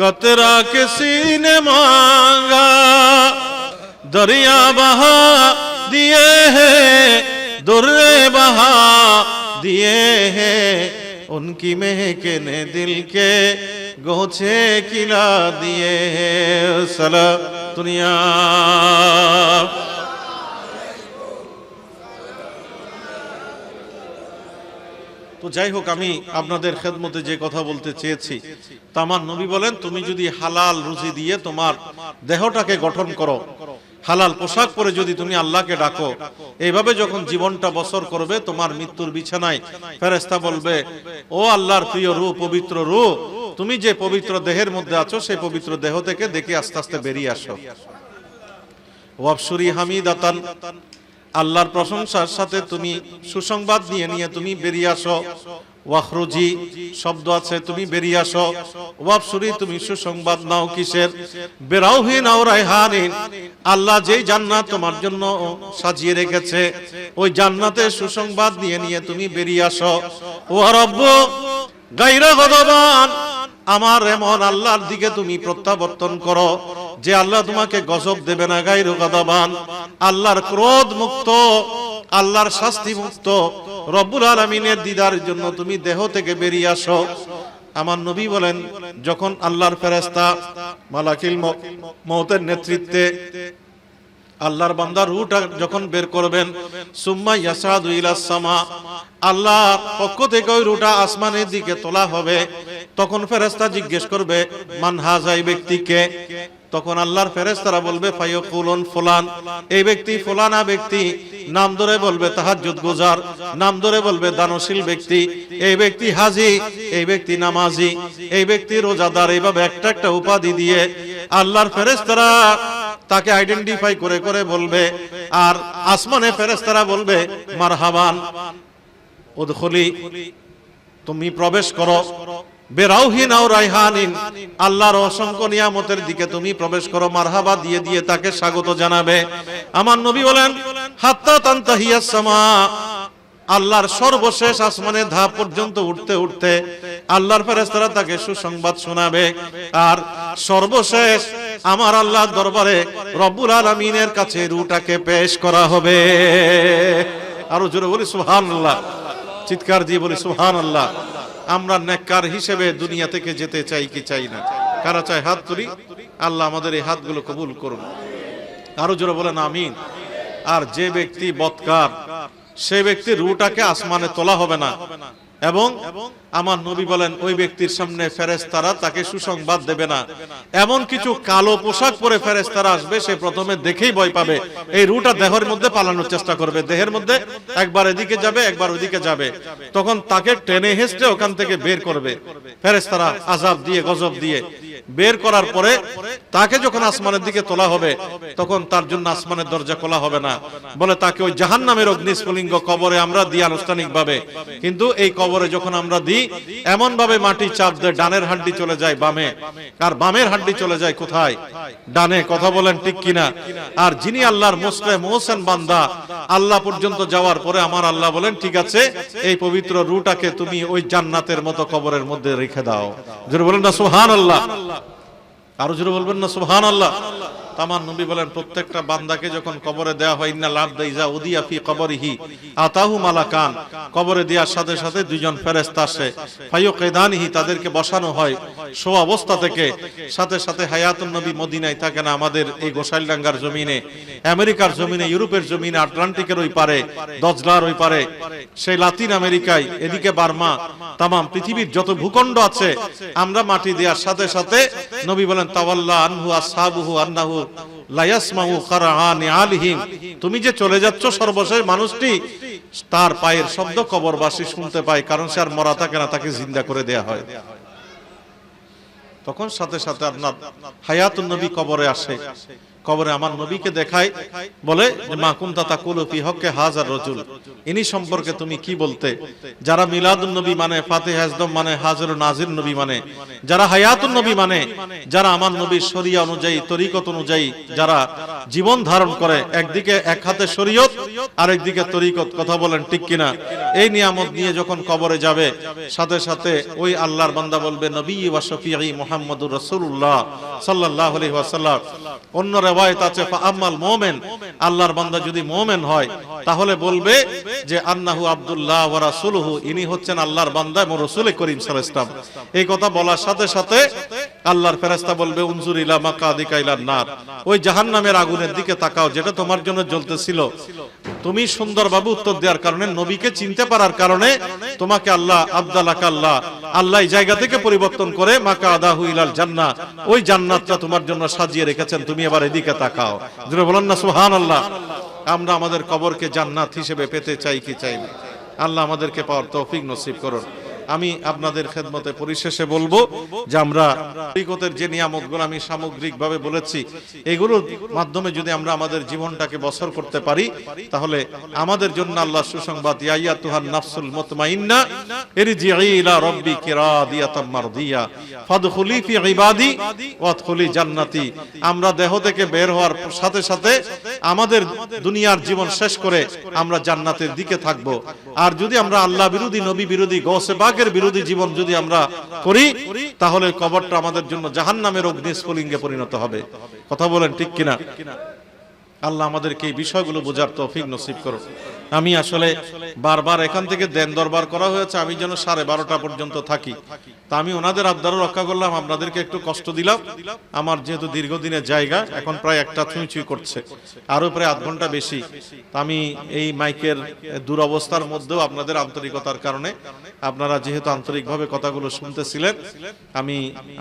कतरा किसी ने मांगा दरिया बहा दिए हैं दुर्रे बहा दिए हैं उनकी महके ने दिल के गोछे खिला दिए हैं सला दुनिया। তো যাই হোক, আমি আপনাদের খেদমতে যে কথা বলতে চেয়েছি, তা আমার নবী বলেন, তুমি যদি হালাল রুজি দিয়ে তোমার দেহটাকে গঠন করো, হালাল পোশাক পরে যদি তুমি আল্লাহকে ডাকো, এইভাবে যখন জীবনটা বসর করবে, তোমার মৃত্যুর বিছানায় ফেরেশতা বলবে, ও আল্লাহর প্রিয় রূহ, পবিত্র রূহ, তুমি যে পবিত্র দেহের মধ্যে আছো, সেই পবিত্র দেহ থেকে দেখে আস্তে আস্তে বেরিয়ে আসো। ওয়াবশুরি হামিদাতান, আল্লাহর প্রশংসার সাথে তুমি সুসংবাদ নিয়ে নিয়ে তুমি বেরিয়ে আসো। ওয়াখরুজি শব্দ আছে, তুমি বেরিয়ে আসো। ওয়াবশুরি, তুমি সুসংবাদ নাও কিসের? বেরাউহিন আও রায়হানিন, আল্লাহ যেই জান্নাত তোমার জন্য সাজিয়ে রেখেছে, ওই জান্নাতে সুসংবাদ নিয়ে নিয়ে তুমি বেরিয়ে আসো। ওয়া রব্ব গায়রা গদবান, আমার এমন আল্লাহর দিকে তুমি প্রত্যাবর্তন করো যে আল্লাহ তোমাকে গজব দেবে না। গায়রু গদবান, আল্লাহর ক্রোধ মুক্ত, আল্লাহর শাস্তি মুক্ত, রব্বুল আলামিনের দিদারের জন্য তুমি দেহ থেকে বেরিয়ে আসো। আমার নবী বলেন, যখন আল্লাহর ফেরেশতা মালাকুল মউতের নেতৃত্বে আল্লাহর বান্দা রূহটা যখন বের করবেন, সুম্মা ইয়াসাদু ইলাস সামা, আল্লাহর পক্ষ থেকে ওই রূহটা আসমানের দিকে তোলা হবে। তখন ফেরেশতা জিজ্ঞেস করবে, মান হাযা, এই ব্যক্তিকে? তখন আল্লাহর ফেরেশতারা বলবে ফায়াকুলুন ফুলান, এই ব্যক্তি ফুলানা ব্যক্তি, নাম ধরে বলবে তাহাজ্জুদ গুজার, নাম ধরে বলবে দানশীল ব্যক্তি, এই ব্যক্তি হাজী, এই ব্যক্তি নামাজি, এই ব্যক্তি রোজাদার, এইভাবে একটা একটা উপাধি দিয়ে আল্লাহর ফেরেশতারা তাকে আইডেন্টিফাই করে করে বলবে। আর আসমানে ফেরেশতারা বলবে মারহাবান উদখুলি, তুমি প্রবেশ করো, বেরাউহিন আও রাইহানিন, আল্লাহর অসংখ্য নিয়ামতের দিকে তুমি প্রবেশ করো, মারহাবা দিয়ে দিয়ে তাকে স্বাগত জানাবে। আমার নবী বলেন হাত্তা তানতাহিয়াস সামা, আল্লাহর সর্বশেষ আসমানের ধাপ পর্যন্ত উঠতে উঠতে আল্লাহর ফেরেশতারা তাকে সুসংবাদ শোনাবে। আর সর্বশেষ আমার আল্লাহর দরবারে রব্বুল আলামিনের কাছে রূহটাকে পেশ করা হবে। আরো জোরে বলি সুবহানাল্লাহ, চিৎকার দিয়ে বলি সুবহানাল্লাহ। আমরা নেককার হিসেবে দুনিয়া থেকে যেতে চাই কি চাই না? কারা চাই হাত তুলি। আল্লাহ আমাদের এই হাতগুলো কবুল করুন, আরো জোরে বলেন আমিন। আর যে ব্যক্তি বদকার, সে ব্যক্তির রূহটাকে আসমানে তোলা হবে না। এবং আমার নবী বলেন ওই ব্যক্তির সামনে ফেরেশতারা তাকে সুসংবাদ দেবে না। এমন কিছু কালো পোশাক পরে ফেরেশতারা আসবে, সে প্রথমে দেখেই ভয় পাবে, এই রূহটা দেহের মধ্যে পালানোর চেষ্টা করবে, দেহের মধ্যে একবার এদিকে যাবে একবার ওইদিকে যাবে, তখন তাকে টেনে হেঁচড়ে ওখান থেকে বের করবে ফেরেশতারা আযাব দিয়ে গজব দিয়ে। বের করার পরে তাকে যখন আসমানের দিকে তোলা হবে, তখন তার জন্য আসমানের দরজা খোলা হবে না, বলে তাকে ওই জাহান্নামের অগ্নিস্ফুলিঙ্গ কবরে আমরা দিই আনুষ্ঠানিকভাবে। কিন্তু এই কবরে যখন আমরা দিই, এমন ভাবে মাটি চাপ দেয় ডানের হাড্ডি চলে যায় বামে, আর বামের হাড্ডি চলে যায় কোথায়? ডানে। কথা বলেন ঠিক কিনা? আর যিনি আল্লাহর মুহসিন বান্দা, আল্লাহ পর্যন্ত যাওয়ার পরে আমার আল্লাহ বলেন ঠিক আছে, এই পবিত্র রূহটাকে তুমি ওই জান্নাতের মতো কবরের মধ্যে রেখে দাও। জোরে বলেন না সুবহানাল্লাহ, আরো জোরে বলবেন না সুবহানাল্লাহ। আমার নবী বলেন প্রত্যেকটা বান্দাকে যখন কবরে দেয়া হয়, ইন্নাল আবদা ইজা উদিয়া ফি কবরিহি আতাহু মালাকান, কবরে দেওয়ার সাথে সাথে দুইজন ফেরেশতা আসে, ফায়ুকিদানিহি, তাদেরকে বসানো হয় শো অবস্থা থেকে। সাথে সাথে হায়াতুন নবী মদিনায় থাকে না, আমাদের এই গোসাইলডাঙ্গার জমিনে, আমেরিকার জমিনে, ইউরোপের জমিনে, আটলান্টিকের ওই পারে, দজলার ওই পারে, সেই লাতিন আমেরিকায়, এদিকে বার্মা, তাম পৃথিবীর যত ভূখণ্ড আছে, আমরা মাটি দেওয়ার সাথে সাথে নবী বলেন তাওয়াল্লা আনহু আসহাবুহু আন্নাহু লা ইয়াসমাউ কারআনি আলিহিম, তুমি যে চলে যাচ্ছ সর্বশেষ মানুষটি, তার পায়ের শব্দ কবরবাসী শুনতে পায়, কারণ সে আর মরা থাকে না, তাকে জিন্দা করে দেয়া হয়। তখন সাথে সাথে আপনার হায়াতুন নবী কবরে আসে, কবরে আমার নবীকে দেখায়, বলে মা কুনতা তাকুলু ফি হক্কে হাযার রাজুল, ইনি সম্পর্কে তুমি কি বলতে? যারা মিলাদুন নবী মানে, ফাতিহা ইসলাম মানে, হাজির নাজির নবী মানে, যারা হায়াতুন নবী মানে, যারা আমার নবীর শরিয়া অনুযায়ী, তরিকত অনুযায়ী যারা জীবন ধারণ করে, একদিকে এক হাতে শরীয়ত আর একদিকে তরিকত, কথা বলেন ঠিক কিনা? এই নিয়ামত নিয়ে যখন কবরে যাবে, সাথে সাথে ওই আল্লাহর বান্দা বলবে নবী ওয়া শফিঈ মুহাম্মদুর রাসূলুল্লাহ সাল্লাল্লাহু আলাইহি ওয়াসাল্লাম। অন্য রিওয়ায়াত আছে ফাআম্মাল মুমিন, আল্লাহর বান্দা যদি মুমিন হয়, তাহলে বলবে যে আন্নাহু আব্দুল্লাহ ওয়া রাসূলুহু, ইনি হচ্ছেন আল্লাহর বান্দা এবং রাসূল করিম সাল্লাল্লাহু আলাইহি ওয়াসাল্লাম। এই কথা বলার সাথে সাথে আল্লাহর ফেরেশতা বলবে উনজুর ইলা মাকাদিকা ইলান নার, ওই জাহান্নামের আগুনের দিকে তাকাও যেটা তোমার জন্য জ্বলতেছিল। তুমি সুন্দরভাবে উত্তর দেওয়ার কারণে, নবীকে চিনতে পারার কারণে তোমাকে আল্লাহ আবদালাকা আল্লাহ, আল্লাহ এই জায়গা থেকে পরিবর্তন করে মাকাদাহু ইলাল জান্নাহ, ওই জান্নাতটা তোমার জন্য সাজিয়ে রেখেছেন, তুমি এবার এদিকে তাকাও। জোরে বলেন না সুবহানাল্লাহ। আমরা আমাদের কবরকে জান্নাত হিসেবে পেতে চাই কি চাই না? আল্লাহ আমাদেরকে পাওয়ার তৌফিক নসিব করুন। আমি আপনাদের খেদমতে পরিশেষে বলবো যে আমরা তরিকতের যে নিয়ামতগুলো আমি সামগ্রিকভাবে বলেছি, এগুলোর মাধ্যমে যদি আমরা আমাদের জীবনটাকে বছর করতে পারি, তাহলে আমাদের জন্য আল্লাহ সুসংবাদ, ইয়া আইয়াতুহান নাফসুল মুতমাইন্না ইরজিই ইলা রাব্বিকি রাদিয়াতাম মারদিয়া ফাদখুলি ফি ইবাদি ওয়াদখুলি জান্নাতি। আমরা দেহ থেকে বের হওয়ার সাথে সাথে আমাদের দুনিয়ার জীবন শেষ করে আমরা জান্নাতের দিকে থাকব। আর যদি আমরা আল্লাহ বিরোধী, নবী বিরোধী, গৌসে পাকের বিরোধী জীবন যদি আমরা করি, তাহলে কবরটা আমাদের জন্য জাহান্নামের অগ্নিস্ফুলিঙ্গে পরিণত হবে। কথা বলেন ঠিক কিনা? আল্লাহ আমাদেরকে এই বিষয়গুলো বোঝার তৌফিক নসিব করুন। আমি আসলে বারবার এখান থেকে দেন দরবার করা হয়েছে আমি যেন 12:30 পর্যন্ত থাকি, তা আমি ওনাদের আবদারও রক্ষা করলাম, আপনাদেরকে একটু কষ্ট দিলাম। আমার যেহেতু দীর্ঘদিনের জায়গা, এখন প্রায় 1টা ছুঁই ছুঁই করছে, আরো প্রায় আধ ঘন্টা বেশি। আমি এই মাইকের দুরবস্থার মধ্যেও আপনাদের আন্তরিকতার কারণে, আপনারা যেহেতু আন্তরিকভাবে কথাগুলো শুনতেছিলেন, আমি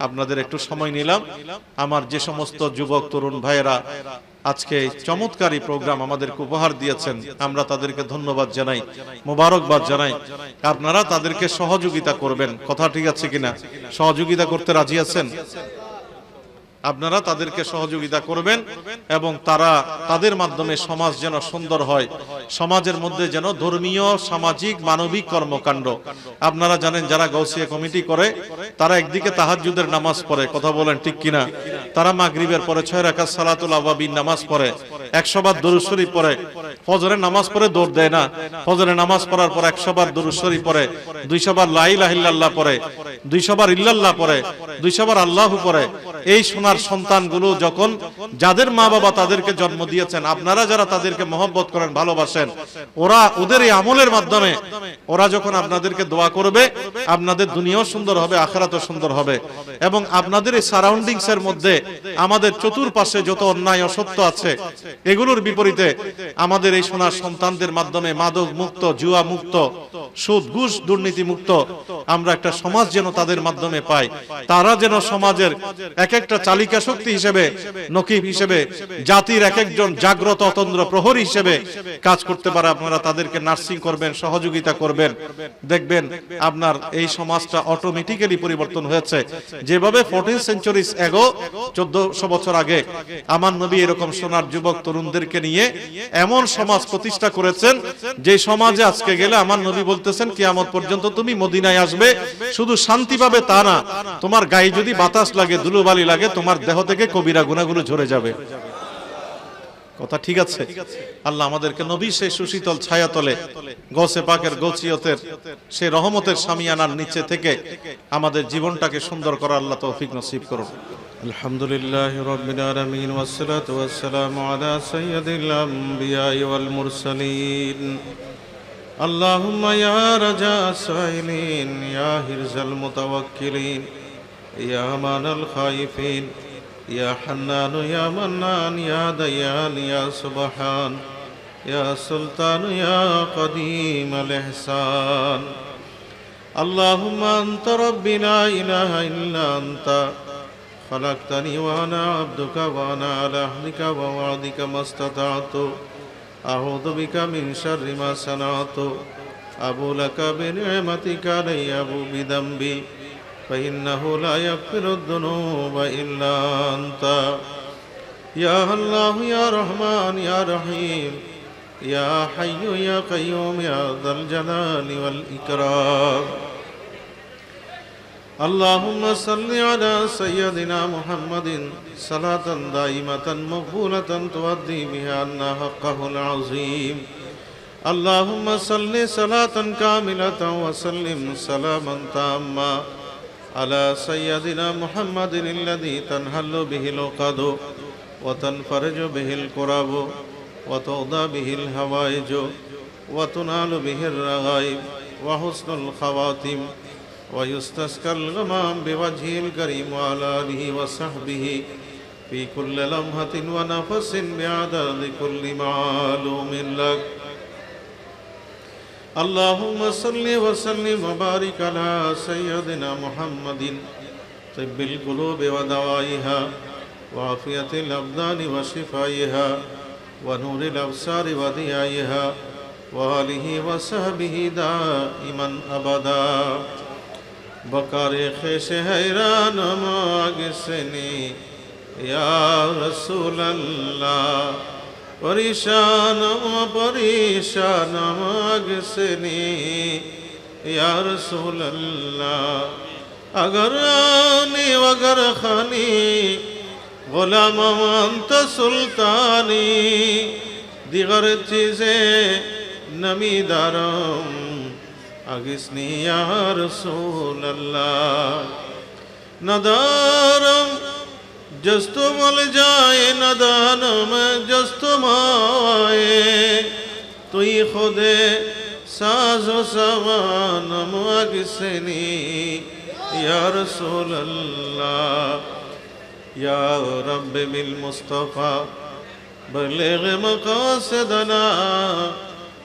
আপনাদের একটু সময় নিলাম। আমার যে সমস্ত যুবক তরুণ ভাইয়েরা আজকে চমৎকারী প্রোগ্রাম আমাদেরকে উপহার দিয়েছেন, আমরা তাদেরকে ধন্যবাদ জানাই, মোবারকবাদ জানাই। আপনারা তাদেরকে সহযোগিতা করবেন, কথা ঠিক আছে কিনা? সহযোগিতা করতে রাজি আছেন? আপনারা তাদেরকে সহযোগিতা করবেন এবং তাদের মাধ্যমে সমাজ যেন সুন্দর হয়, সমাজের মধ্যে যেন ধর্মীয়, সামাজিক, মানবিক কর্মকাণ্ড। আপনারা জানেন যারা গাউসিয়া কমিটি করে তারা একদিকে তাহাজ্জুদের নামাজ পড়ে, কথা বলেন ঠিক কিনা? তারা মাগরিবের পরে 6 রাকাত সালাতুল আওয়াবিন নামাজ পড়ে, 100 বার দরুদ শরীফ পড়ে, ফজরের নামাজ পড়ে দৌড় দেয় না, ফজরের নামাজ পড়ার পর 100 বার দরুদ শরীফ পড়ে, 200 বার লা ইলাহা ইল্লাল্লাহ পড়ে, 200 বার ইল্লাল্লাহ পড়ে, 200 বার আল্লাহু পড়ে। এই সোনার সন্তানগুলো যখন, যাদের মা বাবা তাদেরকে জন্ম দিয়েছেন, আপনারা যারা তাদেরকে মহব্বত করেন, ভালোবাসেন, ওদের এই আমলের মাধ্যমে ওরা যখন আপনাদেরকে দোয়া করবে, আপনাদের দুনিয়াও সুন্দর হবে, আখিরাতও সুন্দর হবে। এবং আপনাদের এই সারাউন্ডিংস এর মধ্যে আমাদের চতুর্পাশে যত অন্যায় অসত্য আছে, এগুলোর বিপরীতে আমাদের এই সোনার সন্তানদের মাধ্যমে মাদক মুক্ত, জুয়া মুক্ত, সুদ ঘুষ দুর্নীতি মুক্ত আমরা একটা সমাজ যেন তাদের মাধ্যমে পাই। তারা যেন সমাজের এক একটা চালিকা শক্তি হিসেবে, নকিব হিসেবে, জাতির এক একজন জাগ্রত অতন্দ্র প্রহরী হিসেবে কাজ করতে পারে। আপনারা তাদেরকে নার্সিং করবেন, সহযোগিতা করবেন, দেখবেন আপনার এই সমাজটা অটোমেটিক্যালি পরিবর্তন হয়েছে। যেভাবে 14th সেঞ্চুরিজ এগো, 1400 বছর আগে আমার নবী এরকম সোনার যুবক তরুণদেরকে নিয়ে এমন সমাজ প্রতিষ্ঠা করেছেন, যে সমাজে আজকে গেলে আমার নবী বলতেছেন কিয়ামত পর্যন্ত তুমি মদিনায় আসবে, শুধু শান্তি পাবে তা না, তোমার গায়ে যদি বাতাস লাগে, ধুলোবালি লাগে, তোমার দেহ থেকে কবিরা গুনাহগুলো ঝরে যাবে। কথা ঠিক আছে? আল্লাহ আমাদেরকে নবী সেই সুশীতল ছায়াতলে, গৌসে পাকের গৌসিয়তের সেই রহমতের শামিয়ানার নিচে থেকে আমাদের জীবনটাকে সুন্দর করার আল্লাহ তৌফিক নসিব করুন। আলহামদুলিল্লাহি রাব্বিল আলামিন ওয়াসসালাতু ওয়াসসালামু আলা সাইয়্যিদিল আমবিয়া ওয়াল মুরসালিন। আল্লাহুম্মা ইয়া রাজা সাইলিন, ইয়া হিরজাল মুতাওয়াক্কিলিন, ইয়া আমানাল খাইফিন, ইয়া হান্নান, ইয়া মান্নান, ইয়া দায়ান, ইয়া সুবহান, ইয়া সুলতান, ইয়া কদিম আল ইহসান। আল্লাহুম্মা আনতা রাব্বি লা ইলাহা ইল্লা আনতা খালাকতানি ওয়া আনা আবদুকা ওয়া আনা আলা আহদিকা ওয়া ওয়াদিকা মাস্তাতা'তু আউযু বিকা মিন শাররি মা সানা'তু আবু লাকা বিনি'মাতিকা আলাইয়া আবু বিদামবি فإنه لا يغفر الذنوب إلا أنت يا الله يا رحمن يا رحيم يا حي يا قيوم يا ذا الجلال والإكرام. اللهم صل على سيدنا محمد صلاة دائمة مقبولة تؤدي بها عنا حقه العظيم. اللهم صل صلاة كاملة وسلم سلاما تاما على سيدنا محمد الذي تنحل به العقد وتنفرج به الكرب وتقضى به الحوائج وتنال به الرغائب وحسن الخواتم ويستسقى الغمام بوجهه الكريم وعلى آله وصحبه في كل لمحة ونفس بعدد كل معلوم لك. اللهم صل وسلم وبارك على سيدنا محمد طب القلوب ودوائها وعافية الأبدان وشفائها ونور الأبصار وضيائها وآله وصحبه دائما أبدا. بقار خيش حيران ماغسني يا رسول الله پریشان پریشان ماغسنی یا رسول اللہ. اگر آنی وگر خانی غلام انت سلطانی دیگر چیزیں نمی دارم اگسنی یا رسول اللہ. ندارم जस्त मल जाए नदान में जस्त माए तुई खुदे साजो सवानम अगसनी या रसूल अल्लाह या रब बिल मुस्तफ़ा बलिग मक़ासिदना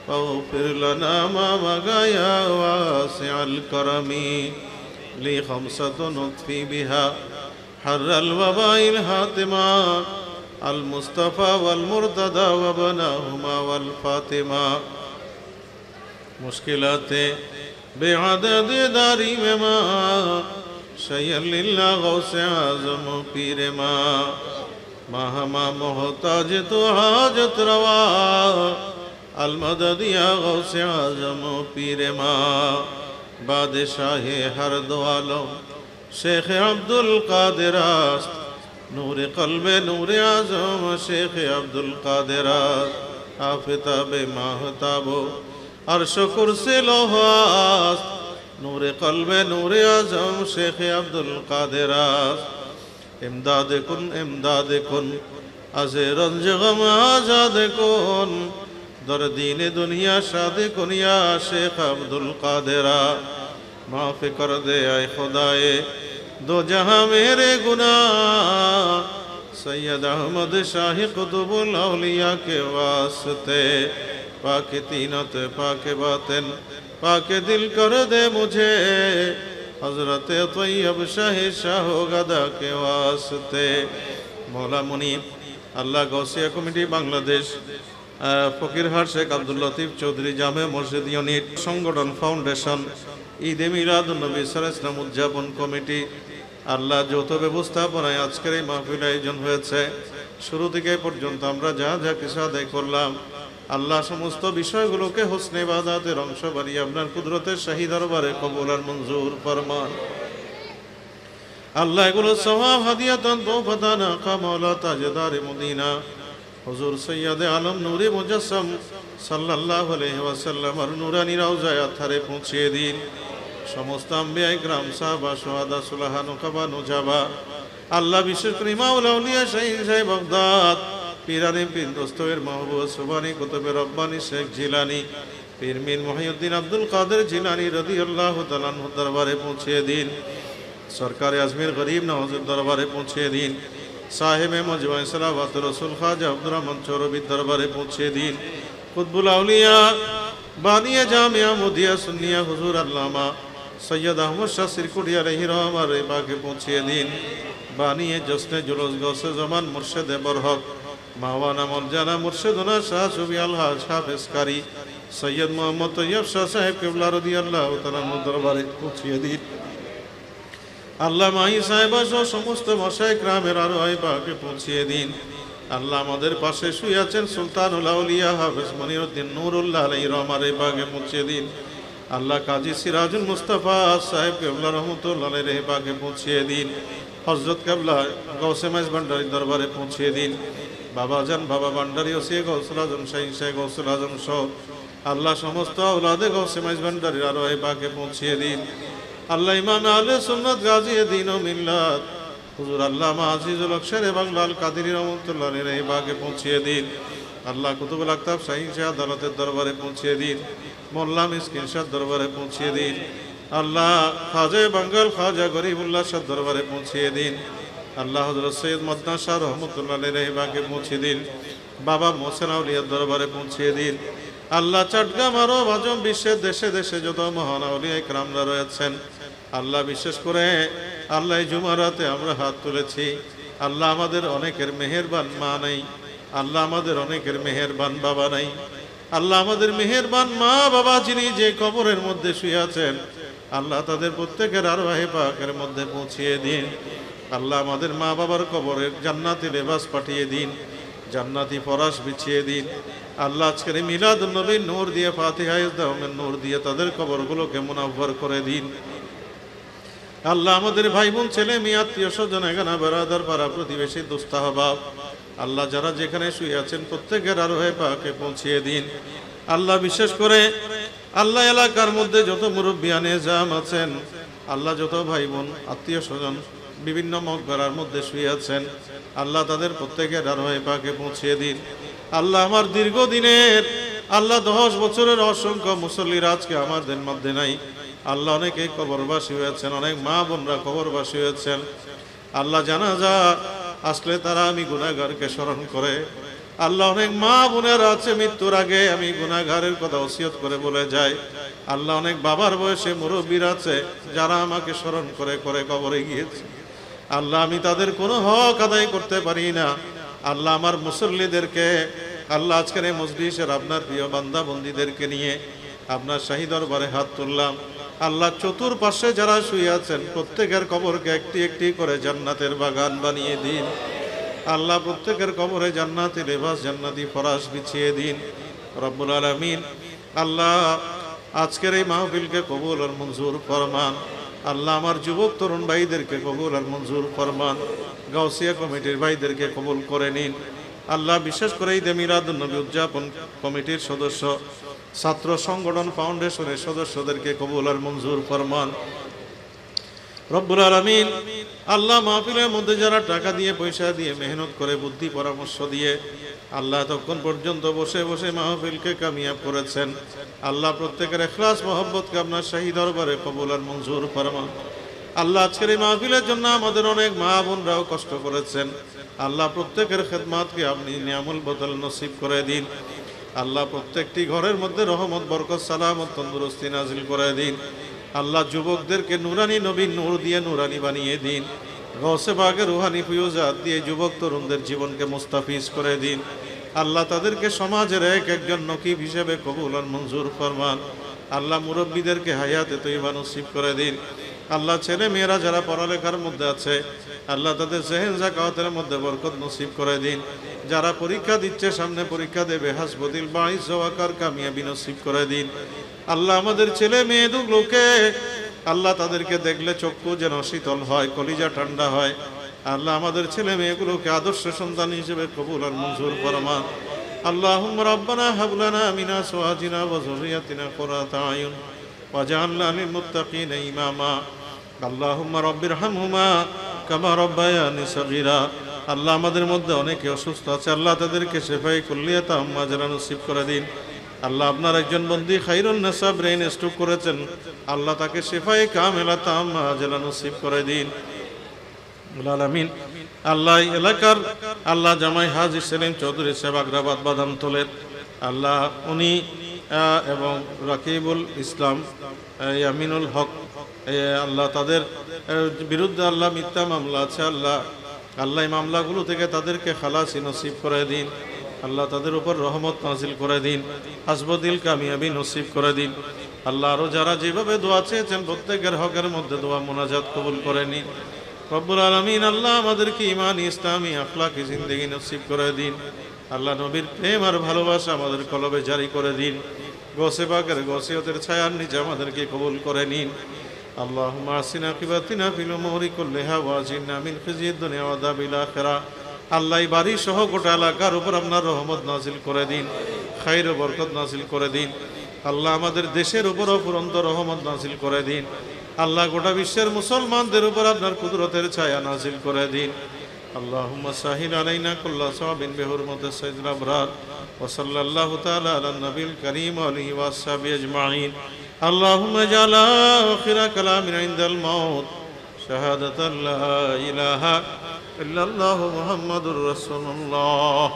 वग़फ़िर लना मा बग़ा या वासिअल करमी ली खमसतुन उत्फ़ी बिहा हर्रल वबाइल हातिमा अल मुस्तफ़ा वल मुर्तदा व बनाहुमा वल फातिमा मुश्किलाते बेअदद दारी में माँ शय्यलिल्ला गौसे आज़म पीर माँ हमा मोहताज तो हाजत रवा अल मदद या गौसे आज़म पीर माँ बादशाह हर दो आलम शेख अब्दुल कादिर नूर क़ल्बे नूर आज़म शेख अब्दुल कादिर आफ़िताब माहताबो अर्श कुर्सी लोहास नूर क़ल्बे नूर आज़म शेख अब्दुल कादिर इमदाद कुन अज़े रंज गम आज़ाद कुन दर दीन दुनिया शाद कुन या शेख अब्दुल कादिर माफ़ कर दे आए खुदाए दो जहां मेरे गुनाह सैयद अहमद शाह कुतुबुल औलिया के वास्ते पाके तीनत पाके बातिन पाके दिल कर दे मुझे हजरत तैयब शाह शाह गदा के वास्ते मौला मुनीब अल्लाह गौसिया कमिटी बांग्लादेश फकीरहाट शेख अब्दुल लतीफ चौधरी जामे मस्जिद यूनिट संगठन फाउंडेशन ঈদে মিলাদুন নবী সাল্লাল্লাহু আলাইহি ওয়াসাল্লাম উদযাপন কমিটি আল্লাহ যৌথ ব্যবস্থাপনায় আজকের এই মাহফিল আয়োজন হয়েছে। শুরু থেকে পর্যন্ত আমরা যা যা কিছু আদায় করলাম আল্লাহ সমস্ত বিষয়গুলোকে হোসনে ইবাদতের অংশ বানিয়ে আপনার কুদরতের শাহী দরবারে কবুল আর মঞ্জুর ফরমান। আল্লাহ এগুলো সওয়াব হাদিয়াতান তোফাতান আকা মাওলা তাজদার মদিনা হুজুর সৈয়দে আলম নূরে মুজাসসাম সাল্লাল্লাহু আলাইহি ওয়াসাল্লাম আর নূরানী রওজায় আথারে পৌঁছিয়ে দিন। সমস্ত আম্বিয়া ইকরাম সাহাবা শুহাদা সুলাহা নুকাবা নুজাবা আল্লাহ বিশেষ করে ইমামুল আউলিয়া শাহীন সাহেব বাগদাদ পীরানে পীর দস্তগীর মাহবুব সুবহানী কুতুবে রব্বানী শেখ জিলানী পীর মীর মুহিউদ্দিন আব্দুল কাদের জিলানী রাদিয়াল্লাহু তাআলা আনহু দরবারে পৌঁছিয়ে দিন। সরকারে আজমির গরিব নওয়াজের দরবারে পৌঁছিয়ে দিন। সাহেবে মজমুয়ে সালাওয়াত রাসূল খাজা আব্দুর রহমান চৌরবির দরবারে পৌঁছিয়ে দিন। কুতবুল আউলিয়া বানিয়ে জামিয়া মুদিয়া সুন্নিয়া হুজুর আল্লামা সৈয়দ আহমদ শাহ সিরকুটি আলাইহি রহমার বাগে পৌঁছিয়ে দিন। বানিয়ে জসনে জুলুস গৌসে জামান মুর্শিদ বরহক মাওলানা মৌলানা মুর্শিদুনা শাহ সুবি আলহাজ হাফেজ কারি সৈয়দ মোহাম্মদ তৈয়ব শাহ সাহেব কিবলা রাদিয়াল্লাহু তাআলা দরবারে পৌঁছিয়ে দিন। আল্লাহ মাহি সাহেবা সহ সমস্ত মশায়েখ রামের আরো পাকে পৌঁছিয়ে দিন। আল্লাহ আমাদের পাশে শুয়ে আছেন সুলতানুল আউলিয়া হাফেজ মনিরউদ্দিন নূরুল্লাহ আলাইহি রহমার পাকে পৌঁছিয়ে দিন। আল্লাহ কাজী সিরাজুল মুস্তাফা সাহেব কিবলা রহমাতুল্লাহ আলাইহি পাকে পৌঁছিয়ে দিন। হযরত কিবলা গৌসে মাইজ ভান্ডারীর দরবারে পৌঁছিয়ে দিন। বাবা জান বাবা ভান্ডারী ওসি গৌসুল আজম শাহীন শাহ গৌসুল আজম সহ আল্লাহ সমস্ত আওলাদে গৌসে মাইজ ভান্ডারীর আরো পাকে পৌঁছিয়ে দিন। আল্লাহ ইমাম আহলে সুন্নাত গাজী দ্বীন ও মিল্লাত হুজুর আল্লামা আজিজুল হক শেরে বাংলা আল কাদেরী রহমাতুল্লাহ আলাইহি বাগে পৌঁছিয়ে দিন। আল্লাহ কুতুবুল আকতাব শাহীন শাহ আদালতের দরবারে পৌঁছিয়ে দিন। মোল্লা মিসকিন শাহ দরবারে পৌঁছিয়ে দিন। আল্লাহ খাজা বাঙ্গাল খাজা গরিবুল্লাহ শাহ দরবারে পৌঁছিয়ে দিন। আল্লাহ হযরত সৈয়দ মদনা শাহ রহমাতুল্লাহ আলাইহি বাগে পৌঁছিয়ে দিন। বাবা মোহসেন আউলিয়ার দরবারে পৌঁছিয়ে দিন। আল্লাহ চট্টগ্রাম আরো আজম বিশ্বের দেশে দেশে যত মহান আউলিয়া ইকরামরা রয়েছেন আল্লাহ বিশেষ করে আল্লাহ জুমারাতে আমরা হাত তুলেছি। আল্লাহ আমাদের অনেকের মেহেরবান মা নাই, আল্লাহ আমাদের অনেকের মেহেরবান বাবা নাই। আল্লাহ আমাদের মেহেরবান মা বাবা যিনি যে কবরের মধ্যে শুয়ে আছেন আল্লাহ তাদের প্রত্যেকের আরওয়াহে পাকের মধ্যে পৌঁছিয়ে দিন। আল্লাহ আমাদের মা বাবার কবরের জান্নাতি লেবাস পাঠিয়ে দিন, জান্নাতি ফরাশ বিছিয়ে দিন। আল্লাহ আজকের মিলাদুন নবীর নূর দিয়ে ফাতিহা ইসলামের নূর দিয়ে তাদের কবরগুলোকে মুনাফফর করে দিন। আল্লাহ আমাদের ভাই বোন ছেলে মেয়ে আত্মীয় স্বজন এখানা বেরাদার পাড়া প্রতিবেশী দুস্তাহবাব আল্লাহ যারা যেখানে শুয়ে আছেন প্রত্যেকের আরোহে পাকে পৌঁছিয়ে দিন। আল্লাহ বিশেষ করে আল্লাহ এলাকার মধ্যে যত মুরব্বিয়ানে জাম আছেন আল্লাহ যত ভাই বোন আত্মীয় স্বজন বিভিন্ন মকবরার মধ্যে শুয়ে আছেন, আল্লাহ তাদের প্রত্যেকের রহে পাকে পৌঁছিয়ে দিন। আল্লাহ আমার দীর্ঘদিনের আল্লাহ 10 বছরের অসংখ্য মুসল্লিরা আজকে আমাদের মধ্যে নাই। আল্লাহ অনেকেই কবরবাসী হয়েছেন, অনেক মা বোনরা কবরবাসী হয়েছেন। আল্লাহ জানাজা আসলে তারা আমি গুনাহগারকে স্মরণ করে, আল্লাহ অনেক মা বোনেরা আছে মৃত্যুর আগে আমি গুনাহগারের কথা ওসিয়ত করে বলে যায়। আল্লাহ অনেক বাবার বয়সে মুরব্বীরা আছে যারা আমাকে স্মরণ করে করে কবরে গিয়েছে। আল্লাহ আমি তাদের কোনো হক আদায় করতে পারি না। আল্লাহ আমার মুসল্লিদেরকে, আল্লাহ আজকের এই মজলিসের আপনার প্রিয় বান্দা বন্দীদেরকে নিয়ে আপনার শাহী দরবারে হাত তুললাম। আল্লাহ চতুর্পাশে যারা শুয়ে আছেন প্রত্যেকের কবরকে একটি একটি করে জান্নাতের বাগান বানিয়ে দিন। আল্লাহ প্রত্যেকের কবরে জান্নাতি লেবাস, জান্নাতি ফরাশ বিছিয়ে দিন রব্বুল আলামিন। আল্লাহ আজকের এই মাহফিলকে কবুল আর মঞ্জুর ফরমান। আল্লাহ আমার যুবক তরুণ ভাইদেরকে কবুল আর মঞ্জুর ফরমান। গাউসিয়া কমিটির ভাইদেরকে কবুল করে নিন। আল্লাহ বিশেষ করে ঈদে মিলাদুন্নবী উদযাপন কমিটির সদস্য, ছাত্র সংগঠন ফাউন্ডেশনের সদস্যদেরকে কবুল আর মঞ্জুর ফরমান রব্বুল আলামিন। আল্লাহ মাহফিলের মধ্যে যারা টাকা দিয়ে, পয়সা দিয়ে, মেহনত করে, বুদ্ধি পরামর্শ দিয়ে আল্লাহ তখন পর্যন্ত বসে বসে মাহফিলকে কামিয়াব করেছেন, আল্লাহ প্রত্যেকের ইখলাস মহব্বতকে আপনার শাহী দরবারে কবুল আর মঞ্জুর ফরমান। আল্লাহ আজকের এই মাহফিলের জন্য আমাদের অনেক মা বোনরাও কষ্ট করেছেন, আল্লাহ প্রত্যেকের খেদমাতকে আপনি নিয়ামুল বদল নসিব করে দিন। আল্লাহ প্রত্যেকটি ঘরের মধ্যে রহমত, বরকত, সালামত, তন্দুরস্তি নাজিল করে দিন। আল্লাহ যুবকদেরকে নুরানি নবীন নূর দিয়ে নুরানি বানিয়ে দিন। গৌসে পাকের রুহানি ফিউজাত দিয়ে যুবক তরুণদের জীবনকে মুস্তাফিজ করে দিন। আল্লাহ তাদেরকে সমাজের এক একজন নকিব হিসেবে কবুল আর মঞ্জুর ফরমান। আল্লাহ মুরব্বীদেরকে হায়াতে তৈবা নসিব করে দিন। আল্লাহ ছেলে মেয়েরা যারা পড়ালেখার মধ্যে আছে আল্লাহ তাদের জেহেন যাকাতের মধ্যে বরকত নসিব করে দিন। যারা পরীক্ষা দিচ্ছে, সামনে পরীক্ষা দেবে, হাসবদিল বাইস জওয়াকার কামিয়াবি নসিব করে দিন। আল্লাহ আমাদের ছেলে মেয়েগুলোকে আল্লাহ তাদেরকে দেখলে চক্ষু যেন শীতল হয়, কলিজা ঠান্ডা হয়। আল্লাহ আমাদের ছেলে মেয়েগুলোকে আদর্শ সন্তান হিসেবে কবুল আর মঞ্জুর ফরমান। আল্লাহুম্মা রাব্বানা হাব লানা মিন আজওয়াজিনা ওয়া যুররিয়াতিনা কুররাতা আয়ুন ওয়াজআলনা লিল মুত্তাকিনা ইমামা। আল্লাহুম্মা রাব্বিরহামহুমা কামা রাব্বায়ানি সগীরা। আল্লাহ আমাদের মধ্যে অনেকে অসুস্থ আছে, আল্লাহ তাদেরকে শিফায়ে কুল্লিয়া তাম্মা জানা নসিব করে দিন। আল্লাহ আপনার একজন বন্দী খাইরুন নেসা ব্রেইন স্ট্রোক করেছেন, আল্লাহ তাকে শিফায়ে কামিলা তাম্মা জানা নসিব করে দিন আলামিন। আল্লাহ এলাকার আল্লাহ জামাই হাজী সেলিম চৌধুরী সেবাগ্রাবাদ বাদামতলের আল্লাহ উনি এবং রাকিবুল ইসলাম, ইয়ামিনুল হক, আল্লাহ তাদের বিরুদ্ধে আল্লাহ মিথ্যা মামলা আছে, আল্লাহ এই মামলাগুলো থেকে তাদেরকে খালাসি নসিব করে দিন। আল্লাহ তাদের উপর রহমত নাজিল করে দিন, হাসবদিল কামিয়াবি নসিব করে দিন। আল্লাহ আরো যারা যেভাবে দোয়া চেয়েছেন প্রত্যেকের হকের মধ্যে দোয়া মোনাজাত কবুল করে নিন রব্বুল আলামিন। আল্লাহ আমাদেরকে ঈমান, ইসলামী, আখলাকি জিন্দেগি নসিব করে দিন। আল্লাহ নবীর প্রেম আর ভালোবাসা আমাদের কলবে জারি করে দিন। গৌসে পাকের গৌসিয়তের ছায়ার নিচে আমাদেরকে কবুল করে নিন। আল্লাহুম্মা আসিনা আকিবাতিনা ফিল উমুরি কুল্লিহা ওয়া আজিরনা মিন খিজিয়িদ দুনিয়া ওয়া আযাবিল আখিরাহ। আল্লাহ এই বাড়ি সহ গোটা এলাকার উপর আপনার রহমত নাজিল করে দিন, খাইর ও বরকত নাজিল করে দিন। আল্লাহ আমাদের দেশের উপরও ফুরন্ত রহমত নাজিল করে দিন। আল্লাহ গোটা বিশ্বের মুসলমানদের উপর আপনার কুদরতের ছায়া নাজিল করে দিন। আল্লাহুম্মা সাহিল আলাইনা কুল্লা সাওয়াবিন বিহুরমতি সাইয়্যিদিল আবরার ওয়া সাল্লাল্লাহু তাআলা আলা নবিল কারীম ওয়া আলিহি ওয়া আসহাবিহি আজমাইন। আল্লাহুম্মা জাল আখিরা কালামিনা ইনদাল মাউত শাহাদাতান লা ইলাহা ইল্লাল্লাহু মুহাম্মাদুর রাসূলুল্লাহ।